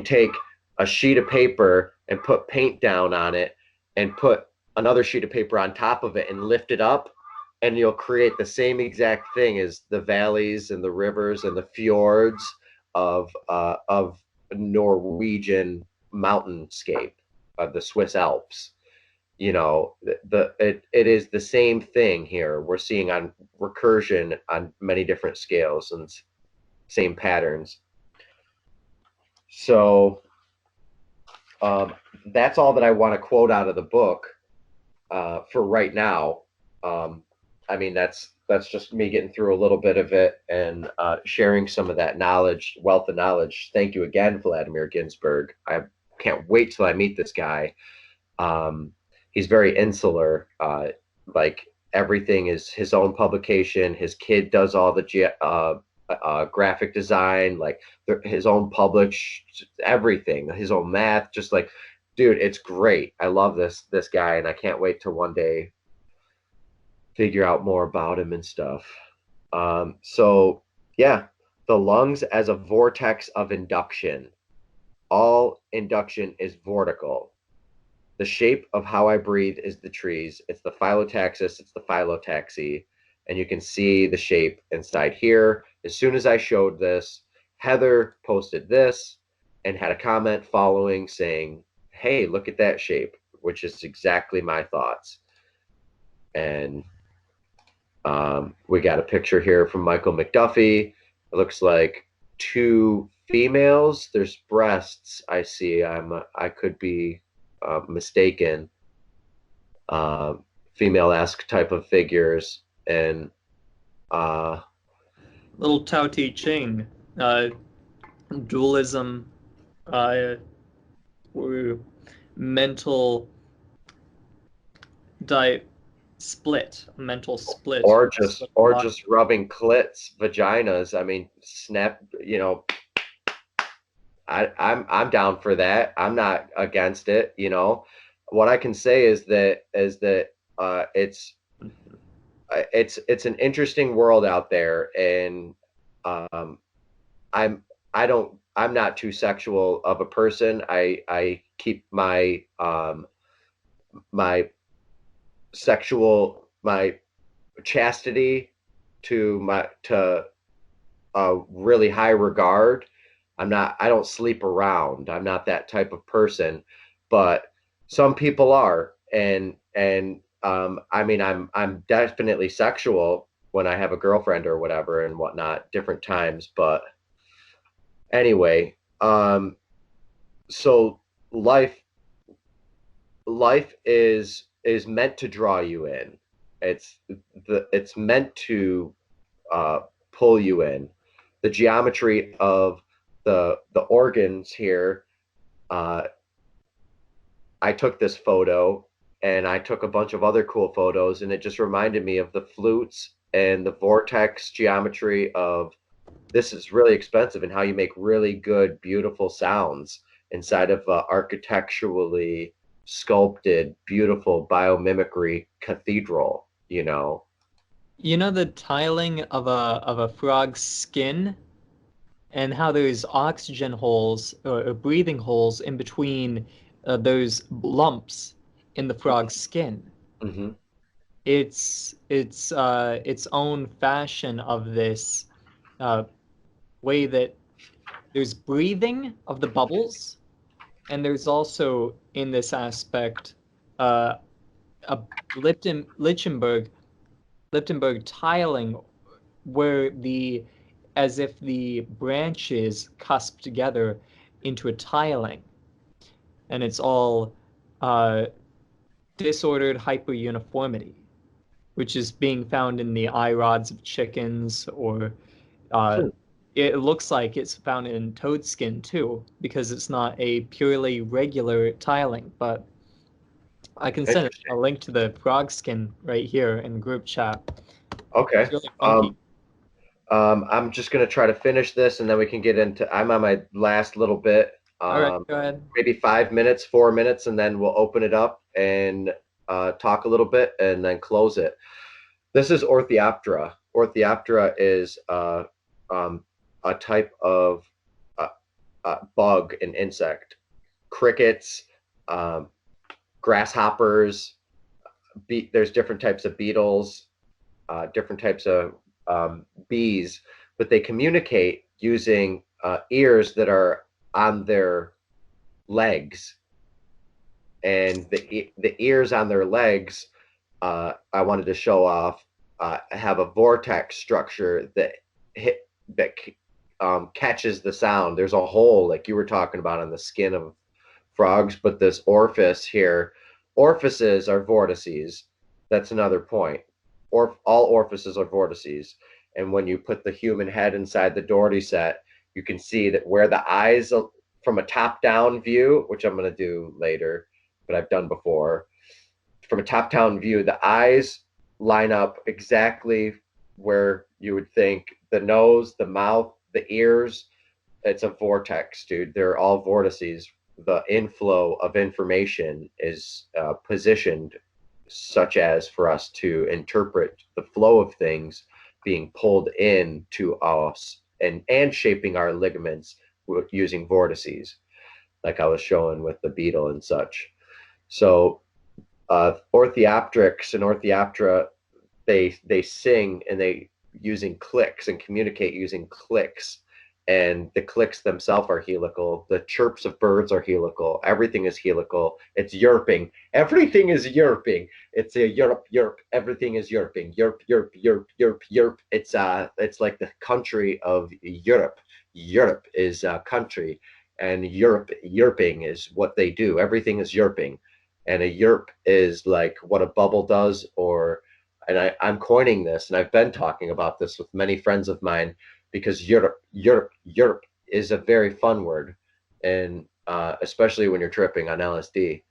take a sheet of paper and put paint down on it and put another sheet of paper on top of it and lift it up, and you'll create the same exact thing as the valleys and the rivers and the fjords of Norwegian mountainscape of the Swiss Alps. You know, it is the same thing here. We're seeing on recursion on many different scales and same patterns. So that's all that I want to quote out of the book for right now. I mean, that's just me getting through a little bit of it and sharing some of that knowledge, wealth of knowledge. Thank you again, Vladimir Ginzburg. I can't wait till I meet this guy. He's very insular. Like everything is his own publication. His kid does all the graphic design, like his own published everything, his own math. Just like, dude, it's great. I love this guy, and I can't wait till one day figure out more about him and stuff. So yeah, the lungs as a vortex of induction. All induction is vortical. The shape of how I breathe is the trees. It's the phyllotaxis, it's the phyllotaxi, and you can see the shape inside here. As soon as I showed this, Heather posted this and had a comment following saying, hey, look at that shape, which is exactly my thoughts. And we got a picture here from Michael McDuffie. It looks like two females. There's breasts. I see. I could be mistaken. Female-esque type of figures, and little Tao Te Ching, dualism, mental mental split, or just rubbing clits, vaginas. I mean, snap. You know, I'm down for that. I'm not against it. You know, what I can say is that it's an interesting world out there, and I'm not too sexual of a person. I keep my my chastity to really high regard. I don't sleep around. I'm not that type of person, but some people are. I mean, I'm definitely sexual when I have a girlfriend or whatever and whatnot, different times. But anyway, so life is meant to draw you in. It's meant to pull you in. The geometry of the organs here. I took this photo and I took a bunch of other cool photos, and it just reminded me of the flutes and the vortex geometry of this is really expensive and how you make really good, beautiful sounds inside of architecturally sculpted, beautiful biomimicry cathedral, you know. You know the tiling of a frog's skin and how there's oxygen holes or breathing holes in between those lumps in the frog's skin. Mm-hmm. It's its own fashion of this way that there's breathing of the bubbles, and there's also in this aspect a Lichtenberg tiling where as if the branches cusp together into a tiling, and it's all disordered hyperuniformity, which is being found in the eye rods of chickens, or it looks like it's found in toad skin too, because it's not a purely regular tiling. But I can send a link to the frog skin right here in group chat. Okay. It's really funky. I'm just gonna try to finish this, and then we can get into. I'm on my last little bit. All right, go ahead. Maybe 5 minutes, 4 minutes, and then we'll open it up and talk a little bit, and then close it. This is Orthioptera. Orthioptera is a type of bug and insect. Crickets, grasshoppers. There's different types of beetles, different types of bees, but they communicate using ears that are on their legs, and the ears on their legs, I wanted to show off, have a vortex structure that catches the sound. There's a hole like you were talking about on the skin of frogs, but this orifice here, orifices are vortices. That's another point. All orifices are vortices. And when you put the human head inside the Dougherty set, you can see that where the eyes, from a top-down view, which I'm going to do later, but I've done before, from a top-down view, the eyes line up exactly where you would think the nose, the mouth, the ears. It's a vortex, dude. They're all vortices. The inflow of information is positioned such as for us to interpret the flow of things being pulled in to us and shaping our ligaments using vortices, like I was showing with the beetle and such. So Orthiopteryx and Orthioptera, they sing and they using clicks and communicate using clicks, and the clicks themselves are helical. The chirps of birds are helical. Everything is helical. It's yerping. Everything is yerping. It's a yerp, yerp. Everything is yerping. Yerp, yerp, yerp, yerp, yerp. It's like the country of Europe. Europe is a country, and yerping is what they do. Everything is yerping, and a yerp is like what a bubble does, and I'm coining this, and I've been talking about this with many friends of mine, because Europe is a very fun word, and especially when you're tripping on LSD,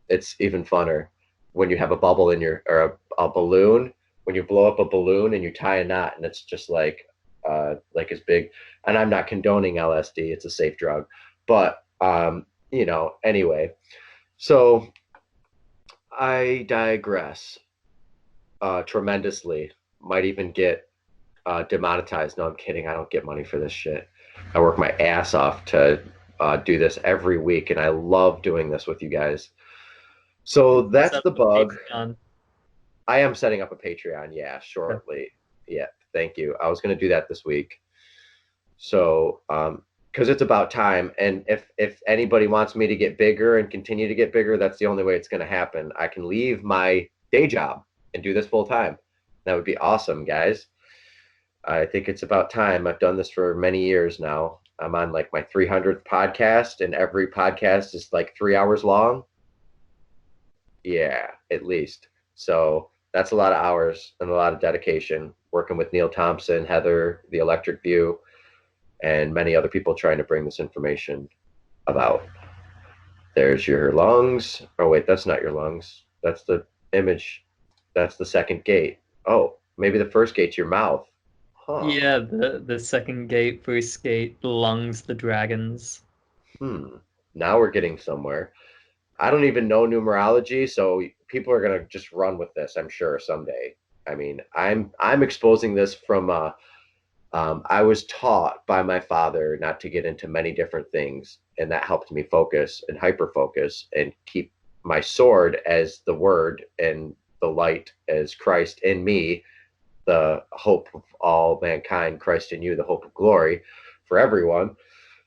it's even funner when you have a bubble in or a balloon. When you blow up a balloon and you tie a knot, and it's just like as big. And I'm not condoning LSD; it's a safe drug, but anyway. So I digress tremendously. Might even get demonetized. No, I'm kidding. I don't get money for this shit. I work my ass off to do this every week, and I love doing this with you guys. So that's the bug. I am setting up a Patreon, yeah, shortly. Yeah, Thank you. I was going to do that this week. So, because it's about time. And if anybody wants me to get bigger and continue to get bigger, that's the only way it's going to happen. I can leave my day job and do this full time. That would be awesome, guys. I think it's about time. I've done this for many years now. I'm on like my 300th podcast, and every podcast is like 3 hours long. Yeah, at least. So that's a lot of hours and a lot of dedication, working with Neil Thompson, Heather, the Electric View, and many other people trying to bring this information about. There's your lungs. Oh, wait, that's not your lungs. That's the image. That's the second gate. Oh, maybe the first gate's your mouth. Huh. Yeah, the second gate, first gate, the lungs, the dragons. Now we're getting somewhere. I don't even know numerology, so people are gonna just run with this, I'm sure, someday. I mean, I'm exposing this from I was taught by my father not to get into many different things, and that helped me focus and hyper focus and keep my sword as the word and the light as Christ in me, the hope of all mankind, Christ in you, the hope of glory for everyone.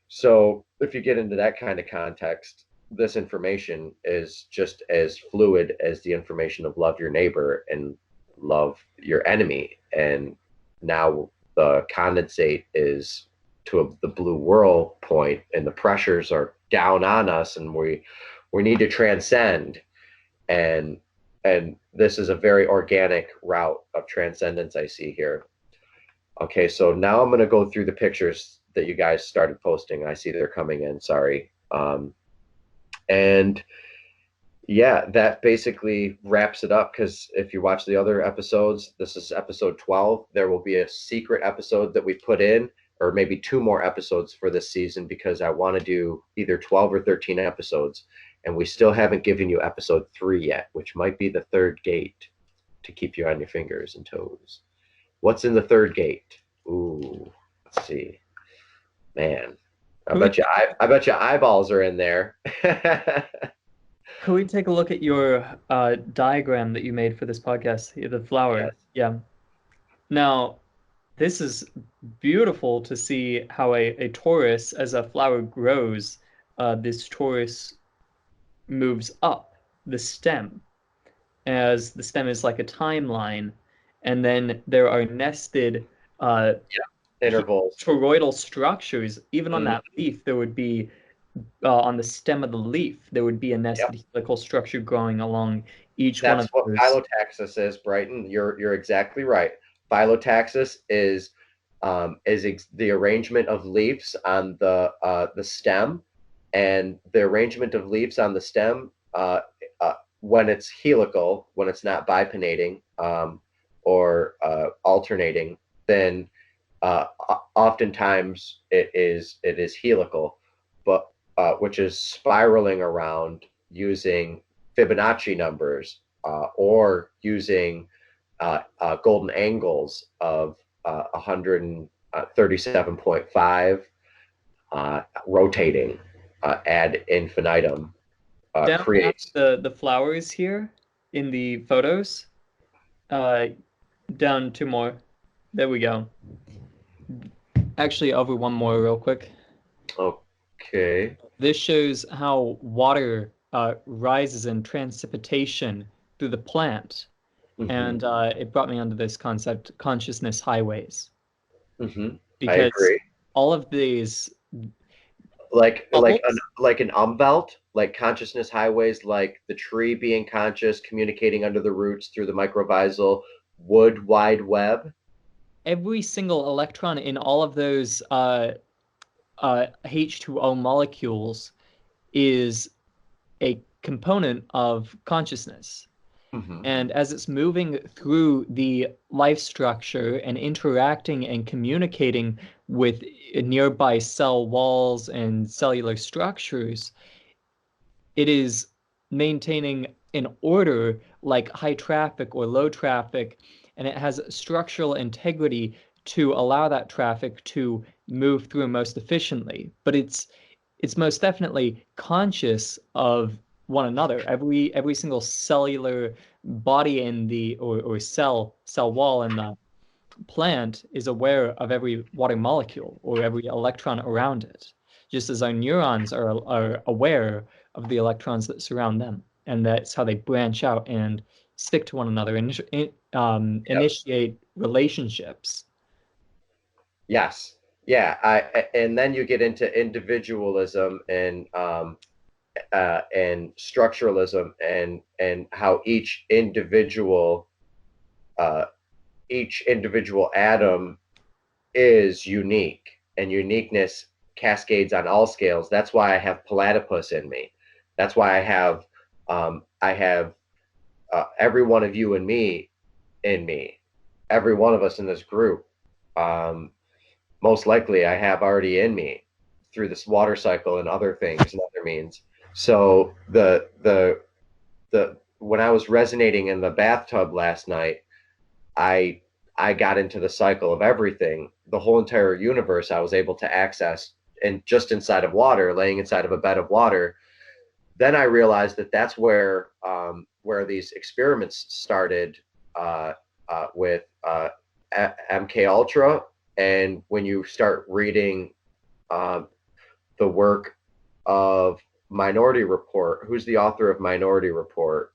So if you get into that kind of context, this information is just as fluid as the information of love your neighbor and love your enemy. And now the condensate is to the blue whirl point, and the pressures are down on us, and we need to transcend. And this is a very organic route of transcendence I see here. Okay, so now I'm going to go through the pictures that you guys started posting. I see they're coming in, sorry. And yeah, that basically wraps it up, because if you watch the other episodes, this is episode 12. There will be a secret episode that we put in, or maybe 2 more episodes for this season, because I want to do either 12 or 13 episodes. And we still haven't given you episode 3 yet, which might be the third gate to keep you on your fingers and toes. What's in the third gate? Ooh, let's see. Man, I bet you eyeballs are in there. Could we take a look at your diagram that you made for this podcast, the flower? Yes. Yeah. Now, this is beautiful to see how a torus, as a flower grows, this torus moves up the stem, as the stem is like a timeline, and then there are nested intervals, toroidal structures. Even on that leaf, there would be on the stem of the leaf, there would be a nested helical structure growing along each one of those. That's what phyllotaxis is, Brighton. You're exactly right. Phyllotaxis is the arrangement of leaves on the stem, and the arrangement of leaves on the stem when it's helical, when it's not bipinnating or alternating, then oftentimes it is helical, but which is spiraling around using Fibonacci numbers or using golden angles of 137.5 rotating ad infinitum creates the flowers here in the photos. Down 2 more. There we go. Actually, over 1 more real quick. Okay. This shows how water rises in precipitation through the plant. And it brought me onto this concept, consciousness highways. Because I agree. all of these, like an umbelt, like consciousness highways, like the tree being conscious, communicating under the roots through the microvasal wood wide web. Every single electron in all of those H2O molecules is a component of consciousness. And as it's moving through the life structure and interacting and communicating with nearby cell walls and cellular structures, it is maintaining an order like high traffic or low traffic, and it has structural integrity to allow that traffic to move through most efficiently. But it's most definitely conscious of one another. Every single cellular body in the or cell wall in plant is aware of every water molecule or every electron around it, just as our neurons are aware of the electrons that surround them. And that's how they branch out and stick to one another and initiate relationships. Yes. Yeah. And then you get into individualism and structuralism and how each individual atom is unique, and uniqueness cascades on all scales. That's why I have platypus in me. That's why I have every one of you and me in me. Every one of us in this group, most likely I have already in me through this water cycle and other things and other means. So the when I was resonating in the bathtub last night, I got into the cycle of everything. The whole entire universe I was able to access, and just inside of water, laying inside of a bed of water. Then I realized that that's where these experiments started with MK Ultra. And when you start reading the work of Minority Report, who's the author of Minority Report?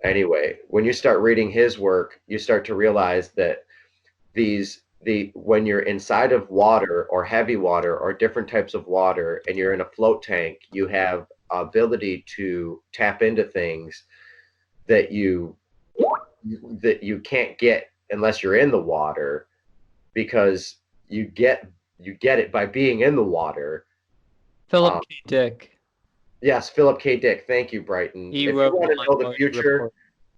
Anyway, when you start reading his work, you start to realize that when you're inside of water or heavy water or different types of water and you're in a float tank, you have ability to tap into things that you can't get unless you're in the water, because you get it by being in the water. Philip K. Dick. Yes, Philip K. Dick. Thank you, Brighton. He if you wrote want to know the future, Report.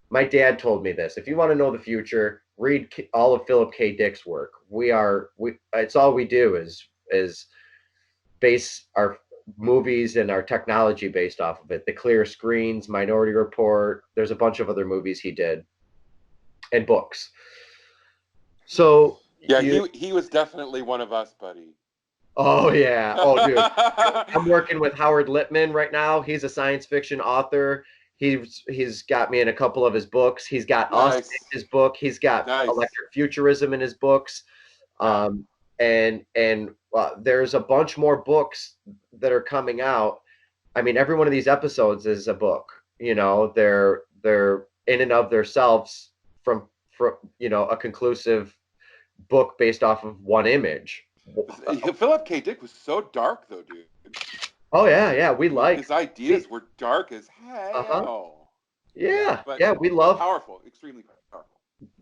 my dad told me this. If you want to know the future, read all of Philip K. Dick's work. It's all we do is base our movies and our technology based off of it. The Clear Screens, Minority Report. There's a bunch of other movies he did, and books. So yeah, he was definitely one of us, buddy. Oh yeah. Oh dude. I'm working with Howard Lippman right now. He's a science fiction author. He's got me in a couple of his books. He's got us in his book. He's got electric futurism in his books. And there's a bunch more books that are coming out. I mean, every one of these episodes is a book. You know, they're in and of themselves from a conclusive book based off of one image. Philip K. Dick was so dark, though, dude. Oh yeah, his ideas were dark as hell. Yeah, but we love powerful, extremely powerful.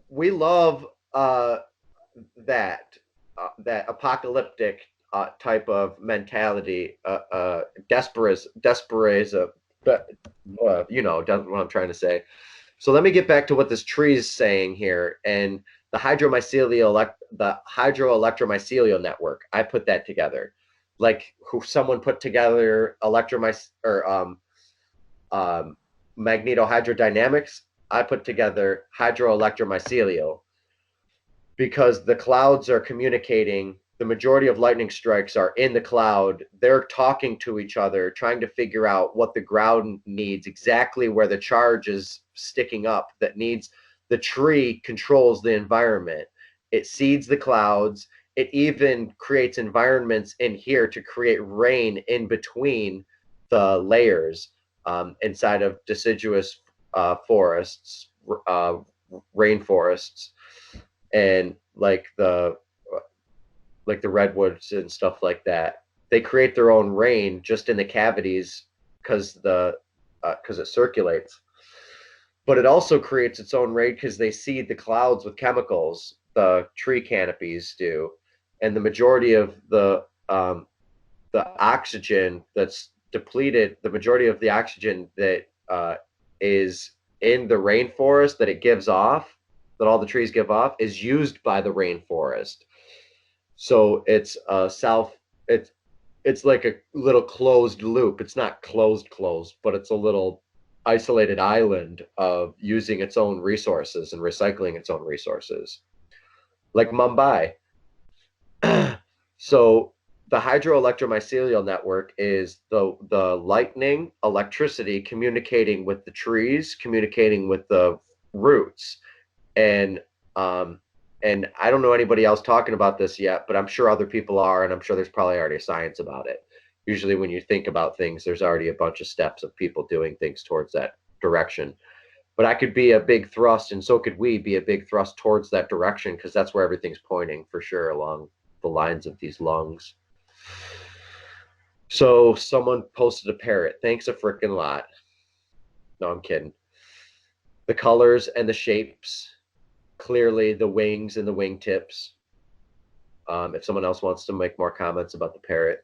We love that apocalyptic type of mentality, desperism. But you know, that's what I'm trying to say. So let me get back to what this tree is saying here, and the hydroelectromycelial network. I put that together, like someone put together magnetohydrodynamics. I put together hydroelectromycelial, because the clouds are communicating. The majority of lightning strikes are in the cloud. They're talking to each other, trying to figure out what the ground needs, exactly where the charge is sticking up that needs. The tree controls the environment. It seeds the clouds. It even creates environments in here to create rain in between the layers, inside of deciduous forests, rainforests, and like the redwoods and stuff like that. They create their own rain just in the cavities because it circulates. But it also creates its own rain because they seed the clouds with chemicals. The tree canopies do, and the majority of the oxygen that's depleted, the majority of the oxygen that is in the rainforest that it gives off, that all the trees give off, is used by the rainforest. So it's it's like a little closed loop. It's not closed, but it's a little isolated island of using its own resources and recycling its own resources, like Mumbai. So the hydroelectromycelial network is the lightning, electricity communicating with the trees, communicating with the roots. And I don't know anybody else talking about this yet, but I'm sure other people are, and I'm sure there's probably already a science about it. Usually when you think about things, there's already a bunch of steps of people doing things towards that direction. But I could be a big thrust, and so could we be a big thrust towards that direction, because that's where everything's pointing for sure, along the lines of these lungs. So someone posted a parrot. Thanks a freaking lot. No, I'm kidding. The colors and the shapes, clearly the wings and the wingtips. If someone else wants to make more comments about the parrot.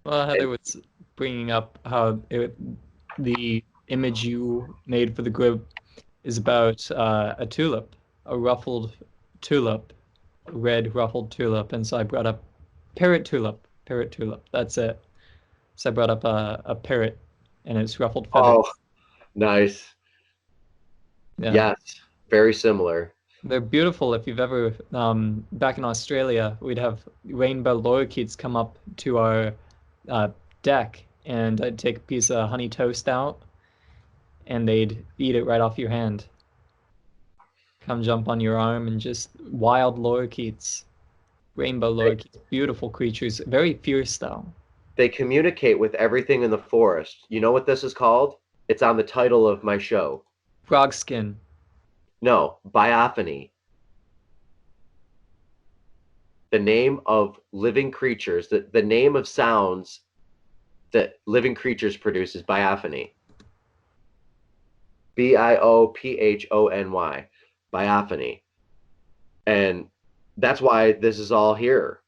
Well, Heather was bringing up how the image you made for the group is about a tulip, a ruffled tulip, a red ruffled tulip. And so I brought up parrot tulip. That's it. So I brought up a parrot and its ruffled feathers. Oh, nice. Yeah. Yes, very similar. They're beautiful. If you've ever, back in Australia, we'd have rainbow lorikeets come up to our deck, and I'd take a piece of honey toast out, and they'd eat it right off your hand. Come jump on your arm, and just wild lorikeets, rainbow lorikeets, beautiful creatures, very fierce though. They communicate with everything in the forest. You know what this is called? It's on the title of my show. Frog skin. No, biophony. The name of living creatures, the name of sounds that living creatures produce is biophony. Biophony. Biophony. And that's why this is all here,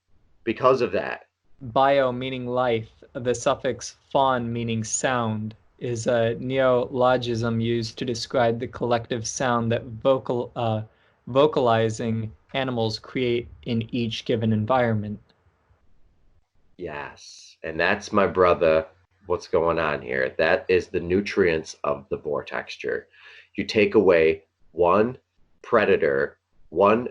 because of that. Bio meaning life, the suffix phon meaning sound, is a neologism used to describe the collective sound that vocalizing animals create in each given environment. Yes, and that's my brother. What's going on here? That is the nutrients of the vortexture. You take away one predator, an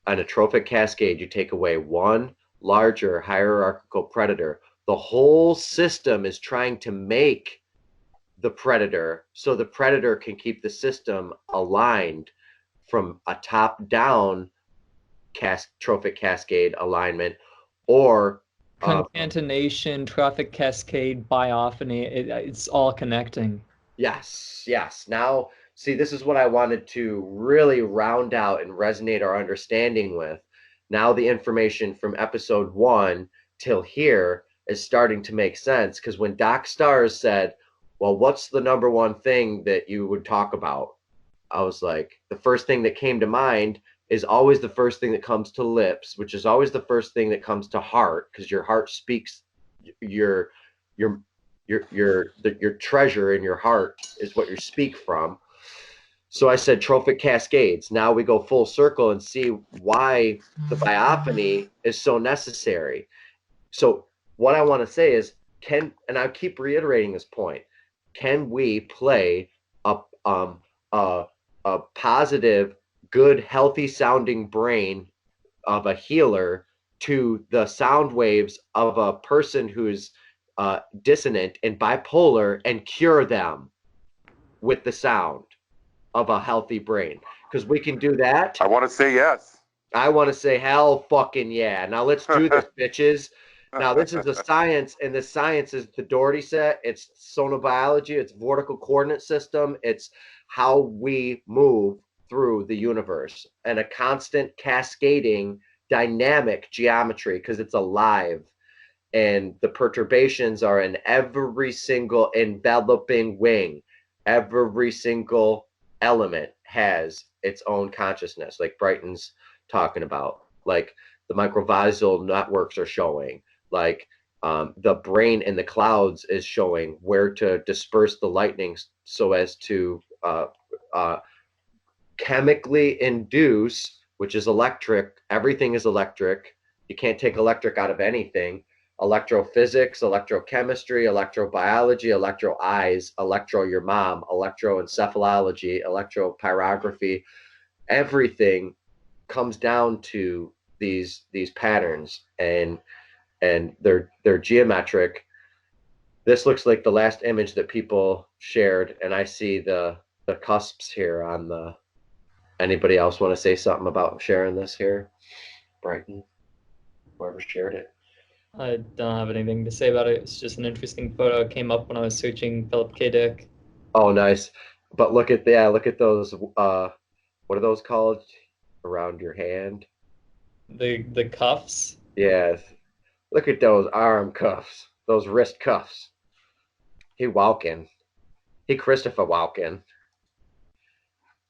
atrophic cascade, you take away one larger hierarchical predator. The whole system is trying to make the predator so the predator can keep the system aligned from a top-down trophic cascade alignment, or concatenation, trophic cascade, biophony, it's all connecting. Yes. Now, see, this is what I wanted to really round out and resonate our understanding with. Now the information from episode 1 till here is starting to make sense, because when Doc Stars said, well, what's the number one thing that you would talk about? I was like, the first thing that came to mind is always the first thing that comes to lips, which is always the first thing that comes to heart, because your heart speaks. Your treasure in your heart is what you speak from. So I said trophic cascades. Now we go full circle and see why the biophony is so necessary. So what I want to say is, and I keep reiterating this point, can we play a positive, good, healthy sounding brain of a healer to the sound waves of a person who's dissonant and bipolar, and cure them with the sound of a healthy brain? Because we can do that. I want to say yes. I want to say hell fucking yeah. Now let's do this, bitches. Now this is the science, and the science is the Dougherty set. It's sonobiology. It's vortical coordinate system. It's how we move through the universe, and a constant cascading dynamic geometry, because it's alive. And the perturbations are in every single enveloping wing. Every single element has its own consciousness, like Brighton's talking about, like the microvisual networks are showing, like the brain in the clouds is showing where to disperse the lightning so as to chemically induce, which is electric. Everything is electric. You can't take electric out of anything. Electrophysics, electrochemistry, electrobiology, electro-eyes, electro your mom, electroencephalology, electropyrography, everything comes down to these patterns, and they're geometric. This looks like the last image that people shared, and I see the the cusps here on the. Anybody else want to say something about sharing this here? Brighton, whoever shared it. I don't have anything to say about it. It's just an interesting photo. It came up when I was searching Philip K. Dick. Oh, nice. But look at those. What are those called? Around your hand. The cuffs. Yeah. Look at those arm cuffs. Those wrist cuffs. He walking. He Christopher walking.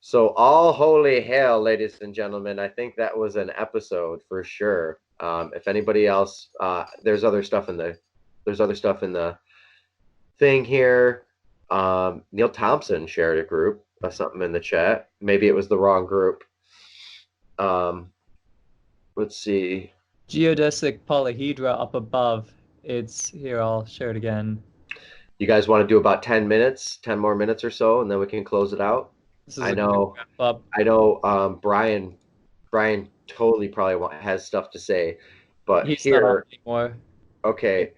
So all holy hell, ladies and gentlemen. I think that was an episode for sure. If anybody else, there's other stuff in the thing here. Neil Thompson shared a group something in the chat. Maybe it was the wrong group. Let's see. Geodesic polyhedra up above. It's here. I'll share it again. You guys want to do about 10 more minutes or so, and then we can close it out. I know. Brian totally probably has stuff to say, but he's here. Not on anymore. Okay.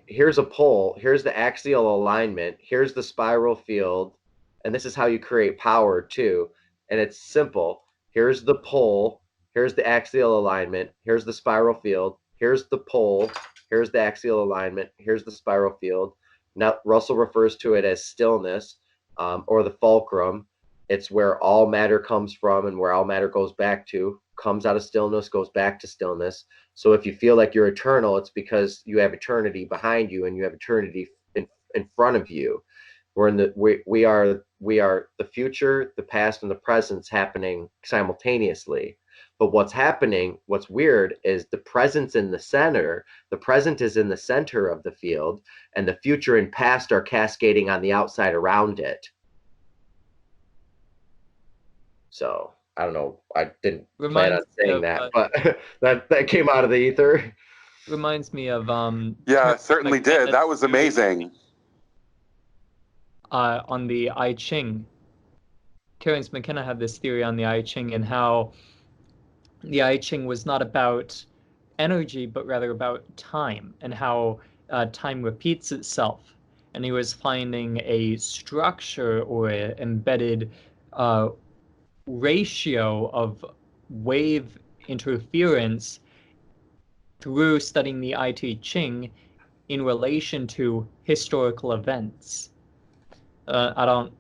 Here's a pole. Here's the axial alignment. Here's the spiral field, and this is how you create power too. And it's simple. Here's the pole. Here's the axial alignment. Here's the spiral field. Here's the pole. Here's the axial alignment. Here's the spiral field. Now Russell refers to it as stillness, or the fulcrum. It's where all matter comes from and where all matter goes back to. Comes out of stillness, goes back to stillness. So if you feel like you're eternal, it's because you have eternity behind you and you have eternity in front of you. We are the future, the past, and the present's happening simultaneously. But what's weird is the present's in the center. The present is in the center of the field, and the future and past are cascading on the outside around it. So I don't know. I didn't plan on saying that, but that came out of the ether. Reminds me of Yeah, it certainly did. That was amazing. On the I Ching, Terence McKenna had this theory on the I Ching and how the I Ching was not about energy, but rather about time, and how time repeats itself. And he was finding a structure or an embedded ratio of wave interference through studying the I Ching in relation to historical events. I don't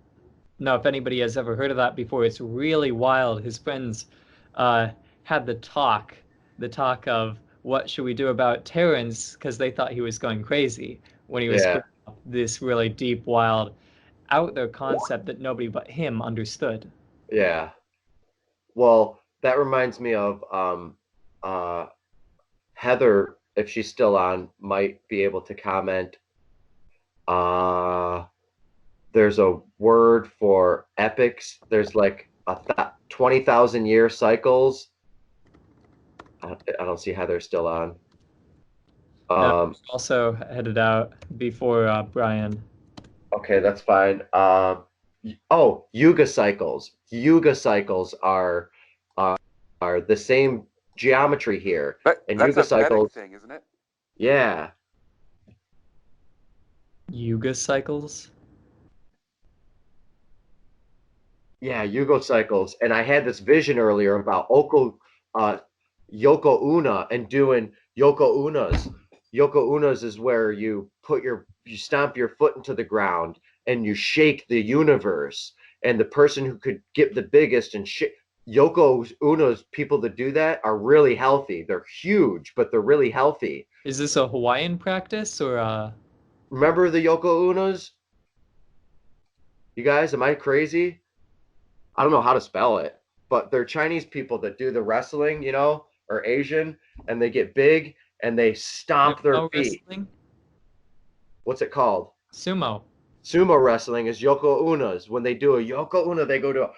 know if anybody has ever heard of that before. It's really wild. His friends had the talk of what should we do about Terence, because they thought he was going crazy when he was this really deep, wild, out there concept that nobody but him understood. Yeah. Well, that reminds me of Heather, if she's still on, might be able to comment. There's a word for epics. There's like 20,000 year cycles. I don't see Heather still on. Also headed out before Brian. Okay, that's fine. Yuga cycles. Yuga cycles are the same geometry here. And that's Yuga a cycles thing, isn't it? Yeah. Yuga cycles? Yeah, Yuga cycles. And I had this vision earlier about Yoko Una and doing Yoko Unas. Yoko Unas is where you stomp your foot into the ground and you shake the universe. And the person who could get the biggest and Yoko Una's people that do that are really healthy. They're huge, but they're really healthy. Is this a Hawaiian practice or Remember the Yoko Unas? You guys, am I crazy? I don't know how to spell it, but they're Chinese people that do the wrestling, or Asian, and they get big and they stomp their feet. Wrestling? What's it called? Sumo. Sumo wrestling is Yoko Unas. When they do a Yoko Una, they go to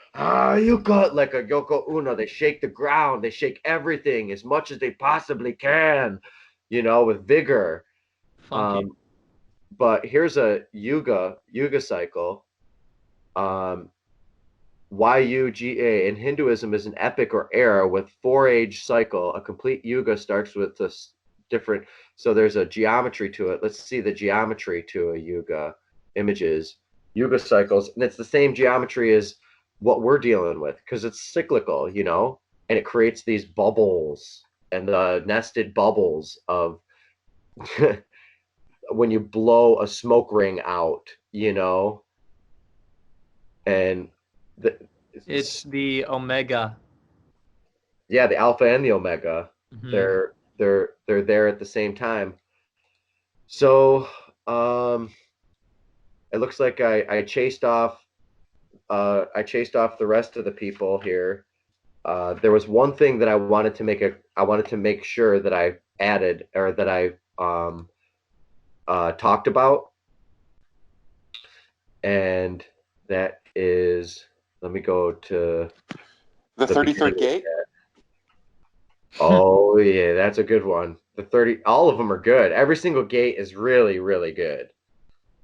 you got like a Yoko Una. They shake the ground. They shake everything as much as they possibly can, with vigor. Funky. But here's a Yuga cycle. YUGA in Hinduism is an epic or era with 4-age cycle. A complete Yuga starts with this different. So there's a geometry to it. Let's see the geometry to a Yuga. Images. Yuga cycles, and it's the same geometry as what we're dealing with because it's cyclical, you know, and it creates these bubbles and the nested bubbles of when you blow a smoke ring out, you know, and it's the omega. Yeah, the alpha and the omega. Mm-hmm. They're there at the same time. So it looks like I chased off the rest of the people here. There was one thing that I wanted to make sure that I added or that I talked about, and that is, let me go to the 33rd gate. Oh yeah, that's a good one. All of them are good. Every single gate is really, really good.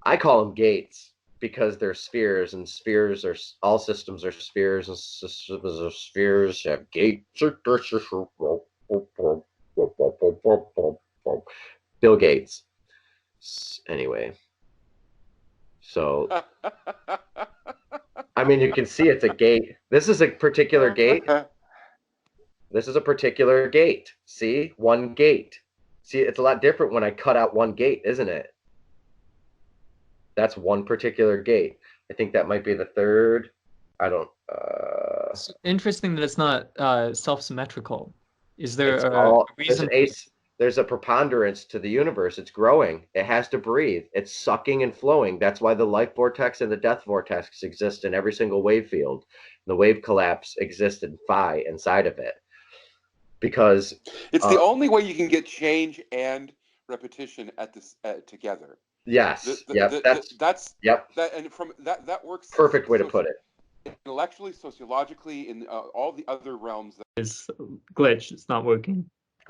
I call them gates because they're spheres, and spheres are, all systems are spheres, and systems are spheres have gates. Bill Gates. Anyway, so I mean, you can see it's a gate. This is a particular gate. This is a particular gate. See, one gate. See, it's a lot different when I cut out one gate, isn't it? That's one particular gate. I think that might be the third. I don't. It's interesting that it's not self-symmetrical. Is there a reason? There's a preponderance to the universe. It's growing. It has to breathe. It's sucking and flowing. That's why the life vortex and the death vortex exist in every single wave field. The wave collapse exists in phi inside of it. Because it's the only way you can get change and repetition at this together. Yes. That works. Perfect way to put it. Intellectually, sociologically, in all the other realms. It's glitch. It's not working.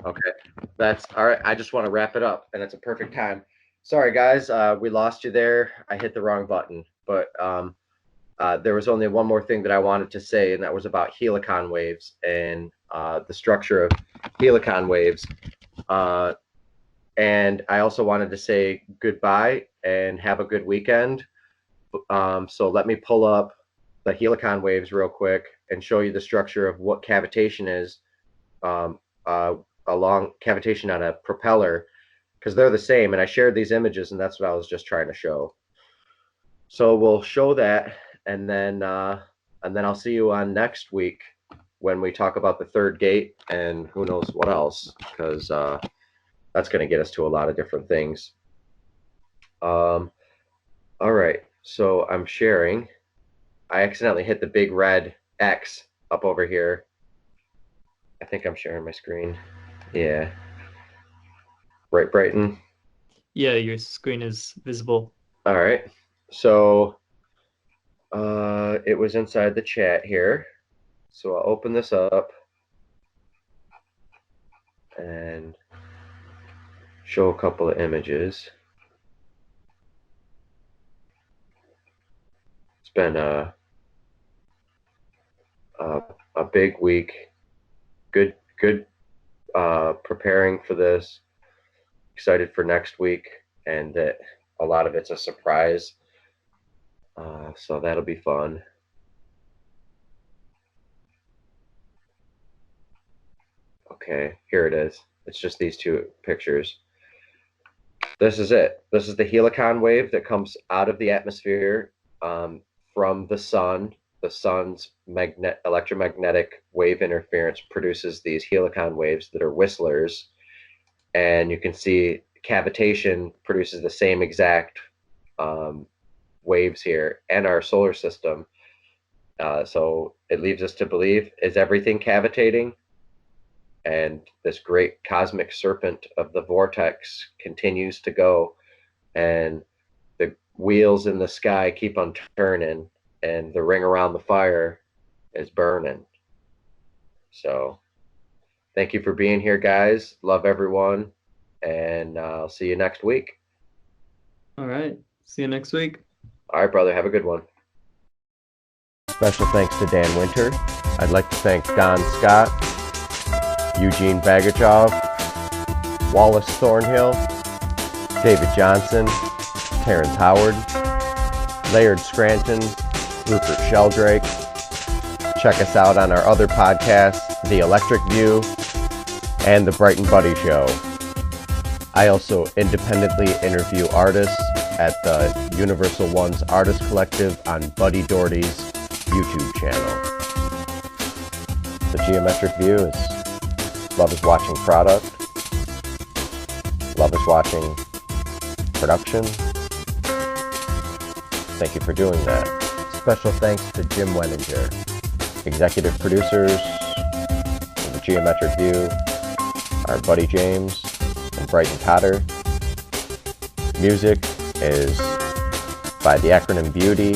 Okay, that's all right. I just want to wrap it up, and it's a perfect time. Sorry, guys, we lost you there. I hit the wrong button, but there was only one more thing that I wanted to say, and that was about helicon waves and the structure of helicon waves. And I also wanted to say goodbye and have a good weekend. So let me pull up the helicon waves real quick and show you the structure of what cavitation is along cavitation on a propeller, because they're the same. And I shared these images, and that's what I was just trying to show. So we'll show that, and then I'll see you on next week when we talk about the third gate and who knows what else, because that's going to get us to a lot of different things. All right, so I'm sharing. I accidentally hit the big red X up over here. I think I'm sharing my screen. Yeah. Right, Brighton? Yeah, your screen is visible. All right. So it was inside the chat here. So I'll open this up and show a couple of images. It's been a big week. Good preparing for this. Excited for next week, and that a lot of it's a surprise. So that'll be fun. Okay, here it is. It's just these two pictures. This is it. This is the helicon wave that comes out of the atmosphere from the sun. The sun's electromagnetic wave interference produces these helicon waves that are whistlers. And you can see cavitation produces the same exact waves here and our solar system. So it leaves us to believe, is everything cavitating? And this great cosmic serpent of the vortex continues to go, and the wheels in the sky keep on turning, and the ring around the fire is burning. So thank you for being here, guys. Love everyone, and I'll see you next week. All right. See you next week. All right, brother. Have a good one. Special thanks to Dan Winter. I'd like to thank Don Scott, Eugene Bagachov, Wallace Thornhill, David Johnson, Terrence Howard, Laird Scranton, Rupert Sheldrake. Check us out on our other podcasts, The Electric View and The Brighton Buddy Show. I also independently interview artists at the Universal Ones Artist Collective on Buddy Doherty's YouTube channel. The Geometric View is love is watching product, love is watching production. Thank you for doing that. Special thanks to Jim Weninger. Executive producers of the Geometric View are Buddy James and Brighton Cotter. Music is by the acronym Beauty,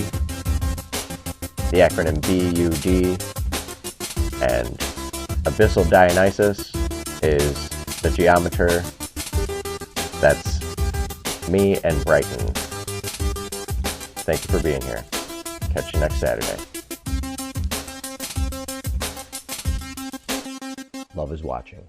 the acronym BUD, and Abyssal Dionysus is the geometer. That's me and Brighton. Thank you for being here. Catch you next Saturday. Love is watching.